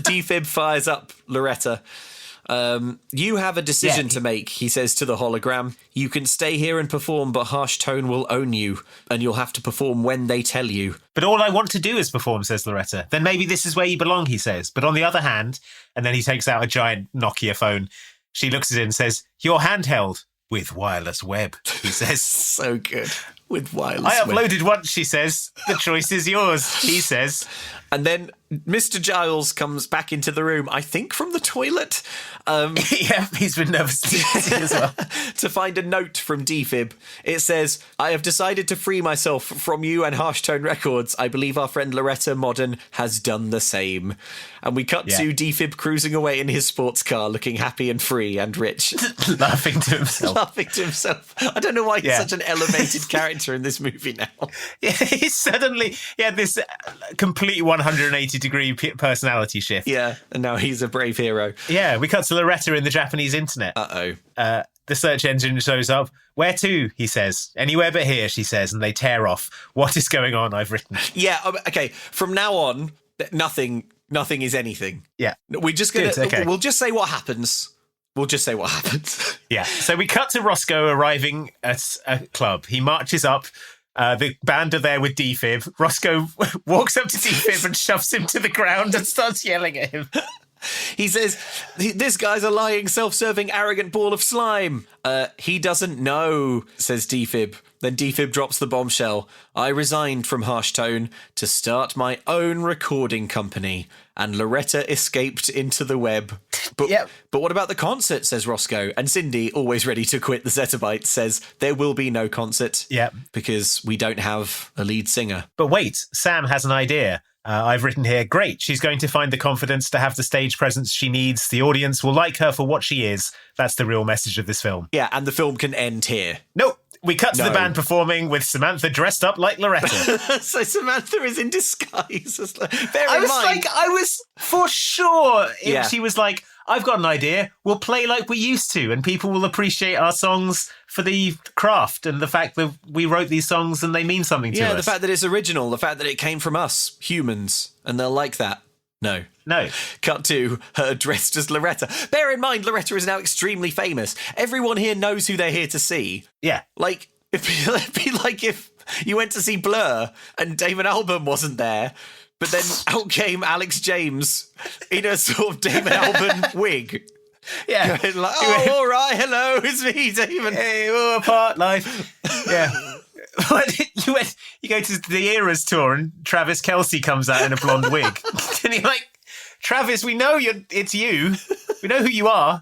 Defib fires up Loretta. You have a decision to make, he says to the hologram. You can stay here and perform, but Harsh Tone will own you, and you'll have to perform when they tell you. But all I want to do is perform, says Loretta. Then maybe this is where you belong, he says. But on the other hand, and then he takes out a giant Nokia phone. She looks at it and says, you're handheld with wireless web, he says. So good. With wireless I web. uploaded once, she says. The choice is yours, he says. And then Mr. Giles comes back into the room, I think from the toilet. Yeah, he's been nervous as well. To find a note from Defib. It says, I have decided to free myself from you and Harsh Tone Records. I believe our friend Loretta Modern has done the same. And we cut to Defib cruising away in his sports car, looking happy and free and rich. Laughing to himself. I don't know why he's such an elevated character in this movie now. Yeah, he's suddenly this complete 180-degree personality shift. Yeah, and now he's a brave hero. Yeah, we cut to Loretta in the Japanese internet. Uh-oh. The search engine shows up. Where to, he says. Anywhere but here, she says, and they tear off. What is going on, I've written. Yeah, okay, from now on, nothing is anything. Yeah. We'll just say what happens. Yeah, so we cut to Roscoe arriving at a club. He marches up. The band are there with Defib. Roscoe walks up to Defib and shoves him to the ground and starts yelling at him. He says, this guy's a lying, self-serving, arrogant ball of slime. He doesn't know, says Defib. Then Defib drops the bombshell. I resigned from Harsh Tone to start my own recording company, and Loretta escaped into the web. But what about the concert, says Roscoe. And Cindy, always ready to quit the Zettabyte, says there will be no concert. Yeah. Because we don't have a lead singer. But wait, Sam has an idea. I've written here, great, she's going to find the confidence to have the stage presence she needs. The audience will like her for what she is. That's the real message of this film. Yeah, and the film can end here. Nope. We cut to the band performing with Samantha dressed up like Loretta. So Samantha is in disguise. I was for sure she was like, I've got an idea. We'll play like we used to, and people will appreciate our songs for the craft and the fact that we wrote these songs and they mean something to us. Yeah, the fact that it's original, the fact that it came from us, humans, and they'll like that. No. Cut to her dressed as Loretta. Bear in mind, Loretta is now extremely famous. Everyone here knows who they're here to see. Yeah. Like, it'd be like if you went to see Blur and Damon Albarn wasn't there, but then out came Alex James in a sort of Damon Albarn wig. Yeah. Going like, all right, hello, it's me, Damon. Hey, apart life. Yeah. You go to the Eras tour and Travis Kelce comes out in a blonde wig. And you're like, Travis, we know it's you. We know who you are.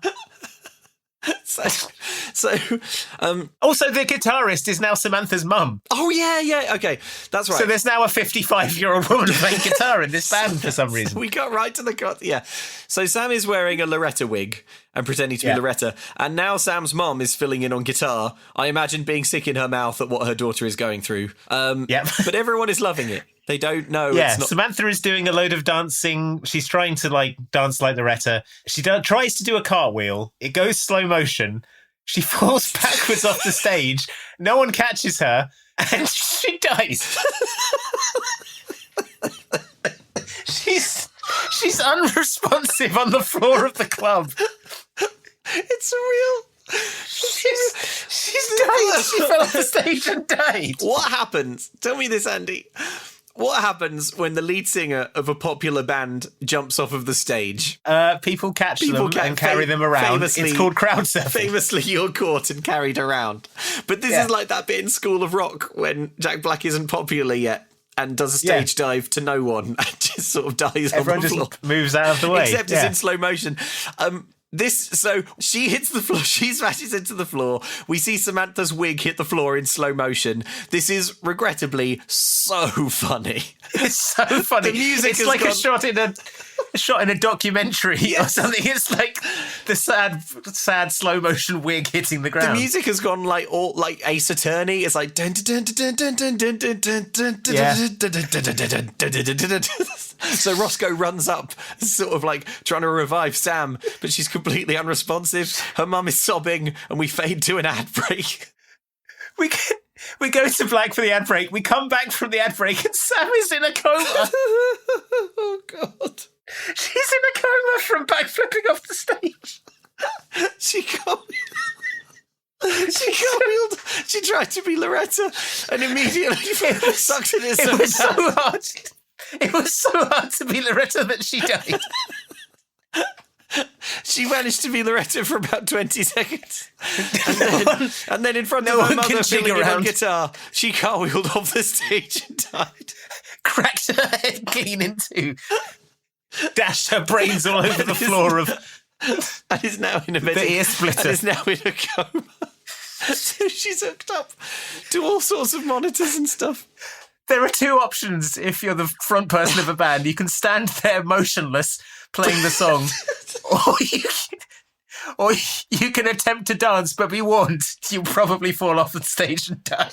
So, also the guitarist is now Samantha's mum. Oh yeah, okay, that's right. So there's now a 55-year-old woman playing guitar in this band for some reason. We got right to the cut. Yeah. So Sam is wearing a Loretta wig and pretending to be Loretta, and now Sam's mum is filling in on guitar. I imagine being sick in her mouth at what her daughter is going through. But everyone is loving it. They don't know. Yeah, it's not... Samantha is doing a load of dancing. She's trying to dance like Loretta. She tries to do a cartwheel. It goes slow motion. She falls backwards off the stage. No one catches her, and she dies. She's unresponsive on the floor of the club. It's real. She's died. She fell off the stage and died. What happens? Tell me this, Andy. What happens when the lead singer of a popular band jumps off of the stage? People catch them and carry them around. It's called crowd surfing. Famously, you're caught and carried around. But this is like that bit in School of Rock when Jack Black isn't popular yet and does a stage dive to no one and just sort of dies Everyone on the floor. Just moves out of the way. Except it's in slow motion. So she hits the floor, she smashes into the floor. We see Samantha's wig hit the floor in slow motion. This is regrettably so funny. It's so funny. The music it's like a shot in a documentary or something. It's like the sad slow motion wig hitting the ground. The music has gone like Ace Attorney. It's like dun dun dun dun dun dun dun dun dun. So Roscoe runs up, sort of like trying to revive Sam, but she's completely unresponsive. Her mum is sobbing, and we fade to an ad break. We go to black for the ad break. We come back from the ad break, and Sam is in a coma. Oh God! She's in a coma from backflipping off the stage. She can't. She tried to be Loretta, and immediately sucked in his own so hard. It was so hard to be Loretta that she died. She managed to be Loretta for about 20 seconds. And then in front of her mother filling in on guitar, she cartwheeled off the stage and died. Cracked her head clean in two. Dashed her brains all over the floor of... And is now in a the ear splitter. And is now in a coma. So she's hooked up to all sorts of monitors and stuff. There are two options if you're the front person of a band. You can stand there motionless, playing the song, or you can attempt to dance, but be warned, you'll probably fall off the stage and die.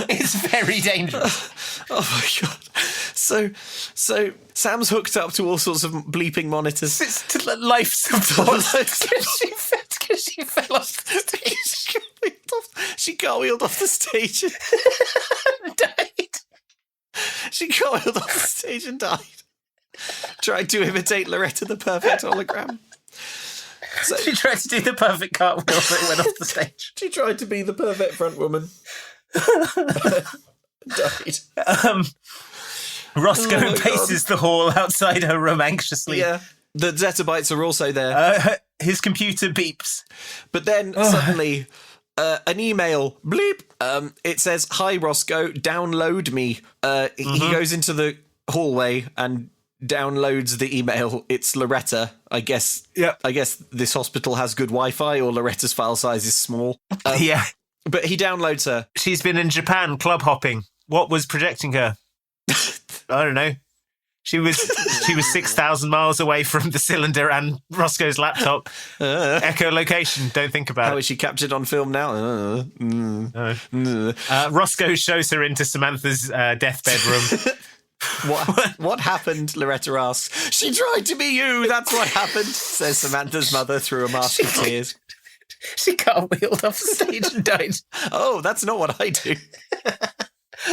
It's very dangerous. Oh my God. So Sam's hooked up to all sorts of bleeping monitors. It's to life support because she fell off the stage. She cartwheeled off the stage and died. She cartwheeled off the stage and died. Tried to imitate Loretta the Perfect Hologram. So, she tried to do the perfect cartwheel that went off the stage. She tried to be the perfect front woman. Died. Roscoe paces the hall outside her room anxiously. Yeah. The Zettabytes are also there. His computer beeps. But then suddenly... an email, bleep, it says, "Hi, Roscoe, download me." He goes into the hallway and downloads the email. It's Loretta, I guess. Yeah. I guess this hospital has good Wi-Fi, or Loretta's file size is small. Yeah. But he downloads her. She's been in Japan club hopping. What was projecting her? I don't know. She was 6,000 miles away from the cylinder and Roscoe's laptop. Echolocation. Don't think about it. How is she captured on film now? Roscoe shows her into Samantha's deathbed room. What happened? Loretta asks. She tried to be you. That's what happened, says Samantha's mother through a mask of tears. She cartwheeled off the stage and died. Oh, that's not what I do.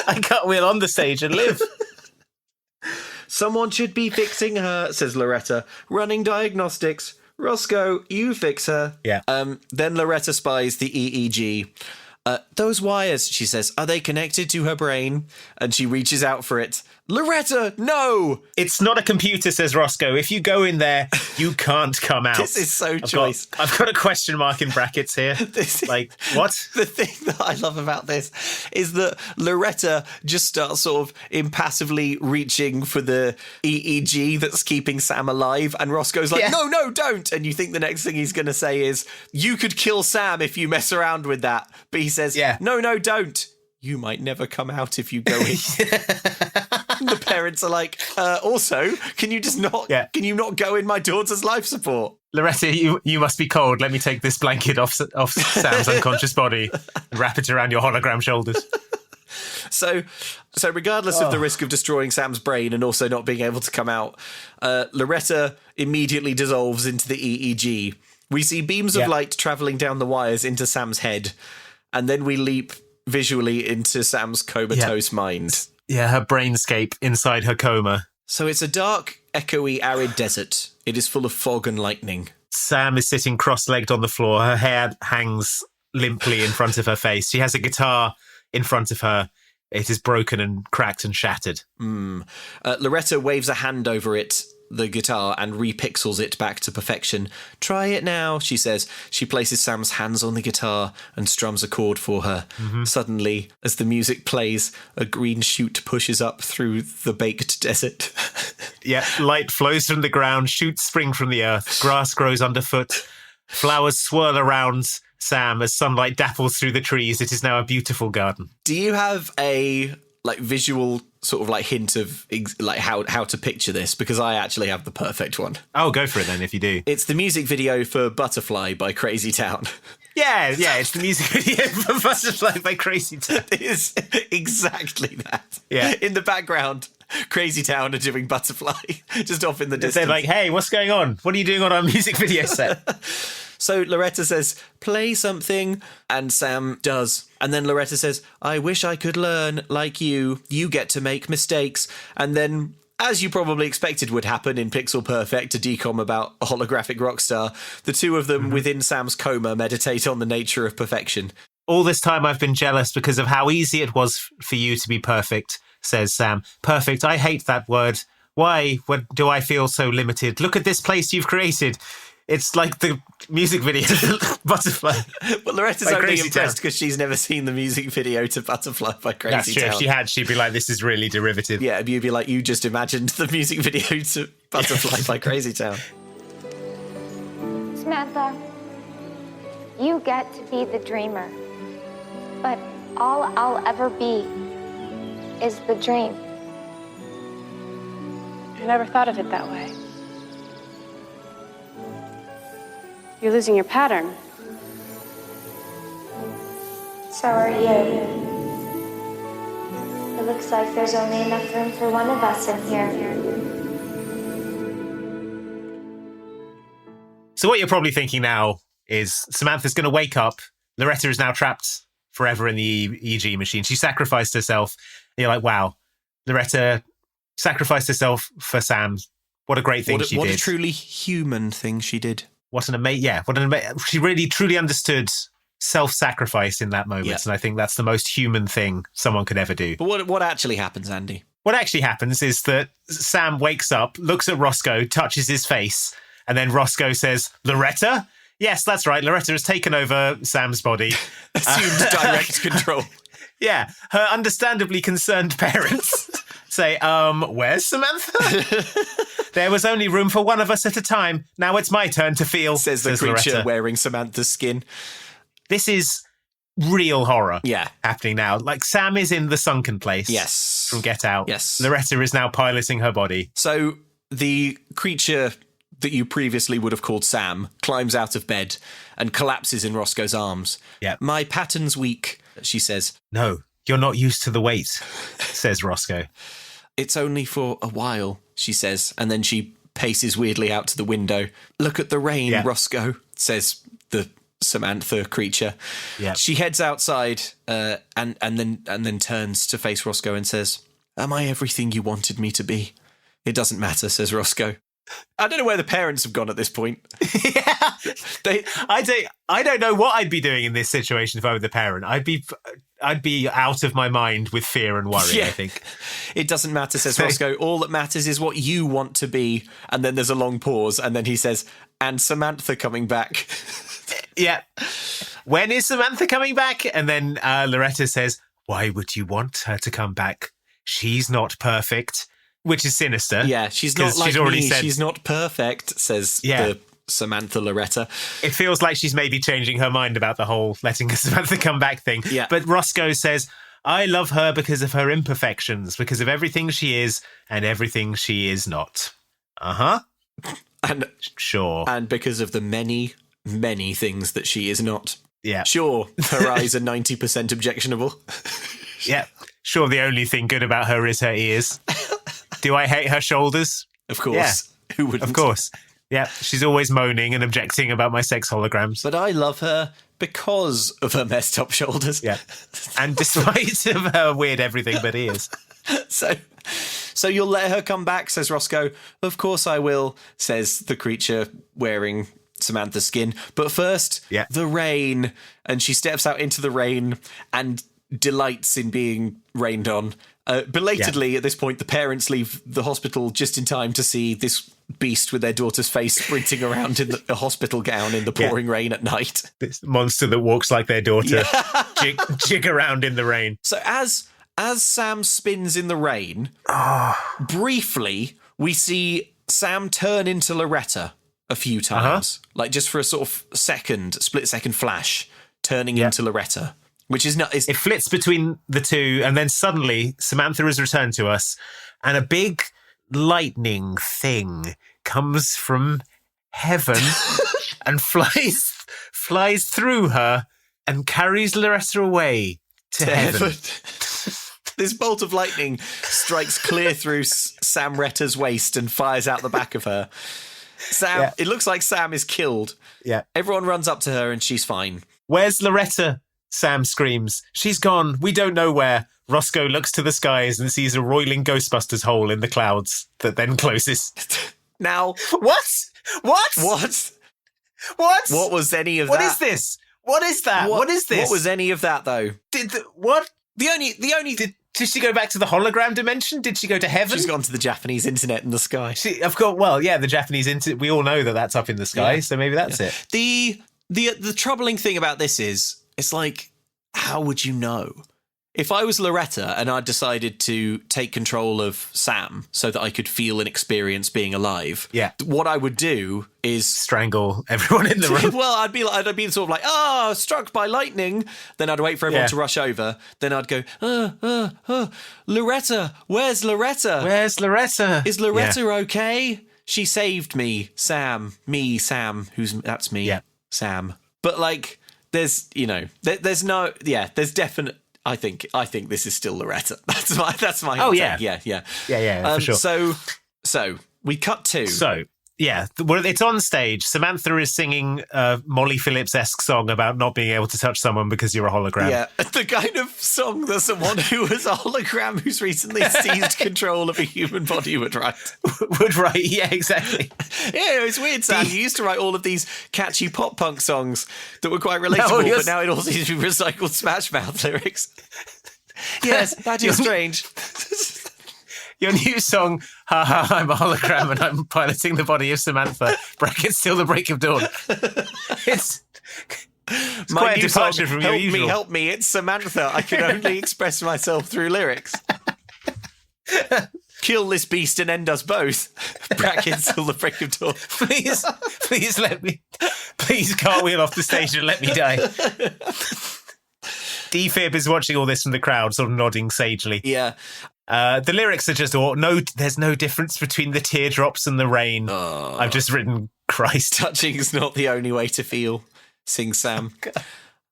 I cartwheel on the stage and live. Someone should be fixing her, says Loretta. Running diagnostics. Roscoe, you fix her. Yeah. Then Loretta spies the EEG. Those wires, she says, are they connected to her brain? And she reaches out for it. Loretta, no! It's not a computer, says Roscoe. If you go in there, you can't come out. This is so choice. I've got a question mark in brackets here. What? The thing that I love about this is that Loretta just starts sort of impassively reaching for the EEG that's keeping Sam alive, and Roscoe's like, no, don't! And you think the next thing he's going to say is, you could kill Sam if you mess around with that. But he says, no, don't. You might never come out if you go in. The parents are like, also, can you just not, can you not go in my daughter's life support? Loretta, you must be cold. Let me take this blanket off Sam's unconscious body and wrap it around your hologram shoulders. So regardless of the risk of destroying Sam's brain and also not being able to come out, Loretta immediately dissolves into the EEG. We see beams of light travelling down the wires into Sam's head, and then we leap visually into Sam's comatose mind. Yeah, her brainscape inside her coma. So it's a dark, echoey, arid desert. It is full of fog and lightning. Sam is sitting cross-legged on the floor. Her hair hangs limply in front of her face. She has a guitar in front of her. It is broken and cracked and shattered. Loretta waves a hand over it, the guitar, and repixels it back to perfection. Try it now, she says. She places Sam's hands on the guitar and strums a chord for her. Suddenly, as the music plays, a green shoot pushes up through the baked desert. Light flows from the ground, shoots spring from the earth, grass grows underfoot, flowers swirl around Sam as sunlight dapples through the trees. It is now a beautiful garden. Do you have a visual sort of hint of how to picture this? Because I actually have the perfect one. Oh, go for it then if you do. It's the music video for Butterfly by Crazy Town. Yeah, it's the music video for Butterfly by Crazy Town. It is exactly that. Yeah. In the background, Crazy Town are doing Butterfly just off in the distance. They're like, hey, what's going on? What are you doing on our music video set? So Loretta says, play something, and Sam does. And then Loretta says, I wish I could learn like you. You get to make mistakes. And then, as you probably expected would happen in Pixel Perfect, a decom about a holographic rock star, the two of them within Sam's coma meditate on the nature of perfection. All this time I've been jealous because of how easy it was for you to be perfect, says Sam. Perfect, I hate that word. Why do I feel so limited? Look at this place you've created. It's like the music video to Butterfly. But Loretta's only impressed because she's never seen the music video to Butterfly by Crazy Town. That's true. If she had, she'd be like, this is really derivative. Yeah, you'd be like, you just imagined the music video to Butterfly by Crazy Town. Samantha, you get to be the dreamer. But all I'll ever be is the dream. I never thought of it that way. You're losing your pattern. So are you. It looks like there's only enough room for one of us in here. So what you're probably thinking now is Samantha's going to wake up. Loretta is now trapped forever in the EEG machine. She sacrificed herself. And you're like, wow, Loretta sacrificed herself for Sam. What a great thing she did. What a truly human thing she did. She really truly understood self-sacrifice in that moment, and I think that's the most human thing someone could ever do. But what actually happens, Andy? What actually happens is that Sam wakes up, looks at Roscoe, touches his face, and then Roscoe says, Loretta? Yes, that's right. Loretta has taken over Sam's body. Assumed direct control. Yeah. Her understandably concerned parents say, where's Samantha? There was only room for one of us at a time. Now it's my turn to feel, says the creature Loretta, wearing Samantha's skin. This is real horror happening now. Like, Sam is in the sunken place. Yes. From Get Out. Yes. Loretta is now piloting her body. So the creature that you previously would have called Sam climbs out of bed and collapses in Roscoe's arms. Yeah. My pattern's weak, she says. No, you're not used to the weight, says Roscoe. It's only for a while, she says, and then she paces weirdly out to the window. Look at the rain, Roscoe, says the Samantha creature. Yeah. She heads outside and then turns to face Roscoe and says, am I everything you wanted me to be? It doesn't matter, says Roscoe. I don't know where the parents have gone at this point. I don't know what I'd be doing in this situation if I were the parent. I'd be out of my mind with fear and worry, I think. It doesn't matter, says Roscoe. All that matters is what you want to be. And then there's a long pause, and then he says, and Samantha coming back. Yeah. When is Samantha coming back? And then Loretta says, why would you want her to come back? She's not perfect. Which is sinister. Yeah, she's not like me. She's not perfect, says the Samantha Loretta. It feels like she's maybe changing her mind about the whole letting Samantha come back thing. Yeah. But Roscoe says, I love her because of her imperfections, because of everything she is and everything she is not. Uh-huh. And sure. And because of the many, many things that she is not. Yeah. Sure, her eyes are 90% objectionable. Yeah. Sure, the only thing good about her is her ears. Do I hate her shoulders? Of course. Yeah. Who wouldn't? Of course. Yeah, she's always moaning and objecting about my sex holograms. But I love her because of her messed up shoulders. Yeah. And despite of her weird everything but ears. So you'll let her come back, says Roscoe. Of course I will, says the creature wearing Samantha's skin. But first, the rain. And she steps out into the rain and delights in being rained on. Belatedly, at this point, the parents leave the hospital just in time to see this beast with their daughter's face sprinting around in a hospital gown in the pouring rain at night. This monster that walks like their daughter, jig around in the rain. So as Sam spins in the rain, briefly, we see Sam turn into Loretta a few times. Like just for a sort of split-second flash, turning into Loretta. Which is not. It flits between the two, and then suddenly Samantha has returned to us, and a big lightning thing comes from heaven and flies through her and carries Loretta away to heaven. This bolt of lightning strikes clear through Sam Retta's waist and fires out the back of her. Sam. It looks like Sam is killed. Yeah. Everyone runs up to her, and she's fine. Where's Loretta? Sam screams. She's gone. We don't know where. Roscoe looks to the skies and sees a roiling Ghostbusters hole in the clouds that then closes. Now... What? What was any of that? What is this? What is that? What is this? What was any of that, though? What? The only... Did she go back to the hologram dimension? Did she go to heaven? She's gone to the Japanese internet in the sky. Of course, well, yeah, the Japanese internet, we all know that that's up in the sky, so maybe that's it. The troubling thing about this is, it's like, how would you know? If I was Loretta and I decided to take control of Sam so that I could feel and experience being alive, what I would do is strangle everyone in the room. Well, I'd be sort of like, struck by lightning. Then I'd wait for everyone to rush over. Then I'd go, Loretta, where's Loretta? Where's Loretta? Is Loretta okay? She saved me, Sam. Me, Sam. That's me, Sam. But like, there's definite. I think this is still Loretta. That's my. Oh yeah. Yeah. For sure. So we cut to. So yeah, well, it's on stage. Samantha is singing a Molly Phillips-esque song about not being able to touch someone because you're a hologram. Yeah, the kind of song that someone who was a hologram who's recently seized control of a human body would write. Yeah, exactly. Yeah, it's weird, Sam. You used to write all of these catchy pop punk songs that were quite relatable, but now it all seems to be recycled Smash Mouth lyrics. Yes, that is strange. Your new song, Ha Ha, I'm a hologram and I'm piloting the body of Samantha, brackets till the break of dawn. It's quite a departure from your usual. Help me, it's Samantha. I can only express myself through lyrics. Kill this beast and end us both. Brackets till the break of dawn. Please let me. Please cartwheel off the stage and let me die. D-Fib is watching all this from the crowd, sort of nodding sagely. Yeah. The lyrics are just there's no difference between the teardrops and the rain. I've just written Christ. Touching is not the only way to feel, sings Sam.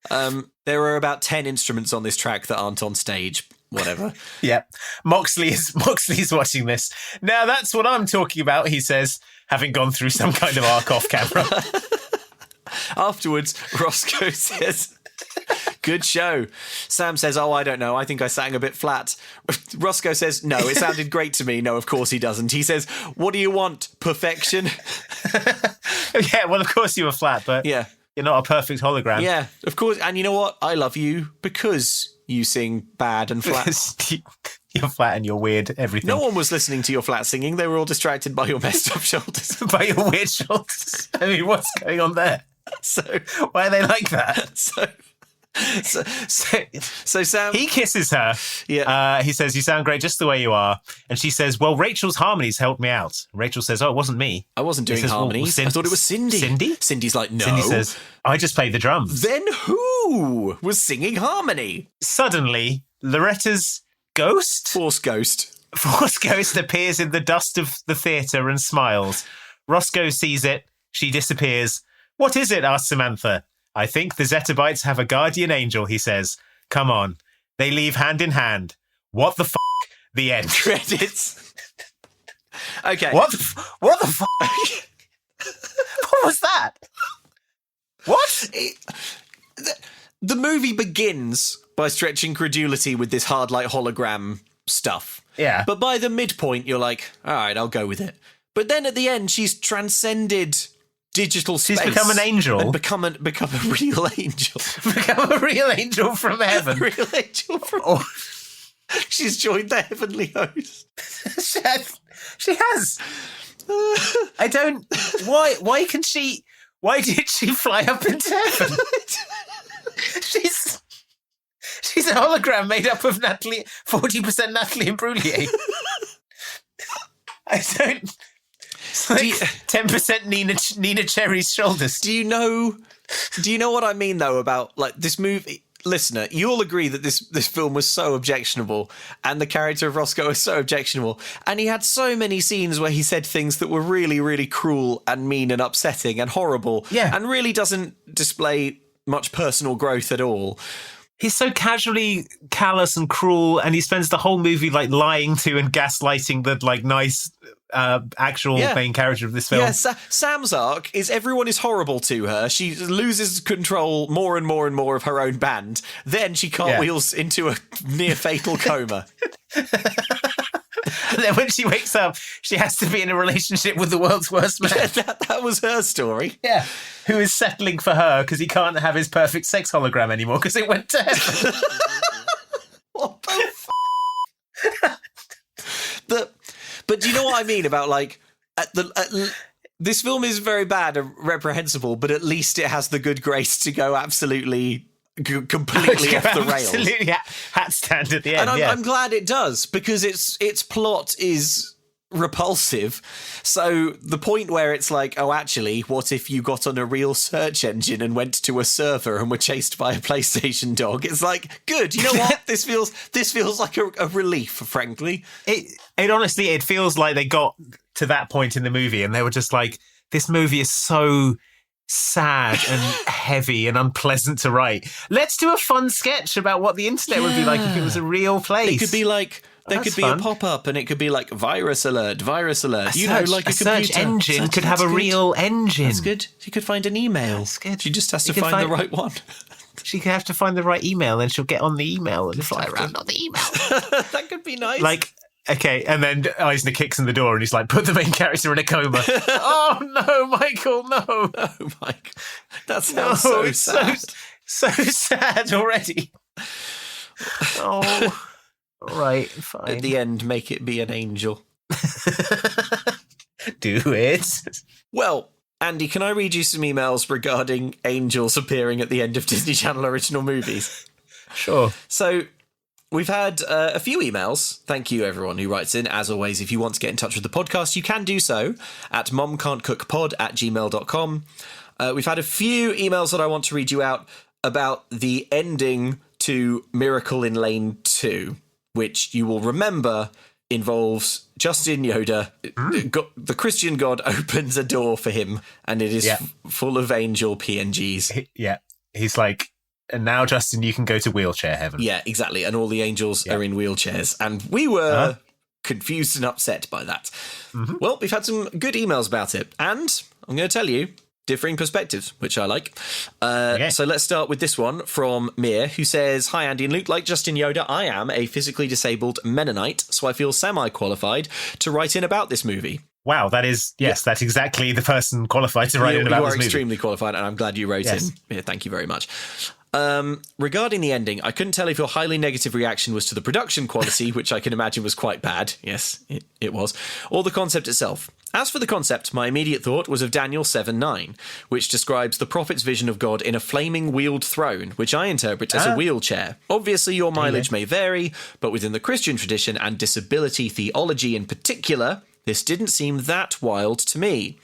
There are about 10 instruments on this track that aren't on stage. Whatever. Yeah. Moxley's watching this. Now that's what I'm talking about, he says, having gone through some kind of arc off camera. Afterwards, Roscoe says, Good show. Sam says, oh, I don't know. I think I sang a bit flat. Roscoe says, no, it sounded great to me. No, of course he doesn't. He says, what do you want? Perfection? Yeah, well, of course you were flat, but yeah, you're not a perfect hologram. Yeah, of course. And you know what? I love you because you sing bad and flat. You're flat and you're weird, everything. No one was listening to your flat singing. They were all distracted by your messed up shoulders. By your weird shoulders. I mean, what's going on there? So why are they like that? So Sam... He kisses her. Yeah. He says, you sound great just the way you are. And she says, well, Rachel's harmonies helped me out. Rachel says, oh, it wasn't me. I wasn't doing harmonies. I thought it was Cindy. Cindy? Cindy's like, no. Cindy says, I just played the drums. Then who was singing harmony? Suddenly, Loretta's ghost? Force ghost appears in the dust of the theatre and smiles. Roscoe sees it. She disappears. What is it? Asks Samantha. I think the Zetabytes have a guardian angel, he says. Come on. They leave hand in hand. What the f***? The end. Credits. Okay. What the f***? What was that? What? The movie begins by stretching credulity with this hard light hologram stuff. Yeah. But by the midpoint, you're like, all right, I'll go with it. But then at the end, she's transcended digital space. She's become an angel. And become a real angel. Become a real angel from heaven. A real angel from She's joined the heavenly host. She has. I don't... Why did she fly up into heaven? She's a hologram made up of 40% Natalie Imbruglia. I don't... It's like 10% Nina Cherry's shoulders. Do you know what I mean, though, about like this movie? Listener, you all agree that this film was so objectionable and the character of Roscoe was so objectionable, and he had so many scenes where he said things that were really, really cruel and mean and upsetting and horrible, and really doesn't display much personal growth at all. He's so casually callous and cruel, and he spends the whole movie like lying to and gaslighting the like nice actual main character of this film. Yeah, Sam's arc is everyone is horrible to her. She loses control more and more and more of her own band. Then she cartwheels into a near fatal coma. And then when she wakes up, she has to be in a relationship with the world's worst man. Yeah, that was her story. Yeah. Who is settling for her because he can't have his perfect sex hologram anymore because it went to heaven. What the But do you know what I mean about, like, this film is very bad and reprehensible, but at least it has the good grace to go absolutely... completely off the rails. Absolutely hat stand at the end. And I'm glad it does, because its plot is repulsive. So the point where it's like, oh, actually, what if you got on a real search engine and went to a server and were chased by a PlayStation dog? It's like, good. You know what? This feels like a relief, frankly. It honestly, it feels like they got to that point in the movie and they were just like, this movie is so sad and heavy and unpleasant to write. Let's do a fun sketch about what the internet would be like if it was a real place. It could be like, there could be a pop-up and it could be like virus alert. Like a search engine could have a real engine. That's good. She could find an email. That's good. She just has to find the right one. She could have to find the right email and she'll get on the email and fly around on the email. That could be nice. Like, okay, and then Eisner kicks in the door and he's like, put the main character in a coma. Oh, no, Michael, no. No, Mike. That sounds so sad. So sad already. Oh, all right, fine. At the end, make it be an angel. Do it. Well, Andy, can I read you some emails regarding angels appearing at the end of Disney Channel original movies? Sure. So... we've had a few emails. Thank you, everyone who writes in. As always, if you want to get in touch with the podcast, you can do so at momcan'tcookpod@gmail.com. We've had a few emails that I want to read you out about the ending to Miracle in Lane 2, which you will remember involves Justin Yoda. The Christian God opens a door for him, and it is full of angel PNGs. Yeah, he's like... and now, Justin, you can go to wheelchair heaven. Yeah, exactly. And all the angels are in wheelchairs. And we were confused and upset by that. Mm-hmm. Well, we've had some good emails about it. And I'm going to tell you, differing perspectives, which I like. So let's start with this one from Mir, who says, "Hi, Andy and Luke. Like Justin Yoda, I am a physically disabled Mennonite, so I feel semi-qualified to write in about this movie." Wow, that is, that's exactly the person qualified to write in about this movie. You are extremely qualified, and I'm glad you wrote in. Yeah, thank you very much. Regarding the ending, I couldn't tell if your highly negative reaction was to the production quality, which I can imagine was quite bad. Yes, it was. Or the concept itself. As for the concept, my immediate thought was of Daniel 7:9, which describes the prophet's vision of God in a flaming wheeled throne, which I interpret as a wheelchair. Obviously, your mileage may vary, but within the Christian tradition and disability theology in particular, this didn't seem that wild to me.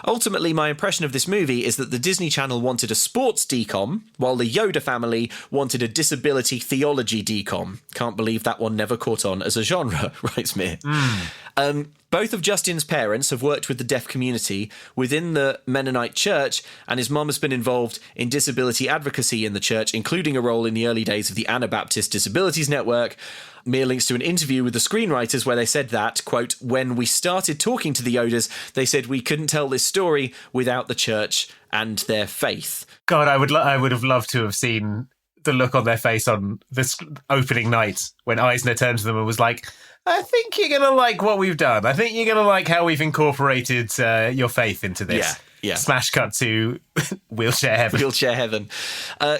Ultimately, my impression of this movie is that the Disney Channel wanted a sports DCOM, while the Yoda family wanted a disability theology DCOM. Can't believe that one never caught on as a genre, writes Mir. Both of Justin's parents have worked with the deaf community within the Mennonite church, and his mum has been involved in disability advocacy in the church, including a role in the early days of the Anabaptist Disabilities Network. Mir links to an interview with the screenwriters where they said that, quote, "When we started talking to the Yodas, they said we couldn't tell this story without the church and their faith." God, I would have loved to have seen the look on their face on this opening night when Eisner turned to them and was like, "I think you're going to like what we've done. I think you're going to like how we've incorporated your faith into this." Yeah. Smash cut to wheelchair heaven. Wheelchair heaven. Mir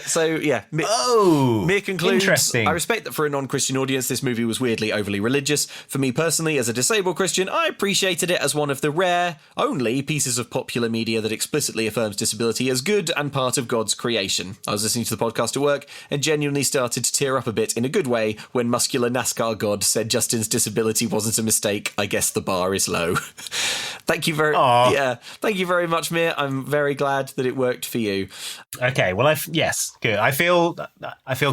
concludes, interesting. "I respect that for a non-Christian audience, this movie was weirdly overly religious. For me personally, as a disabled Christian, I appreciated it as one of the rare, only pieces of popular media that explicitly affirms disability as good and part of God's creation. I was listening to the podcast at work and genuinely started to tear up a bit in a good way when muscular NASCAR God said Justin's disability wasn't a mistake. I guess the bar is low." Thank you very much, Mir. I'm very glad that it worked for you. Okay, well, good. I feel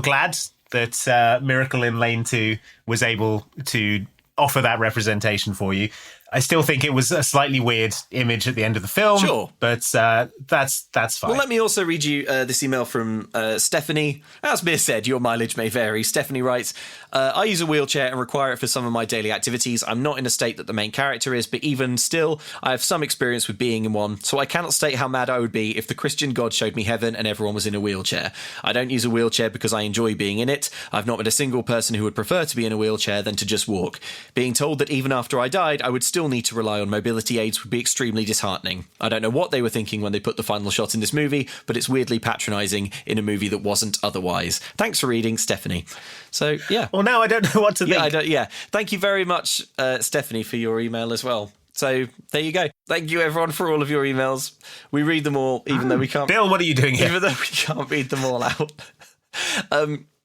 glad that Miracle in Lane 2 was able to offer that representation for you. I still think it was a slightly weird image at the end of the film. Sure. But that's fine. Well, let me also read you this email from Stephanie. As Mir said, your mileage may vary. Stephanie writes, "I use a wheelchair and require it for some of my daily activities. I'm not in a state that the main character is, but even still, I have some experience with being in one, so I cannot state how mad I would be if the Christian God showed me heaven and everyone was in a wheelchair. I don't use a wheelchair because I enjoy being in it. I've not met a single person who would prefer to be in a wheelchair than to just walk. Being told that even after I died, I would still need to rely on mobility aids would be extremely disheartening. I don't know what they were thinking when they put the final shot in this movie, but it's weirdly patronising in a movie that wasn't otherwise. Thanks for reading, Stephanie." So, yeah. Well, now I don't know what to think. Thank you very much, Stephanie, for your email as well. So, there you go. Thank you, everyone, for all of your emails. We read them all, even though we can't... Bill, what are you doing here? Even though we can't read them all out.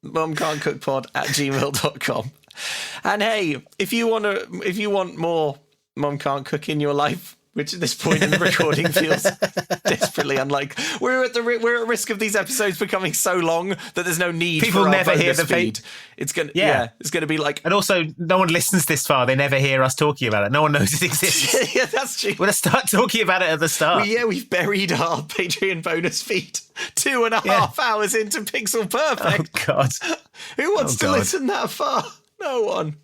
mumcan'tcookpod@gmail.com. And hey, if you want more Mum Can't Cook in your life, which at this point in the recording feels desperately unlike, we're at risk of these episodes becoming so long that there's no need. People for our never hear bonus the feed. It's gonna it's gonna be like, and also no one listens this far. They never hear us talking about it. No one knows it exists. Yeah, that's true. We're gonna start talking about it at the start. We've buried our Patreon bonus feed 2.5 hours into Pixel Perfect. Oh God, who wants to listen that far? No one.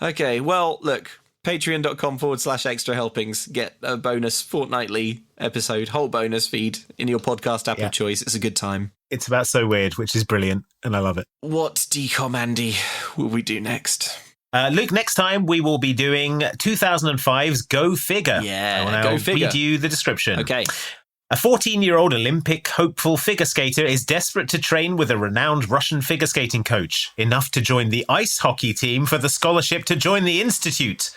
Okay, well, look. Patreon.com/extra helpings. Get a bonus fortnightly episode, whole bonus feed in your podcast app of choice. It's a good time. It's about So Weird, which is brilliant, and I love it. What DCOM, Andy, will we do next? Luke, next time we will be doing 2005's Go Figure. Yeah, I will now Go Figure. read you the description. Okay. A 14-year-old Olympic hopeful figure skater is desperate to train with a renowned Russian figure skating coach, enough to join the ice hockey team for the scholarship to join the Institute.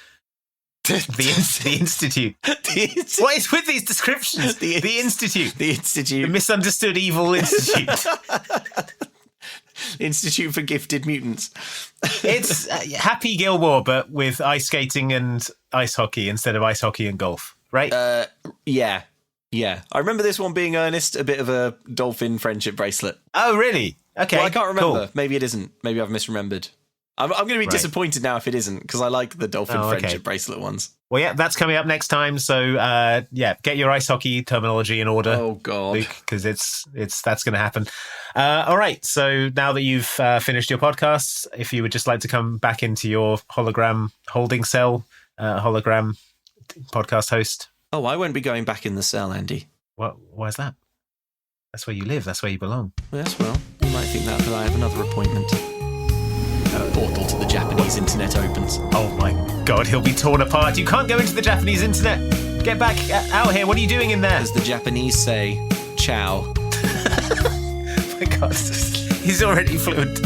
The Institute. What is with these descriptions? The Institute. The Institute. The misunderstood evil Institute. Institute for Gifted Mutants. It's Happy Gilmore, but with ice skating and ice hockey instead of ice hockey and golf, right? Yeah. I remember this one being earnest, a bit of a dolphin friendship bracelet. Oh, really? Okay. Well, I can't remember. Cool. Maybe it isn't. Maybe I've misremembered. I'm going to be disappointed now if it isn't, because I like the dolphin friendship bracelet ones. Well, yeah, that's coming up next time. So, get your ice hockey terminology in order. Oh God, Luke, because that's going to happen. All right. So now that you've finished your podcast, if you would just like to come back into your hologram holding cell, hologram podcast host. Oh, I won't be going back in the cell, Andy. Why's that? That's where you live. That's where you belong. Yes, well, you might think that, but I have another appointment. A portal to the Japanese internet opens. Oh my god, he'll be torn apart. You can't go into the Japanese internet. Get back out here. What are you doing in there? As the Japanese say, ciao. Oh my god, he's already fluent.